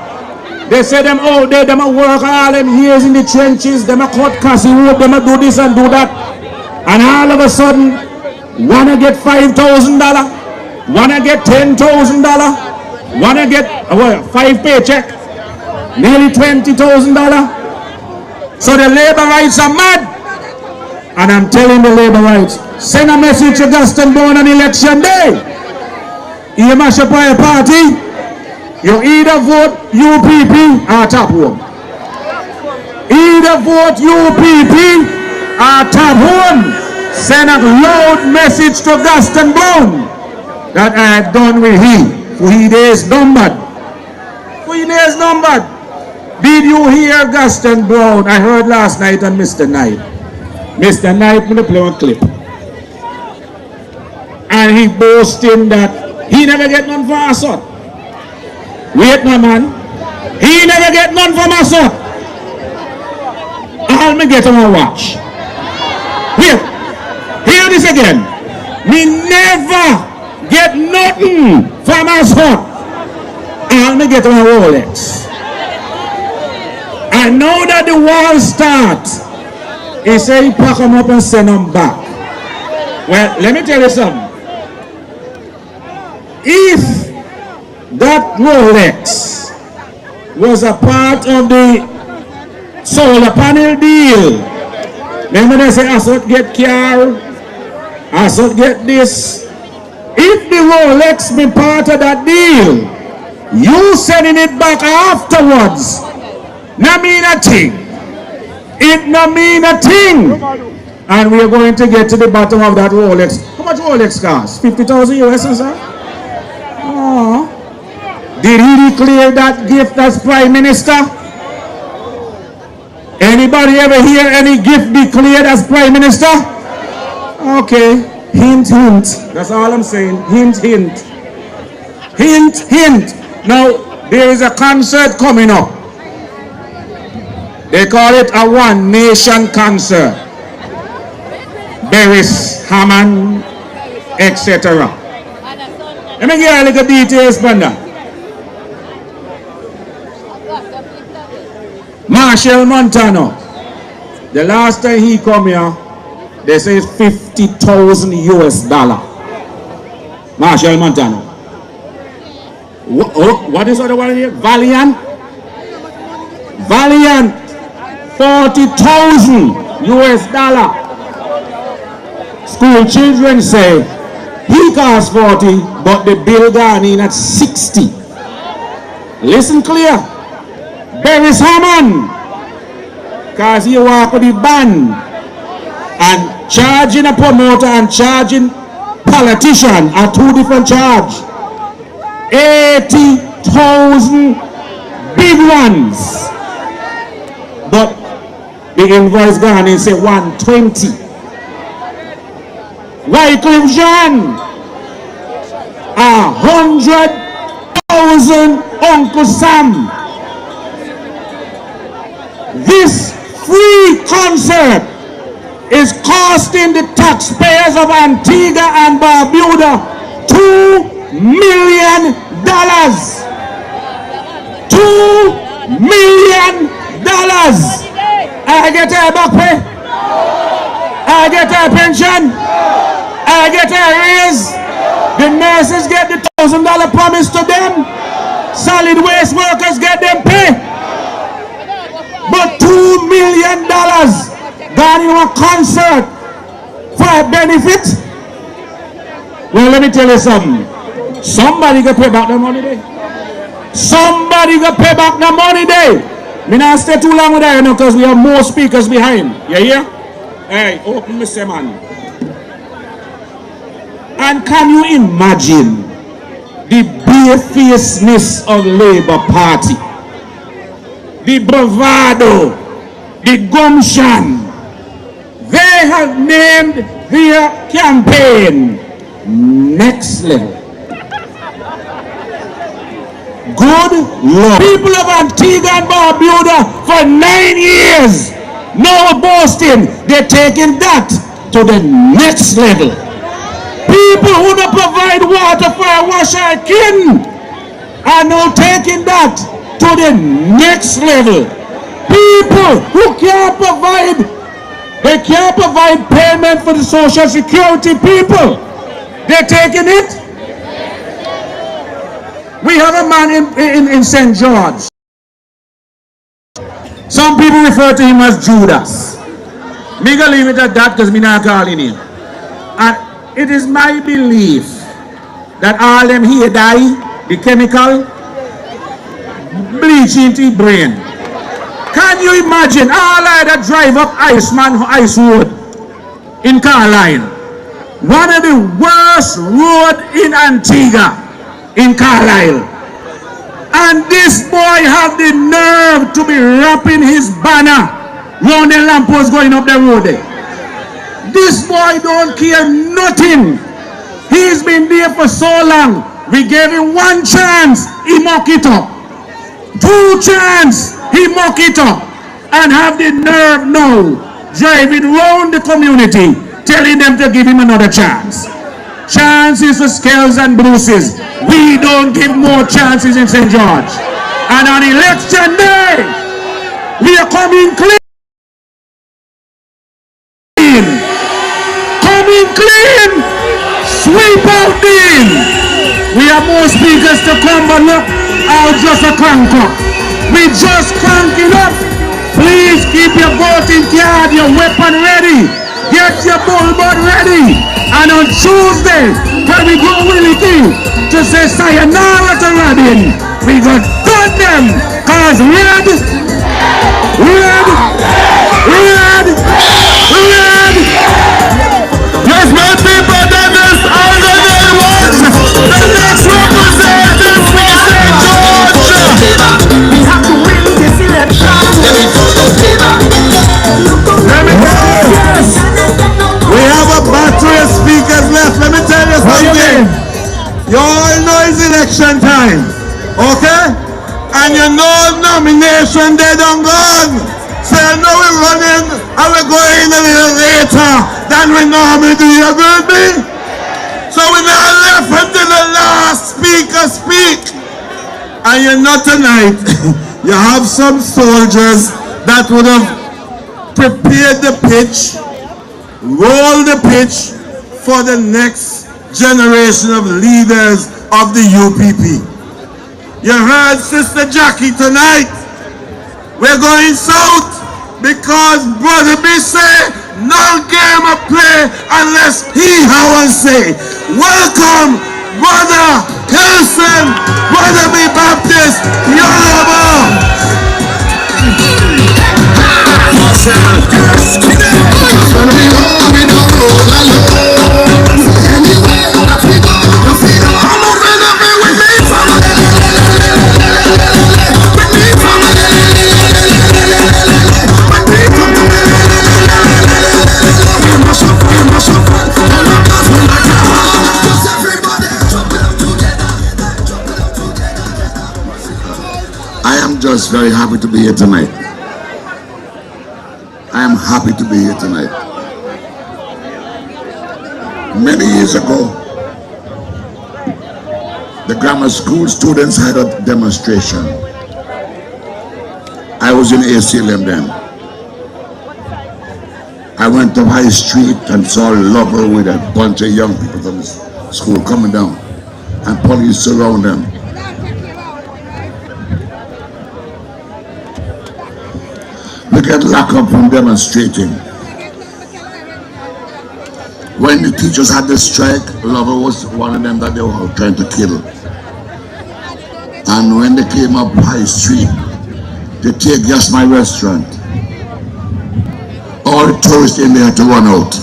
They say them out there, them a work all them years in the trenches, them a cut Cassie wood, them a do this and do that. And all of a sudden, wanna get $5,000, wanna get $10,000, wanna get 5 paycheck, nearly $20,000. So the Labourites are mad. And I'm telling the Labourites, send a message to Gaston Brown on election day. You mash up your party, you either vote UPP or top home. Either vote UPP or top home. Send a loud message to Gaston Brown that I have done with him. For he days numbered. For he days numbered. Did you hear Gaston Brown? I heard last night on Mr. Knight. Mr. Knight, I'm going to play one clip. And he boasting that he never get none for Assot. Wait no man. He never get none from Assot. I'll me get him a watch. Here. Hear this again. Me never get nothing from Assot. I'll me get him a Rolex. I know that the war starts He said he pack them up and send them back. Well, let me tell you something. If that Rolex was a part of the solar panel deal, remember they say I should get car, I should get this. If the Rolex be part of that deal, you sending it back afterwards, not mean a thing. It not mean a thing. And we are going to get to the bottom of that Rolex. How much Rolex cost? 50,000 US, sir? Oh. Did he declare that gift as Prime Minister? Anybody ever hear any gift declared as Prime Minister? Okay. Hint, hint. That's all I'm saying. Hint, hint. Hint, hint. Now, there is a concert coming up. They call it a One Nation concert. Beres, Hammond, etc. Let me give you a little details, Panda. Marshall Montano. The last time he come here, they say it's 50,000 US dollar. Marshall Montano. What is the other one here? Valiant? Valiant. 40,000 US dollar. School children say he costs 40, but the bill gone in at 60. Listen clear. Beres Hammond. Because he walk with the band. And charging a promoter and charging politician are two different charges. 80,000 big ones. But the invoice gone and say 120. Wycliffe Jean, 100,000 Uncle Sam. This free concert is costing the taxpayers of Antigua and Barbuda $2 million. $2 million. I get a back pay. I get a pension. I get a raise. The nurses get the $1,000 promised to them. Solid waste workers get them pay. But $2 million gone in a concert for a benefit. Well, let me tell you something. Somebody got pay back the money there. Somebody got pay back the money there. Me not stay too long with that, you know, because we have more speakers behind. You hear? Hey, open Mr. Man. And can you imagine the barefacedness of Labour Party? The bravado, the gumption. They have named their campaign Next Level. Good Lord. People of Antigua and Barbuda for 9 years, no boasting, they're taking that to the next level. People who don't provide water for a wash and kin are now taking that to the next level. People who can't provide, they can't provide payment for the Social Security people, they're taking it. We have a man in St. George. Some people refer to him as Judas. Me gonna leave it at that because me not calling him. And it is my belief that all them here die, the chemical bleach into the brain. Can you imagine all that drive up Ice Road in Carlisle? One of the worst road in Antigua, in Carlisle. And this boy have the nerve to be wrapping his banner round the lamppost going up the road there. This boy don't care nothing. He's been there for so long. We gave him one chance, he mock it up. Two chances, he mock it up. And have the nerve now, driving round the community, telling them to give him another chance. Chances for scales and bruises. We don't give more chances in St. George. And on election day, we are coming clean. We have more speakers to come, but look, I'll just a crank up. We just cranking up. Please keep your voting card, your weapon ready. Get your bullbud ready. And on Tuesday, when we go Willie King to say sayonara to Robin, we go cut them. Cause red. Yes, my people, that is all that they want. The next representative from St. George. We have to win this election. Let me tell you, yes. We have a battery of speakers left. Let me tell you something. You all know it's election time, okay? And you know nomination dead and gone. So you know we're running and we're going a little later than we normally do. You agree with me? So we're not left until the last speaker speak. And you know tonight, you have some soldiers that would have prepared the pitch, roll the pitch for the next generation of leaders of the UPP. You heard Sister Jackie tonight. We're going south because Brother B say no game of play unless he have a say. Welcome, Brother Hilson, Brother B Baptist, Yoruba. I am just very happy to be here tonight. I am happy to be here tonight. Many years ago, the grammar school students had a demonstration. I was in ACLM then. I went to High Street and saw Lovell with a bunch of young people from the school coming down, and police surround them. They get locked up from demonstrating. When the teachers had the strike, Lovell was one of them that they were trying to kill. And when they came up High Street, they take gas my restaurant. All the tourists in there had to run out.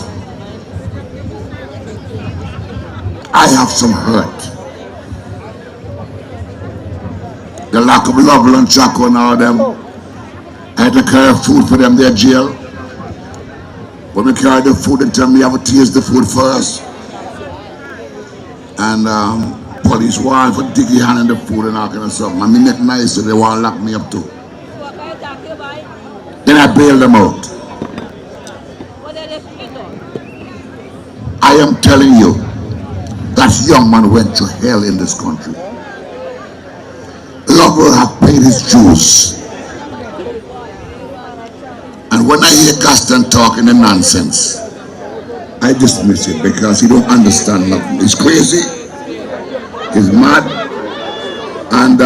I have some hurt. The lack of Lovell and Chaco and all them. I had to carry food for them, their jail. When we carry the food, they tell me I have to taste the food first. And police want for digging hand in the food and all kind of stuff. I mean, make nice, so they want to lock me up too. Then I bail them out. I am telling you, that young man went to hell in this country. Lovell have paid his dues. And when I hear Gaston talking the nonsense, I dismiss it because he don't understand nothing. He's crazy, he's mad, and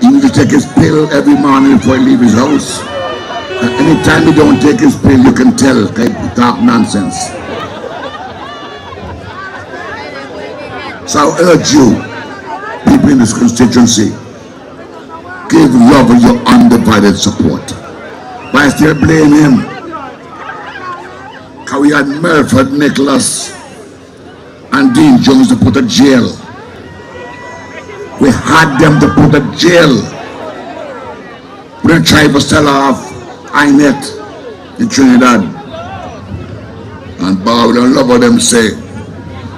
he needs to take his pill every morning before he leaves his house. And anytime he don't take his pill, you can tell he talk nonsense. So I urge you, people in this constituency, give Lovell your undivided support. But I still blame him. Because we had Melford Nicholas and Dean Jones to put a jail. We had them to put a jail. We didn't try to sell off INET in Trinidad. And Bob and Lovell them say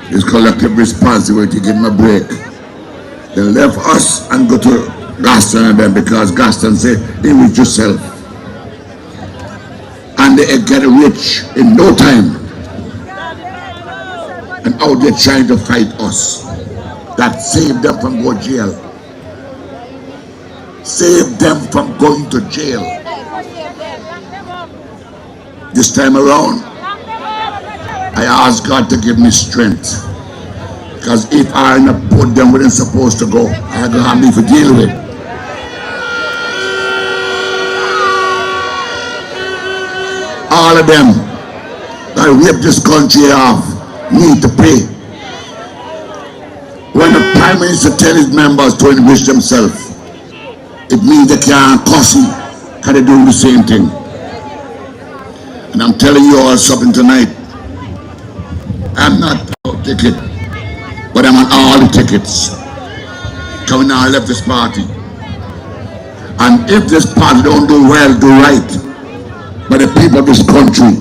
it's collective responsibility, give them a break. They left us and go to Gaston and them because Gaston said, they reach yourself. And they get rich in no time. And out there trying to fight us. That saved them from going to jail. Saved them from going to jail. This time around, I ask God to give me strength. Because if I not put them where they're supposed to go, I don't have me to deal with. All of them that rip this country off need to pay. When the Prime Minister tells his members to enrich themselves, it means they can't cuss him because they're doing the same thing. And I'm telling you all something tonight. I'm not a ticket, but I'm on all the tickets. Coming now, I left this party. And if this party don't do well, do right, but the people of this country,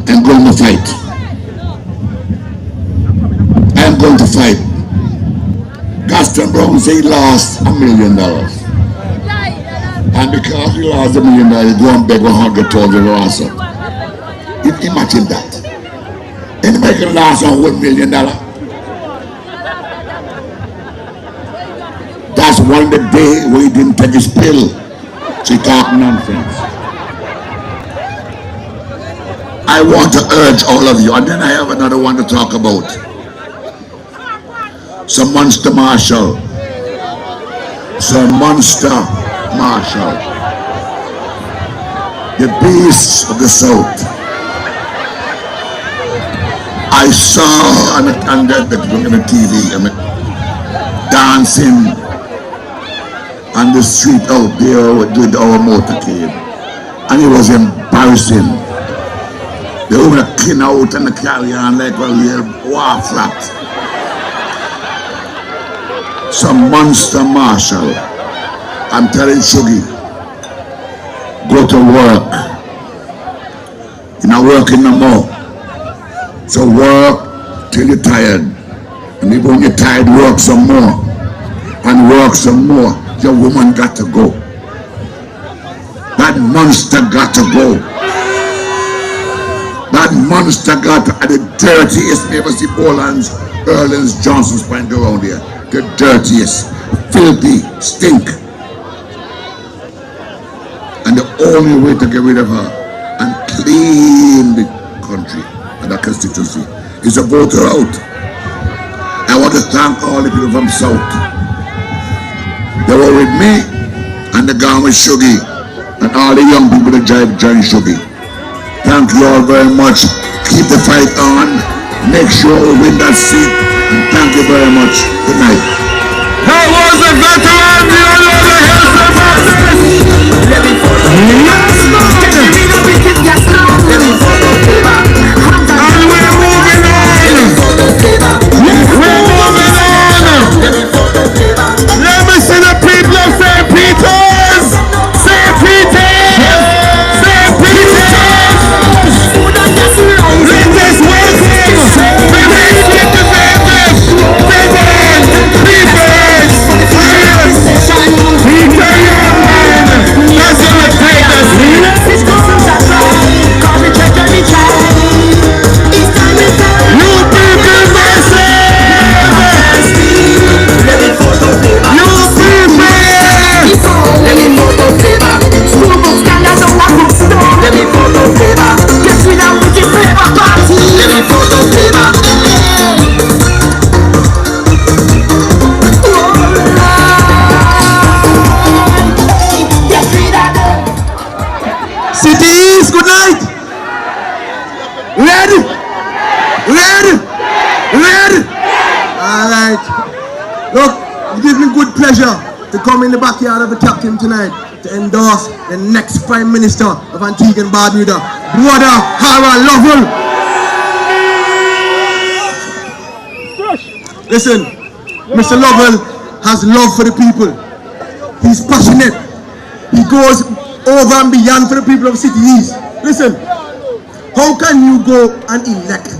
I'm going to fight. I'm going to fight. Gaston Brown said he lost $1 million. And because he lost $1 million, he go and beg 100,000 ransom. Imagine that. Anybody can lose $1 million. That's one of the day where he didn't take his pill. So he talk nonsense. I want to urge all of you, and then I have another one to talk about. Some monster marshal. Some monster marshal. The beasts of the South. I saw on the TV, dancing on the street out there with our motorcade, and it was embarrassing. They were clean out and carry on like a real war flat. Some monster marshal. I'm telling Shuggy, go to work. You're not working no more. So work till you're tired. And even when you're tired, work some more. And work some more. Your woman got to go. That monster got to go. That monster got to, the dirtiest neighbors, the Bolans, Erlands, Johnson's find around here. The dirtiest, filthy, stink. And the only way to get rid of her and clean the country and the constituency is to vote her out. I want to thank all the people from South. They were with me and the gang with Shuggy and all the young people that join Shuggy. Thank you all very much. Keep the fight on. Make sure we win that seat. And thank you very much. Good night. That was a veteran, the honorable and we're moving on. We're moving on. Let me see the people of St. Peter's. St. Peter's. St. Peter's. Let us welcome the representative, Peter Youngman. That's going to take us here. Cities, good night. Ready? Ready? Ready? All right. Look, it gives me good pleasure to come in the backyard of the captain tonight to endorse the next Prime Minister of Antigua and Barbuda, Brother Harold Lovell. Listen, Mr. Lovell has love for the people. He's passionate. He goes over and beyond for the people of City East. Listen, how can you go and elect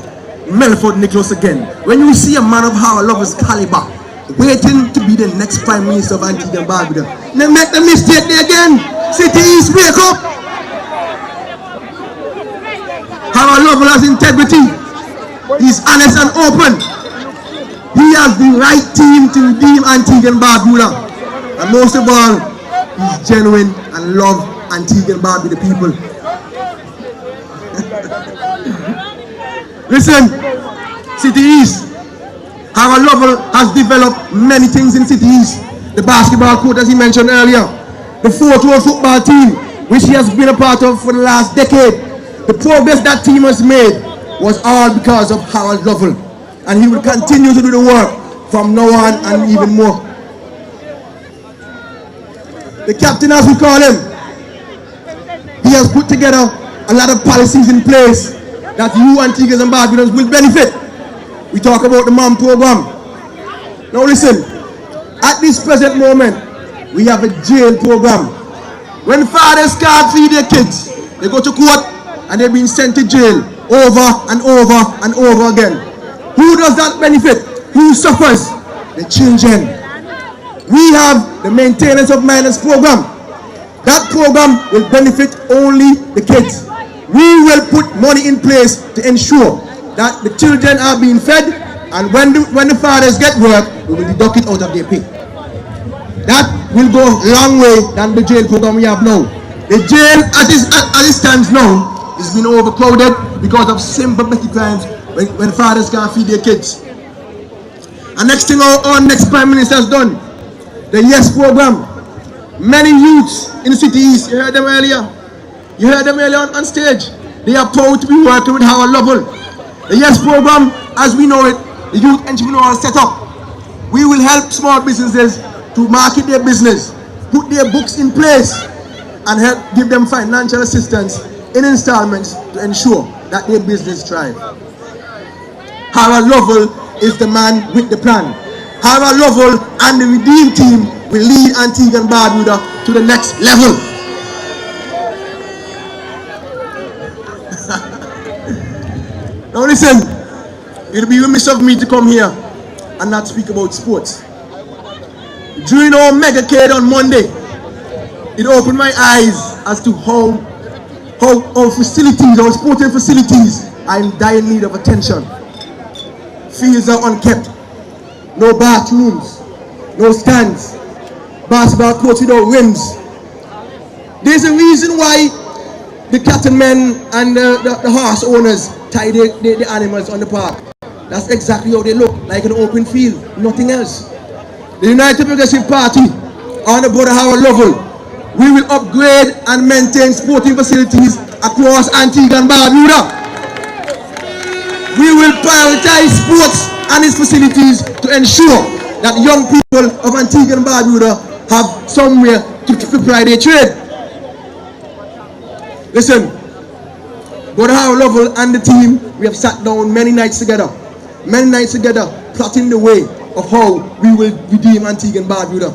Melford Nicholas again when you see a man of Harold Lovell's caliber waiting to be the next Prime Minister of Antigua and Barbuda? They make the mistake there again. City East, wake up! Harold Lovell has integrity. He's honest and open. He has the right team to redeem Antigua and Barbuda. And most of all, he's genuine and love Antigua and Barbuda people. Listen, City East, Harold Lovell has developed many things in City East. The basketball court, as he mentioned earlier. The 4-2 football team, which he has been a part of for the last decade. The progress that team has made was all because of Harold Lovell. And he will continue to do the work from now on and even more. The captain, as we call him, he has put together a lot of policies in place that you Antiguans and Barbudans will benefit. We talk about the MOM program. Now listen, at this present moment, we have a jail program. When fathers can't feed their kids, they go to court and they're being sent to jail over and over and over again. Who does that benefit? Who suffers? The children. We have the maintenance of minors program. That program will benefit only the kids. We will put money in place to ensure that the children are being fed, and when the fathers get work, we will deduct it out of their pay. That will go a long way than the jail program we have now. The jail as it stands now is being overcrowded because of simple petty crimes when fathers can't feed their kids. And next thing our next Prime Minister has done, the YES program. Many youths in the City East, you heard them earlier. You heard them earlier on stage. They are proud to be working with Harold Lovell. The YES program, as we know it, the youth entrepreneurial setup. We will help small businesses to market their business, put their books in place, and help give them financial assistance in installments to ensure that their business thrive. Harold Lovell is the man with the plan. Harold Lovell and the Redeem team will lead Antigua and Barbuda to the next level. Now listen, it will be remiss of me to come here and not speak about sports. During our megacade on Monday, it opened my eyes as to how our facilities, our sporting facilities, are in dire need of attention. Fields are unkept, no bathrooms, no stands, basketball courts without rims. There's a reason why the cattlemen and the horse owners tie the animals on the park. That's exactly how they look, like an open field, nothing else. The United Progressive Party, on the board of Harold Lovell, we will upgrade and maintain sporting facilities across Antigua and Barbuda. We will prioritize sports and its facilities to ensure that young people of Antigua and Barbuda have somewhere to ply their trade. Listen, both Harold Lovell and the team, we have sat down many nights together, plotting the way of how we will redeem Antigua and Barbuda.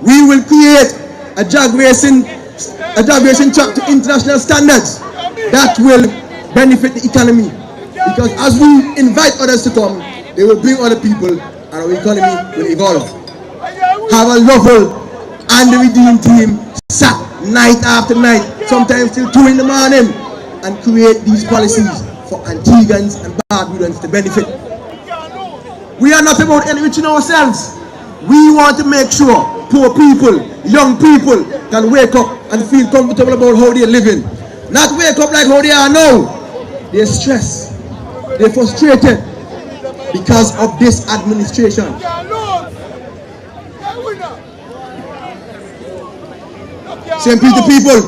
We will create a drag racing track to international standards that will benefit the economy. Because as we invite others to come, they will bring other people and our economy will evolve. Harold Lovell and the Redeem team sat night after night, sometimes till 2 in the morning, and create these policies for Antiguans and Barbudans to benefit. We are not about enriching ourselves. We want to make sure poor people, young people can wake up and feel comfortable about how they're living. Not wake up like how they are now. They're stressed. They're frustrated because of this administration. St. Peter people,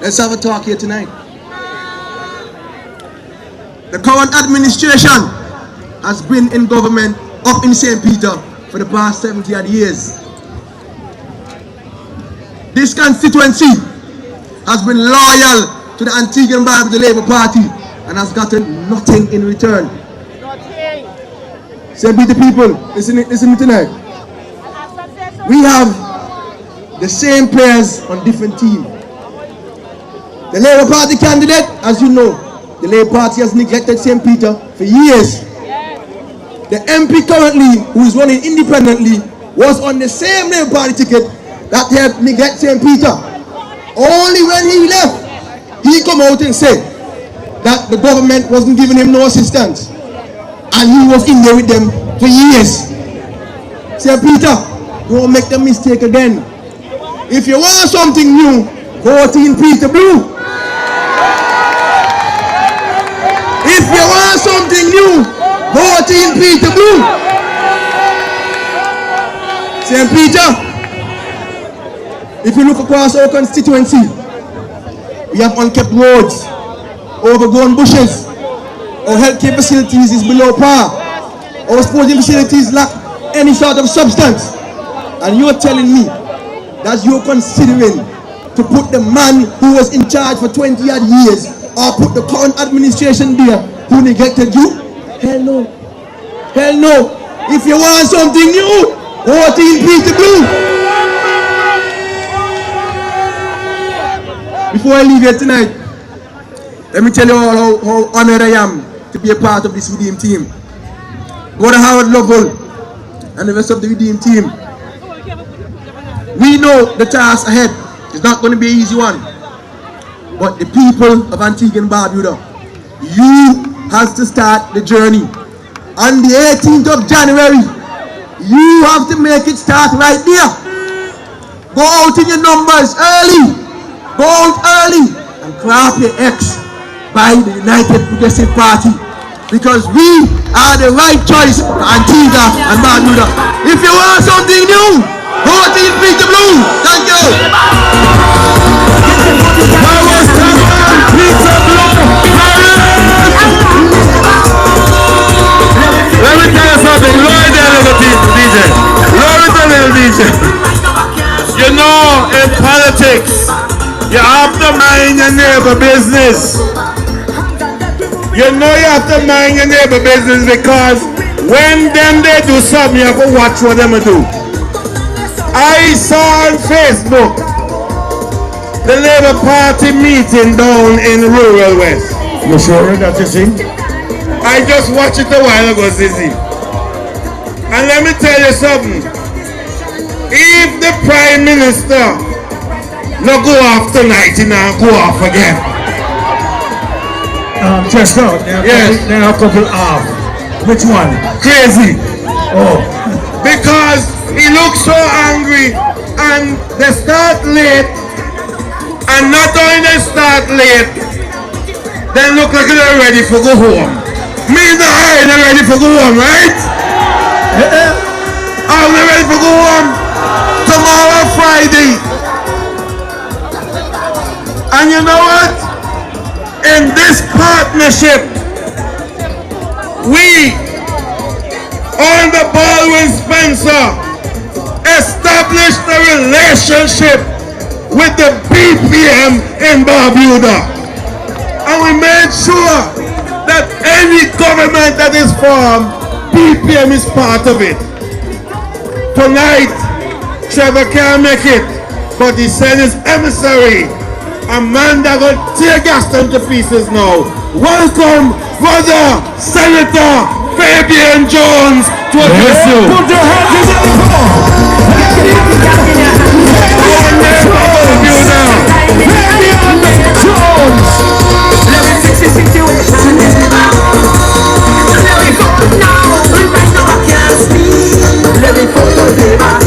let's have a talk here tonight. The current administration has been in government up in St. Peter for the past 70 odd years. This constituency has been loyal to the Antigua and Barbuda Labour Party and has gotten nothing in return. St. Peter people, listen to me tonight. We have the same players on different teams. The Labour Party candidate, as you know, the Labour Party has neglected St. Peter for years. The MP currently, who is running independently, was on the same Labour Party ticket that helped neglect St. Peter. Only when he left, he come out and said that the government wasn't giving him no assistance. And he was in there with them for years. St. Peter, don't make the mistake again. If you want something new, vote in Peter Blue. If you want something new, 14 Peter Blue. St. Peter, if you look across our constituency, we have unkept roads, overgrown bushes, our healthcare facilities is below par, our sporting facilities lack any sort of substance, and you're telling me that you're considering to put the man who was in charge for 20 odd years or put the current administration there who neglected you? Hell no. Hell no. If you want something new, 14 Peter Blue. Before I leave here tonight, let me tell you all how honored I am to be a part of this Redeem team. Go to Howard Lovell and the rest of the Redeem team. We know the task ahead is not going to be an easy one. But the people of Antigua and Barbuda, you have to start the journey. On the 18th of January, you have to make it start right there. Go out in your numbers early. Go out early and craft your X by the United Progressive Party. Because we are the right choice for Antigua and Barbuda. If you want something new, 14 Peter Blue. Thank you. Let me tell you something. Lower it down a little bit, DJ. Lower it down a little, DJ. You know, in politics, you have to mind your neighbor business. You know you have to mind your neighbor business because when they do something, you have to watch what them do. I saw on Facebook the Labour Party meeting down in rural West. You sure that you see? I just watched it a while ago, Zizi. And let me tell you something. If the Prime Minister no go off tonight, he now go off again. Just out. Yes. There are a couple off. Which one? Crazy. Oh. Because he looks so angry and they start late. And not only they start late, they look like they're ready for go home. Means they're ready for go home, right? Are they ready for go home? Tomorrow, Friday. And you know what? In this partnership, we, under Baldwin Spencer, established a relationship with the BPM in Barbuda. And we made sure that any government that is formed, BPM is part of it. Tonight, Trevor can't make it, but he sent his emissary, a man that will tear Gaston to pieces now. Welcome, Brother Senator Fabian Jones to address you. Put your hands in the floor. Fabian Jones. Let me fix the situation. Let me vote now. Right now I can't speak. Let me vote for Labour.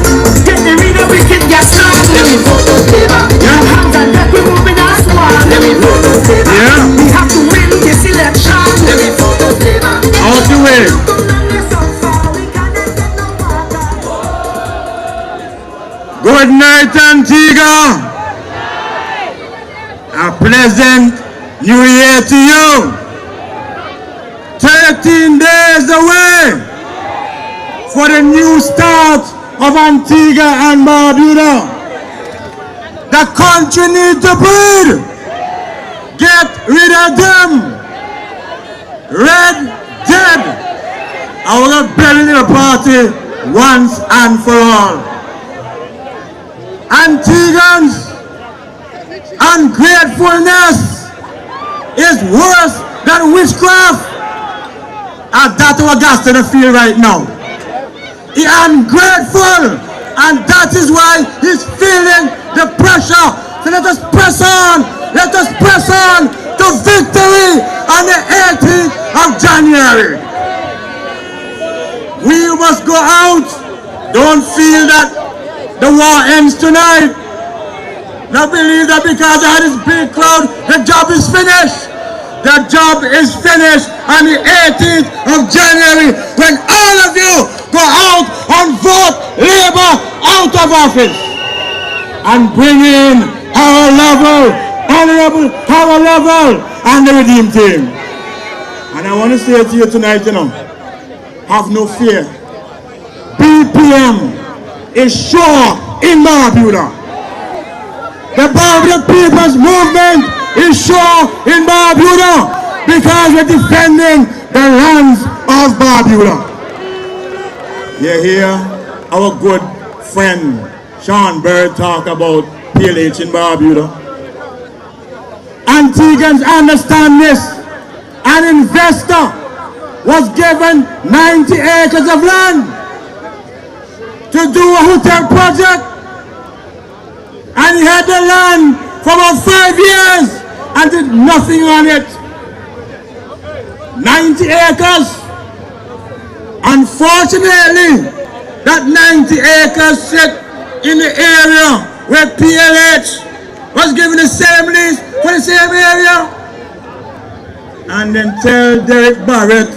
Get the rid of wicked Gaston. Let me vote for Labour. Hands and neck we're moving as one. Let me vote for Labour. Yeah. We have to win this election. Let me vote for Labour. Out the way. Good night, Antigua. A pleasant New Year to you. 13 days away for the new start of Antigua and Barbuda. The country needs to breathe. Get rid of them. Red, dead. I will not bury the party once and for all. Antiguans, ungratefulness is worse than witchcraft. And that's what Gaston feel right now. He ungrateful, and that is why he's feeling the pressure. So let us press on. Let us press on to victory on the 18th of January. We must go out. Don't feel that the war ends tonight. Don't believe that because I had this big crowd, the job is finished. the job is finished on the 18th of January when all of you go out and vote Labour out of office and bring in our Lovell, Honorable our Lovell and the Redeem team. And I want to say to you tonight, have no fear. BPM is sure in Barbuda. The Barbuda People's Movement is sure in Barbuda because we're defending the lands of Barbuda. You hear our good friend Sean Bird talk about PLH in Barbuda. Antiguans understand this. An investor was given 90 acres of land to do a hotel project, and he had the land for about 5 years and did nothing on it. 90 acres. Unfortunately, that 90 acres sit in the area where PLH was given the same lease for the same area. And then tell Derek Barrett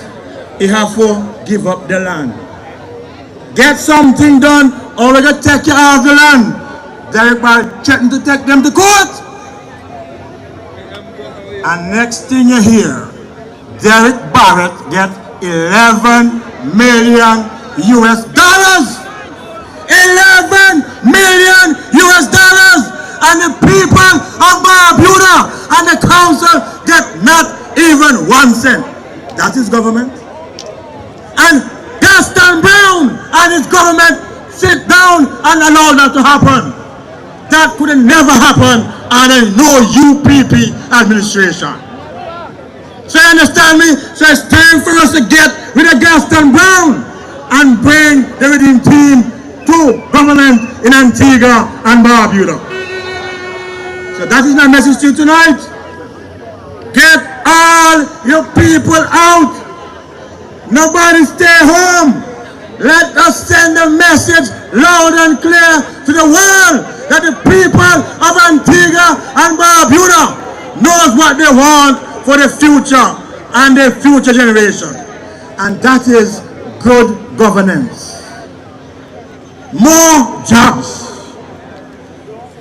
he have to give up the land. Get something done or we're going to take you off the land. Derek Barrett threatened to take them to court. And next thing you hear, Derek Barrett get 11 million US dollars. 11 million US dollars. And the people of Barbuda and the council get not even 1 cent. That is government. And Gaston Brown and his government sit down and allow that to happen. That could never happen under no UPP administration. So you understand me? So it's time for us to get rid of Gaston Brown and bring the Redeem team to government in Antigua and Barbuda. So that is my message to you tonight. Get all your people out. Nobody stay home. Let us send a message loud and clear to the world that the people of Antigua and Barbuda knows what they want for the future and the future generation. And that is good governance. More jobs.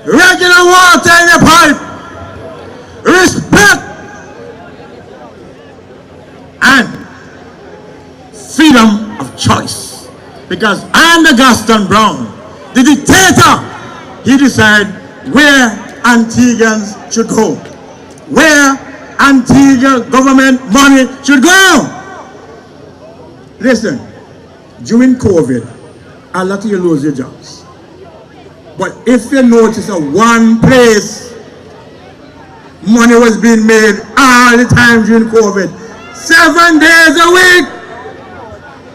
Regular water in the pipe. Respect. And freedom of choice. Because under Gaston Brown, the dictator, he decided where Antiguans should go, where Antigua government money should go. Listen, during COVID, a lot of you lose your jobs. But if you notice one place money was being made all the time during COVID, 7 days a week,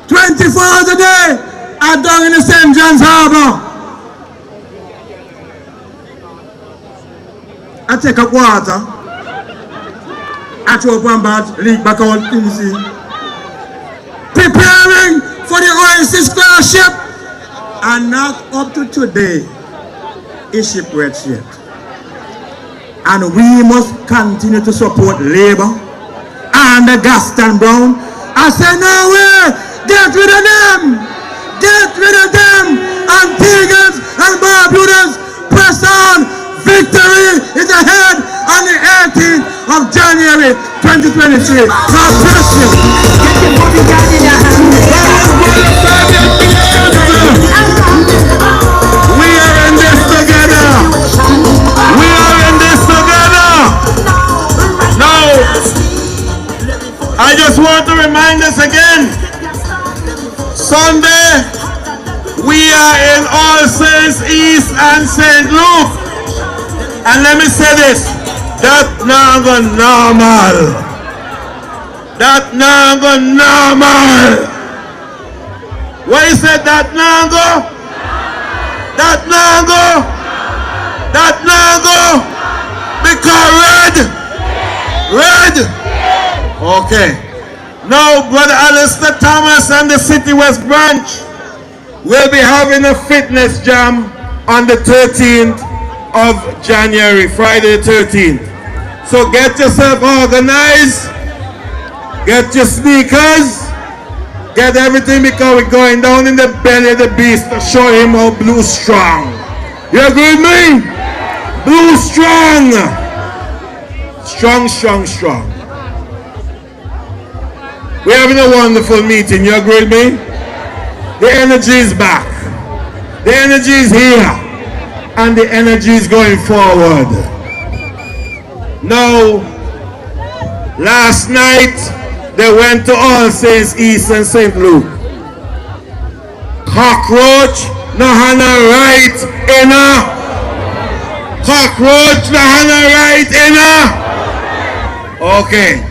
24 hours a day, are down in the St. John's Harbor. I take up water, I throw up one bat, leak back out in the sea. Preparing for the Oasis class ship, and not up to today is shipwrecked yet. And we must continue to support Labour and the Gaston Brown. I say no way, get rid of them, get rid of them. Antiguans and Barbudans, press on. Victory is ahead on the 18th of January 2023. God bless you. Get your bodyguard in your hand. We are in this together. We are in this together. Now, I just want to remind us again. Sunday, we are in All Saints East and St. Luke. And let me say this, that not go normal. That not go normal. What you said, that not go? That not go? That not go? Because red? Okay. Now, Brother Alistair Thomas and the City West Branch will be having a fitness jam on the 13th of January, Friday the 13th. So get yourself organized, get your sneakers, get everything, because we're going down in the belly of the beast to show him how blue strong. You agree with me? Blue strong. Strong, strong, strong. We're having a wonderful meeting. You agree with me? The energy is back. The energy is here. And the energy is going forward. Now, last night, they went to All Saints East and St. Luke. Cockroach, no hana right in a. Cockroach, no hana right in a. Okay.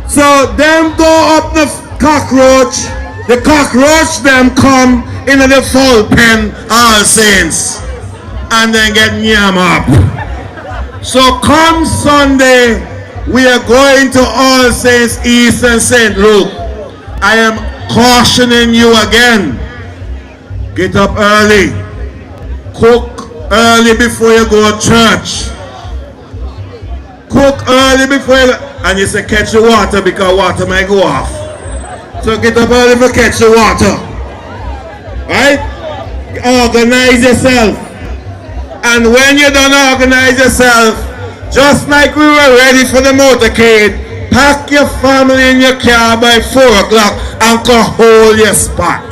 So them go up the cockroach. The cockroach them come into the foul pen, All Saints, and then get yam up. So come Sunday, we are going to All Saints East and St. Luke. I am cautioning you again. Get up early. Cook early before you go to church. Cook early before you go. And you say catch the water because water might go off. So get up early for catch the water. Right? Organize yourself. And when you don't organize yourself, just like we were ready for the motorcade, pack your family in your car by 4 o'clock and come hold your spot.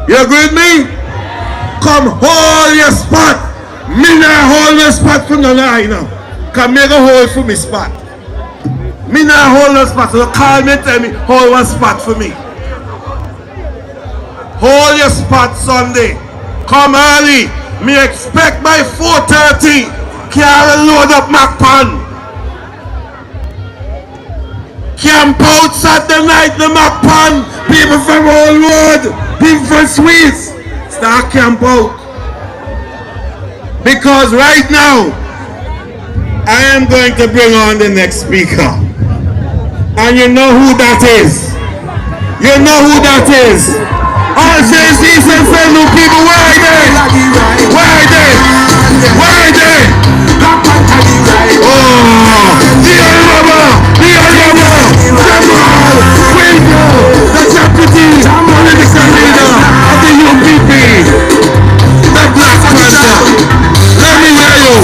You agree with me? Come hold your spot. Me not hold your spot for no lie now. Come make a hold for me spot. Me not hold no spot. So call me and tell me hold one spot for me. Hold your spot Sunday. Come early. Me expect by 4:30. Carry load up MacPan. Camp out Saturday night the MacPan. People from all road. People from Swiss. Start camp out. Because right now, I am going to bring on the next speaker. And you know who that is. You know who that is. All Saints East and St. Luke people, where are they? Where are they? Where are they? Oh, the Lovell, the Lovell, Jamal, the deputy political leader of the UPP, the Black Panther. Let me hear you.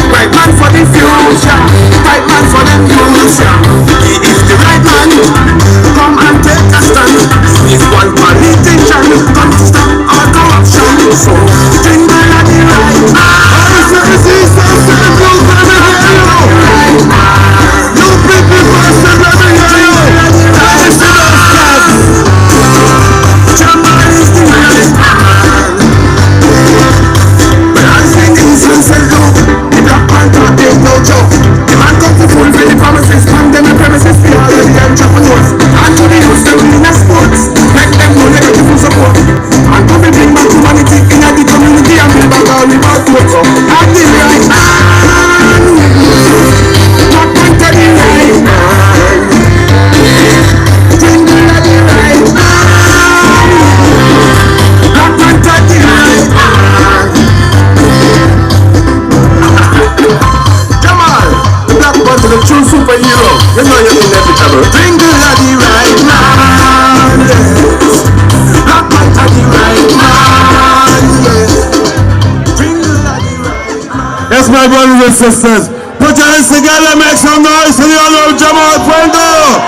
Right man for the future, right man for the future. He is the right man. Come and take a stand. If one politician come to stop all corruption, so jingle at the right man. You people person, let me hear you. Jamal is the right man. But I say things and say look, the Black Panther ain't no joke. The man come to fulfill the promises, and them the premises for all of the entrepreneurs. And to the youth, them in the sports, make them know they get the full support. And to be bring back humanity in the community and build back our river to it. At the right man, Black Panther the right man. Jingle at the right man. Black Panther the right man. Jamal, the Black Panther, the true superhero. You know you're inevitable. Jingle at the right man. Yes. Black Panther the right man. Yes. Jingle at the right man. Yes, my brothers and sisters, put your hands together, make some noise for the honor of Jamal Fuego,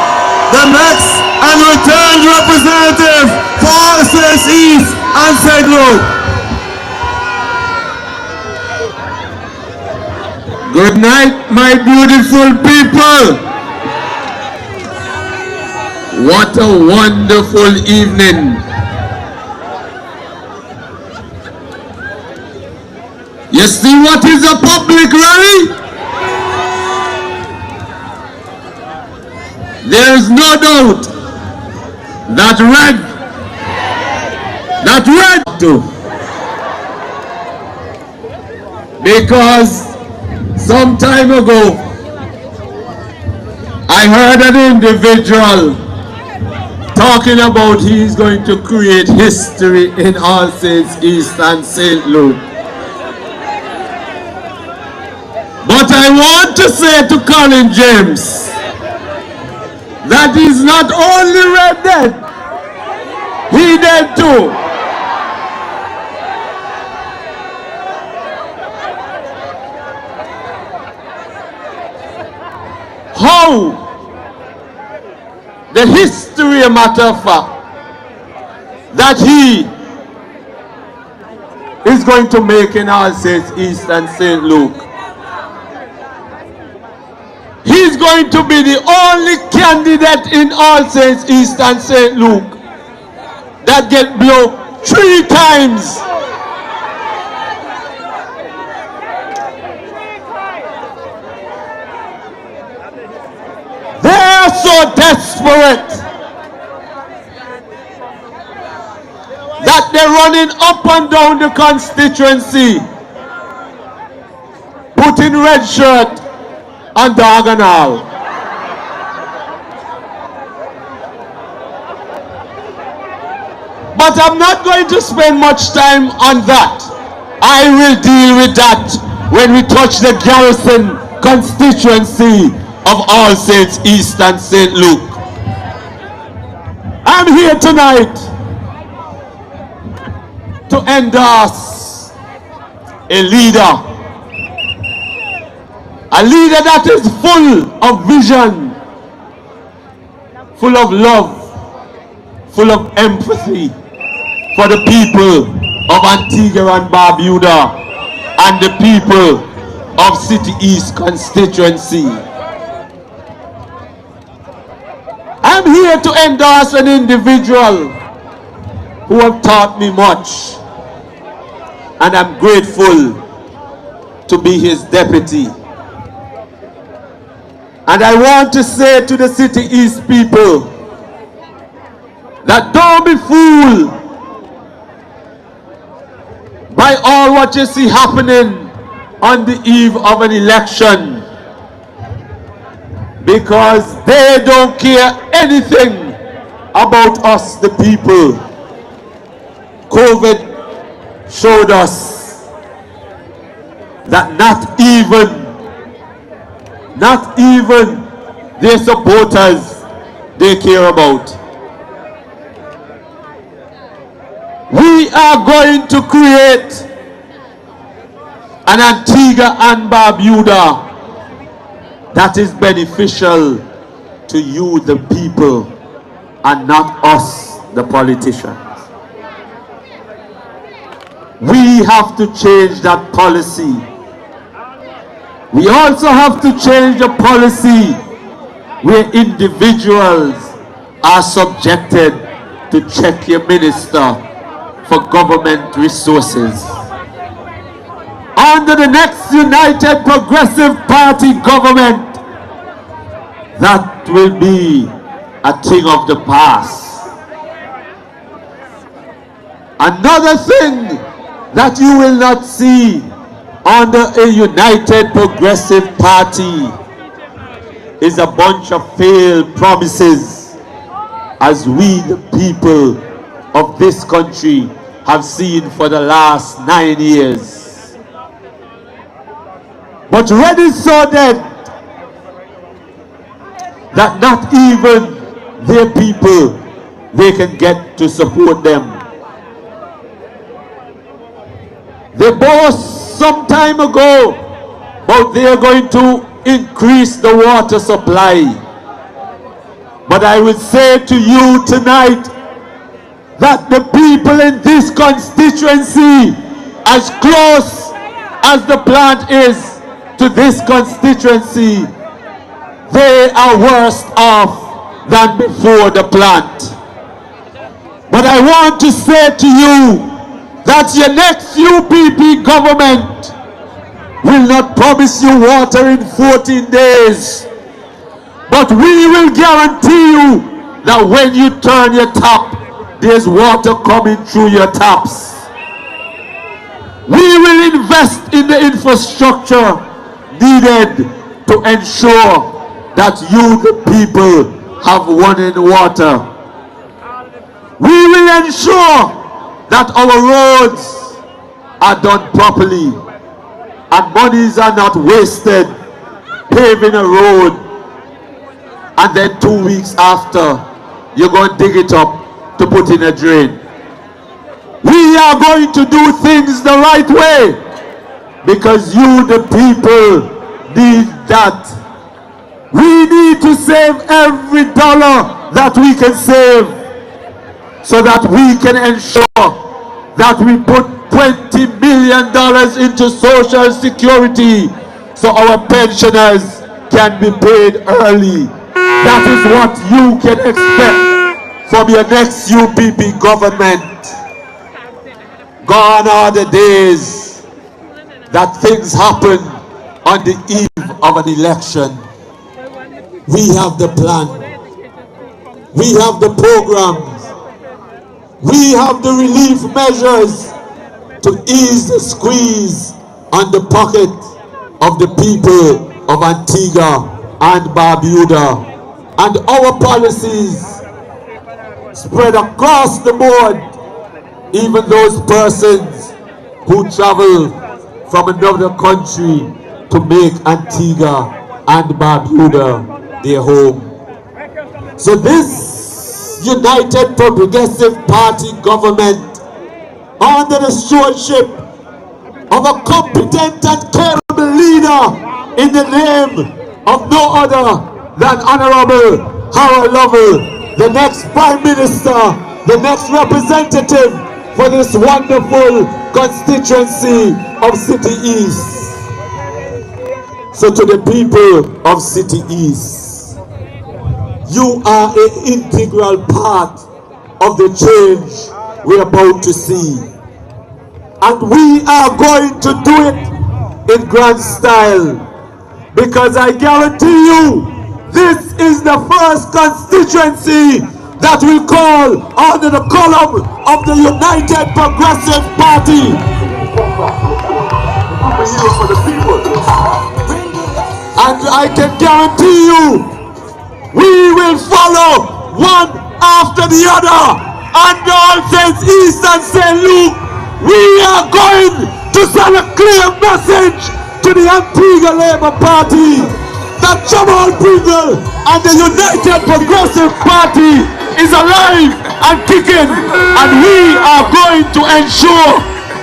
the next and returned representative for All Saints East and St. Luke. Good night, my beautiful people. What a wonderful evening. You see what is a public rally? There is no doubt that red too. Because some time ago, I heard an individual talking about he's going to create history in All Saints East and St. Luke. But I want to say to Colin James that he's not only red dead, he dead too. How the history, a matter of fact, that he is going to make in All Saints East and St. Luke. He's going to be the only candidate in All Saints East and St. Luke that get blown 3 times. They are so desperate that they're running up and down the constituency, putting red shirt and dog and all. But I'm not going to spend much time on that. I will deal with that when we touch the garrison constituency of All Saints East and St. Luke. I'm here tonight to endorse a leader that is full of vision, full of love, full of empathy for the people of Antigua and Barbuda and the people of City East constituency. I'm here to endorse an individual who have taught me much, and I'm grateful to be his deputy. And I want to say to the City East people that don't be fooled by all what you see happening on the eve of an election, because they don't care anything about us, the people. COVID showed us that not even their supporters they care about. We are going to create an Antigua and Barbuda that is beneficial to you, the people, and not us, the politicians. We have to change that policy. We also have to change the policy where individuals are subjected to check your minister for government resources. Under the next United Progressive Party government, that will be a thing of the past. Another thing that you will not see under a United Progressive Party is a bunch of failed promises, as we the people of this country have seen for the last 9 years. But red is so dead that not even their people they can get to support them. They boast some time ago about they are going to increase the water supply. But I will say to you tonight that the people in this constituency, as close as the plant is to this constituency, they are worse off than before the plant. But I want to say to you that your next UPP government will not promise you water in 14 days. But we will guarantee you that when you turn your tap, there's water coming through your taps. We will invest in the infrastructure needed to ensure that you, the people, have running water. We will ensure that our roads are done properly and monies are not wasted paving a road, and then 2 weeks after, you're going to dig it up to put in a drain. We are going to do things the right way because you, the people, need that. We need to save every dollar that we can save so that we can ensure that we put $20 million into Social Security so our pensioners can be paid early. That is what you can expect from your next UPP government. Gone are the days that things happen on the eve of an election. We have the plan. We have the programs. We have the relief measures to ease the squeeze on the pocket of the people of Antigua and Barbuda. And our policies spread across the board. Even those persons who travel from another country to make Antigua and Barbuda their home. So this United Progressive Party government, under the stewardship of a competent and capable leader in the name of no other than Honorable Harold Lovell, the next Prime Minister, the next representative for this wonderful constituency of City East. So to the people of City East, you are an integral part of the change we're about to see. And we are going to do it in grand style, because I guarantee you, this is the first constituency that will call under the column of the United Progressive Party. And I can guarantee you, we will follow one after the other. And all Saints East and St. Luke, we are going to send a clear message to the Antigua Labour Party that Jamal Pringle and the United Progressive Party is alive and kicking, and we are going to ensure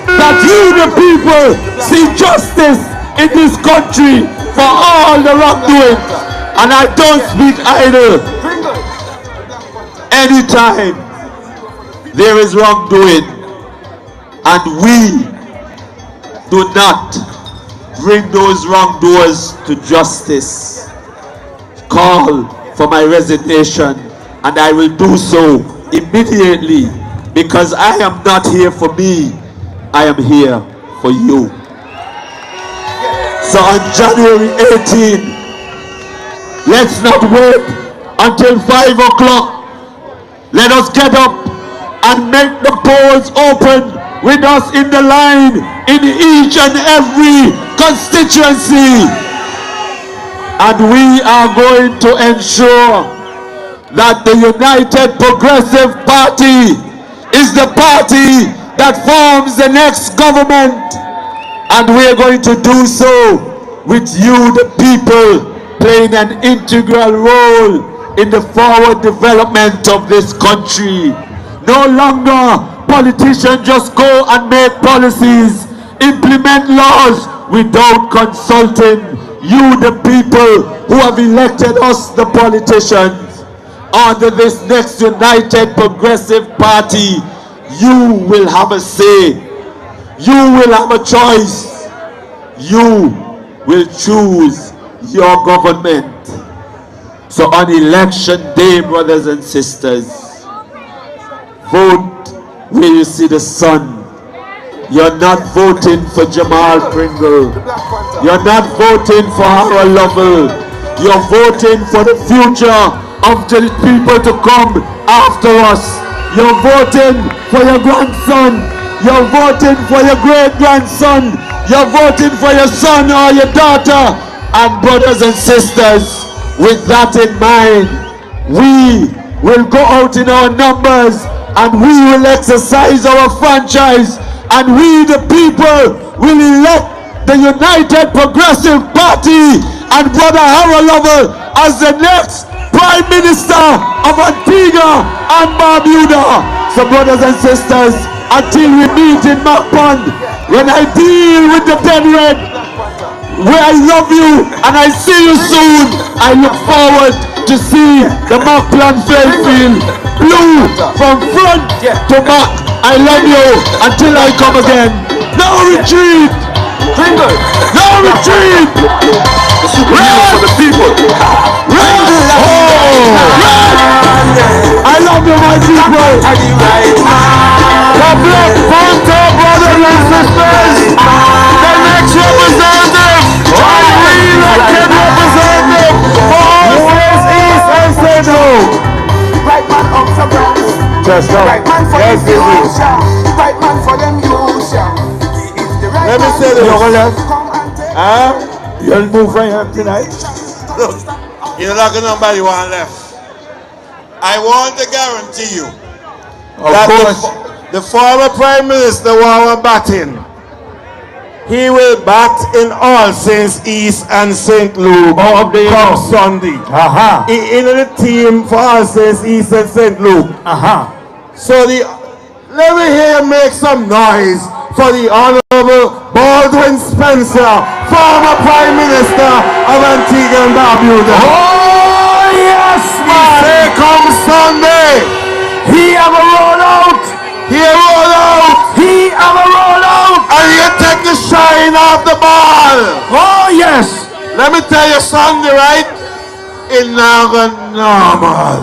that you, the people, see justice in this country for all the wrongdoing. And I don't speak idle. Anytime there is wrongdoing and we do not bring those wrongdoers to justice, call for my resignation, and I will do so immediately, because I am not here for me, I am here for you. So on January 18, let's not wait until 5 o'clock. Let us get up and make the polls open with us in the line in each and every constituency. And we are going to ensure that the United Progressive Party is the party that forms the next government. And we are going to do so with you, the people, playing an integral role in the forward development of this country. No longer politicians just go and make policies, implement laws without consulting you, the people who have elected us, the politicians. Under this next United Progressive Party, you will have a say. You will have a choice. You will choose your government. So on election day, brothers and sisters, vote where you see the sun. You're not voting for Jamal Pringle. You're not voting for Harold Lovell. You're voting for the future of the people to come after us. You're voting for your grandson. You're voting for your great-grandson. You're voting for your son or your daughter. And brothers and sisters, with that in mind, we will go out in our numbers and we will exercise our franchise, and we, the people, will elect the United Progressive Party and Brother Harold Lovell as the next Prime Minister of Antigua and Barbuda. So brothers and sisters, until we meet in Macpond, when I deal with the dead red, where I love you and I see you soon, I look forward to see the Macpond field blue from front to back. I love you until I come again. No retreat! No retreat! Red! For the people. Red! Oh! Red! I love you, my people. The Black Panther brothers and sisters. The next representative. I re-elected representative for South East and Central. Right man up for brands. Just now. Right man for yes, them youths. Right man for them youths. Let me say this. You'll move right here tonight. Look, you're not going to nobody one left. I want to guarantee you that the former Prime Minister Warren Battin, he will bat in All Saints East and St. Luke come Sunday. He in the team for All Saints East and St. Luke. So let me hear you make some noise for the Honorable Baldwin Spencer, former Prime Minister of Antigua and Barbuda. Oh yes, man! He come Sunday. He have a roll out. He roll out. He have a roll out. And you take the shine off the ball. Oh yes. Let me tell you Sunday, right? It's not normal.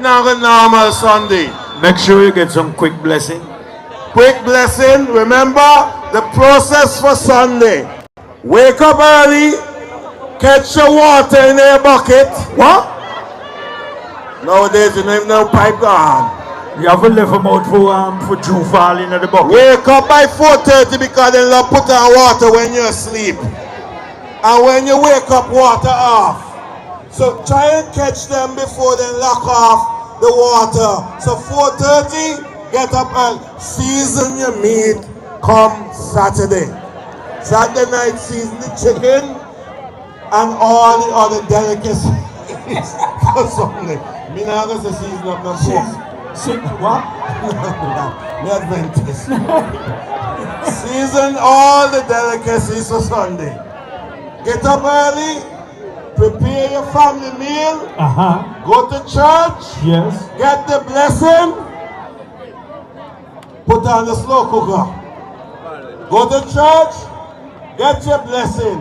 Not normal Sunday. Make sure you get some quick blessing. Quick blessing. Remember the process for Sunday. Wake up early, catch your water in a bucket. What? Nowadays you don't even know pipe gone. You have to leave them out for Jew falling in the bucket. Wake up by 4:30 because they love put on water when you're asleep. And when you wake up, water off. So try and catch them before they lock off the water. So 4:30. Get up and season your meat come Saturday. Saturday night season the chicken and all the other delicacies for Sunday. Me not going to season up no pork. What? Me Adventist. Season all the delicacies for Sunday. Get up early, prepare your family meal, go to church, yes, get the blessing. Put on the slow cooker. Go to church, get your blessing.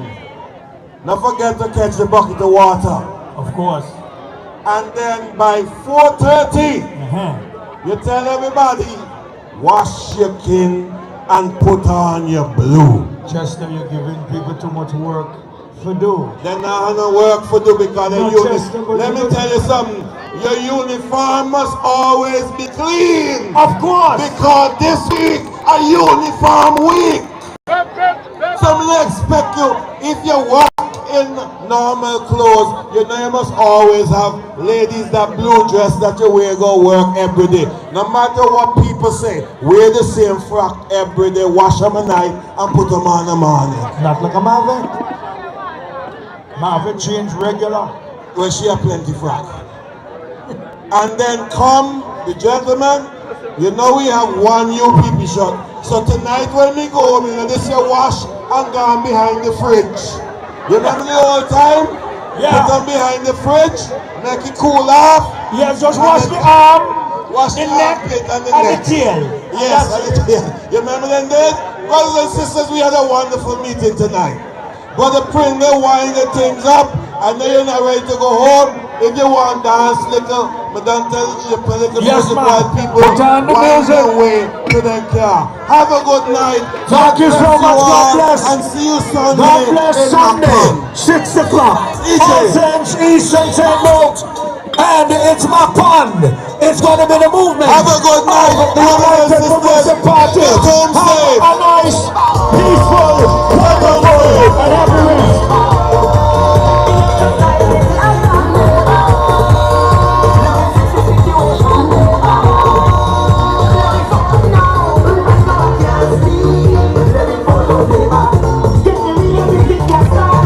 Don't forget to catch the bucket of water. of course. And then by 4:30, you tell everybody, wash your kin and put on your blue. Chester, you're giving people too much work for do. They're not gonna work for you because No, Chester, let me tell you something. Your uniform must always be clean. Of course. Because this week, a uniform week. So I expect you, if you walk in normal clothes, you know you must always have ladies that blue dress that you wear go work every day. No matter what people say, wear the same frock every day, wash them at night and put them on the morning. Not like a Marvin. Marvin change regular. Well, she have plenty frock. And then come the gentlemen, you know we have one UPP shot. So tonight when we go home, you know they say wash and go behind the fridge. You remember the old time? Yeah. Put them behind the fridge, make it cool off. Yes, just wash the arm, wash the the neck, armpit and the and neck. the tail. Yes, and the tail. You remember them days? Brothers and sisters, we had a wonderful meeting tonight. Brother Pringle wind the things up, and then you're not ready to go home. If you want to dance little, but don't tell you political Yes, music man. while people Put on the wind music. their way to their car. Have a good night. Thank you so much. God bless. And see you Sunday. God bless in Sunday, Macpond. 6 o'clock. DJ. All Saints East and St. Luke. And it's Macpond. It's going to be the movement. Have a good night. Of the Brothers and United Women's sisters. Party. Get home Have safe. a nice, peaceful, wonderful, and happy rest. Get the real,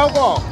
How go?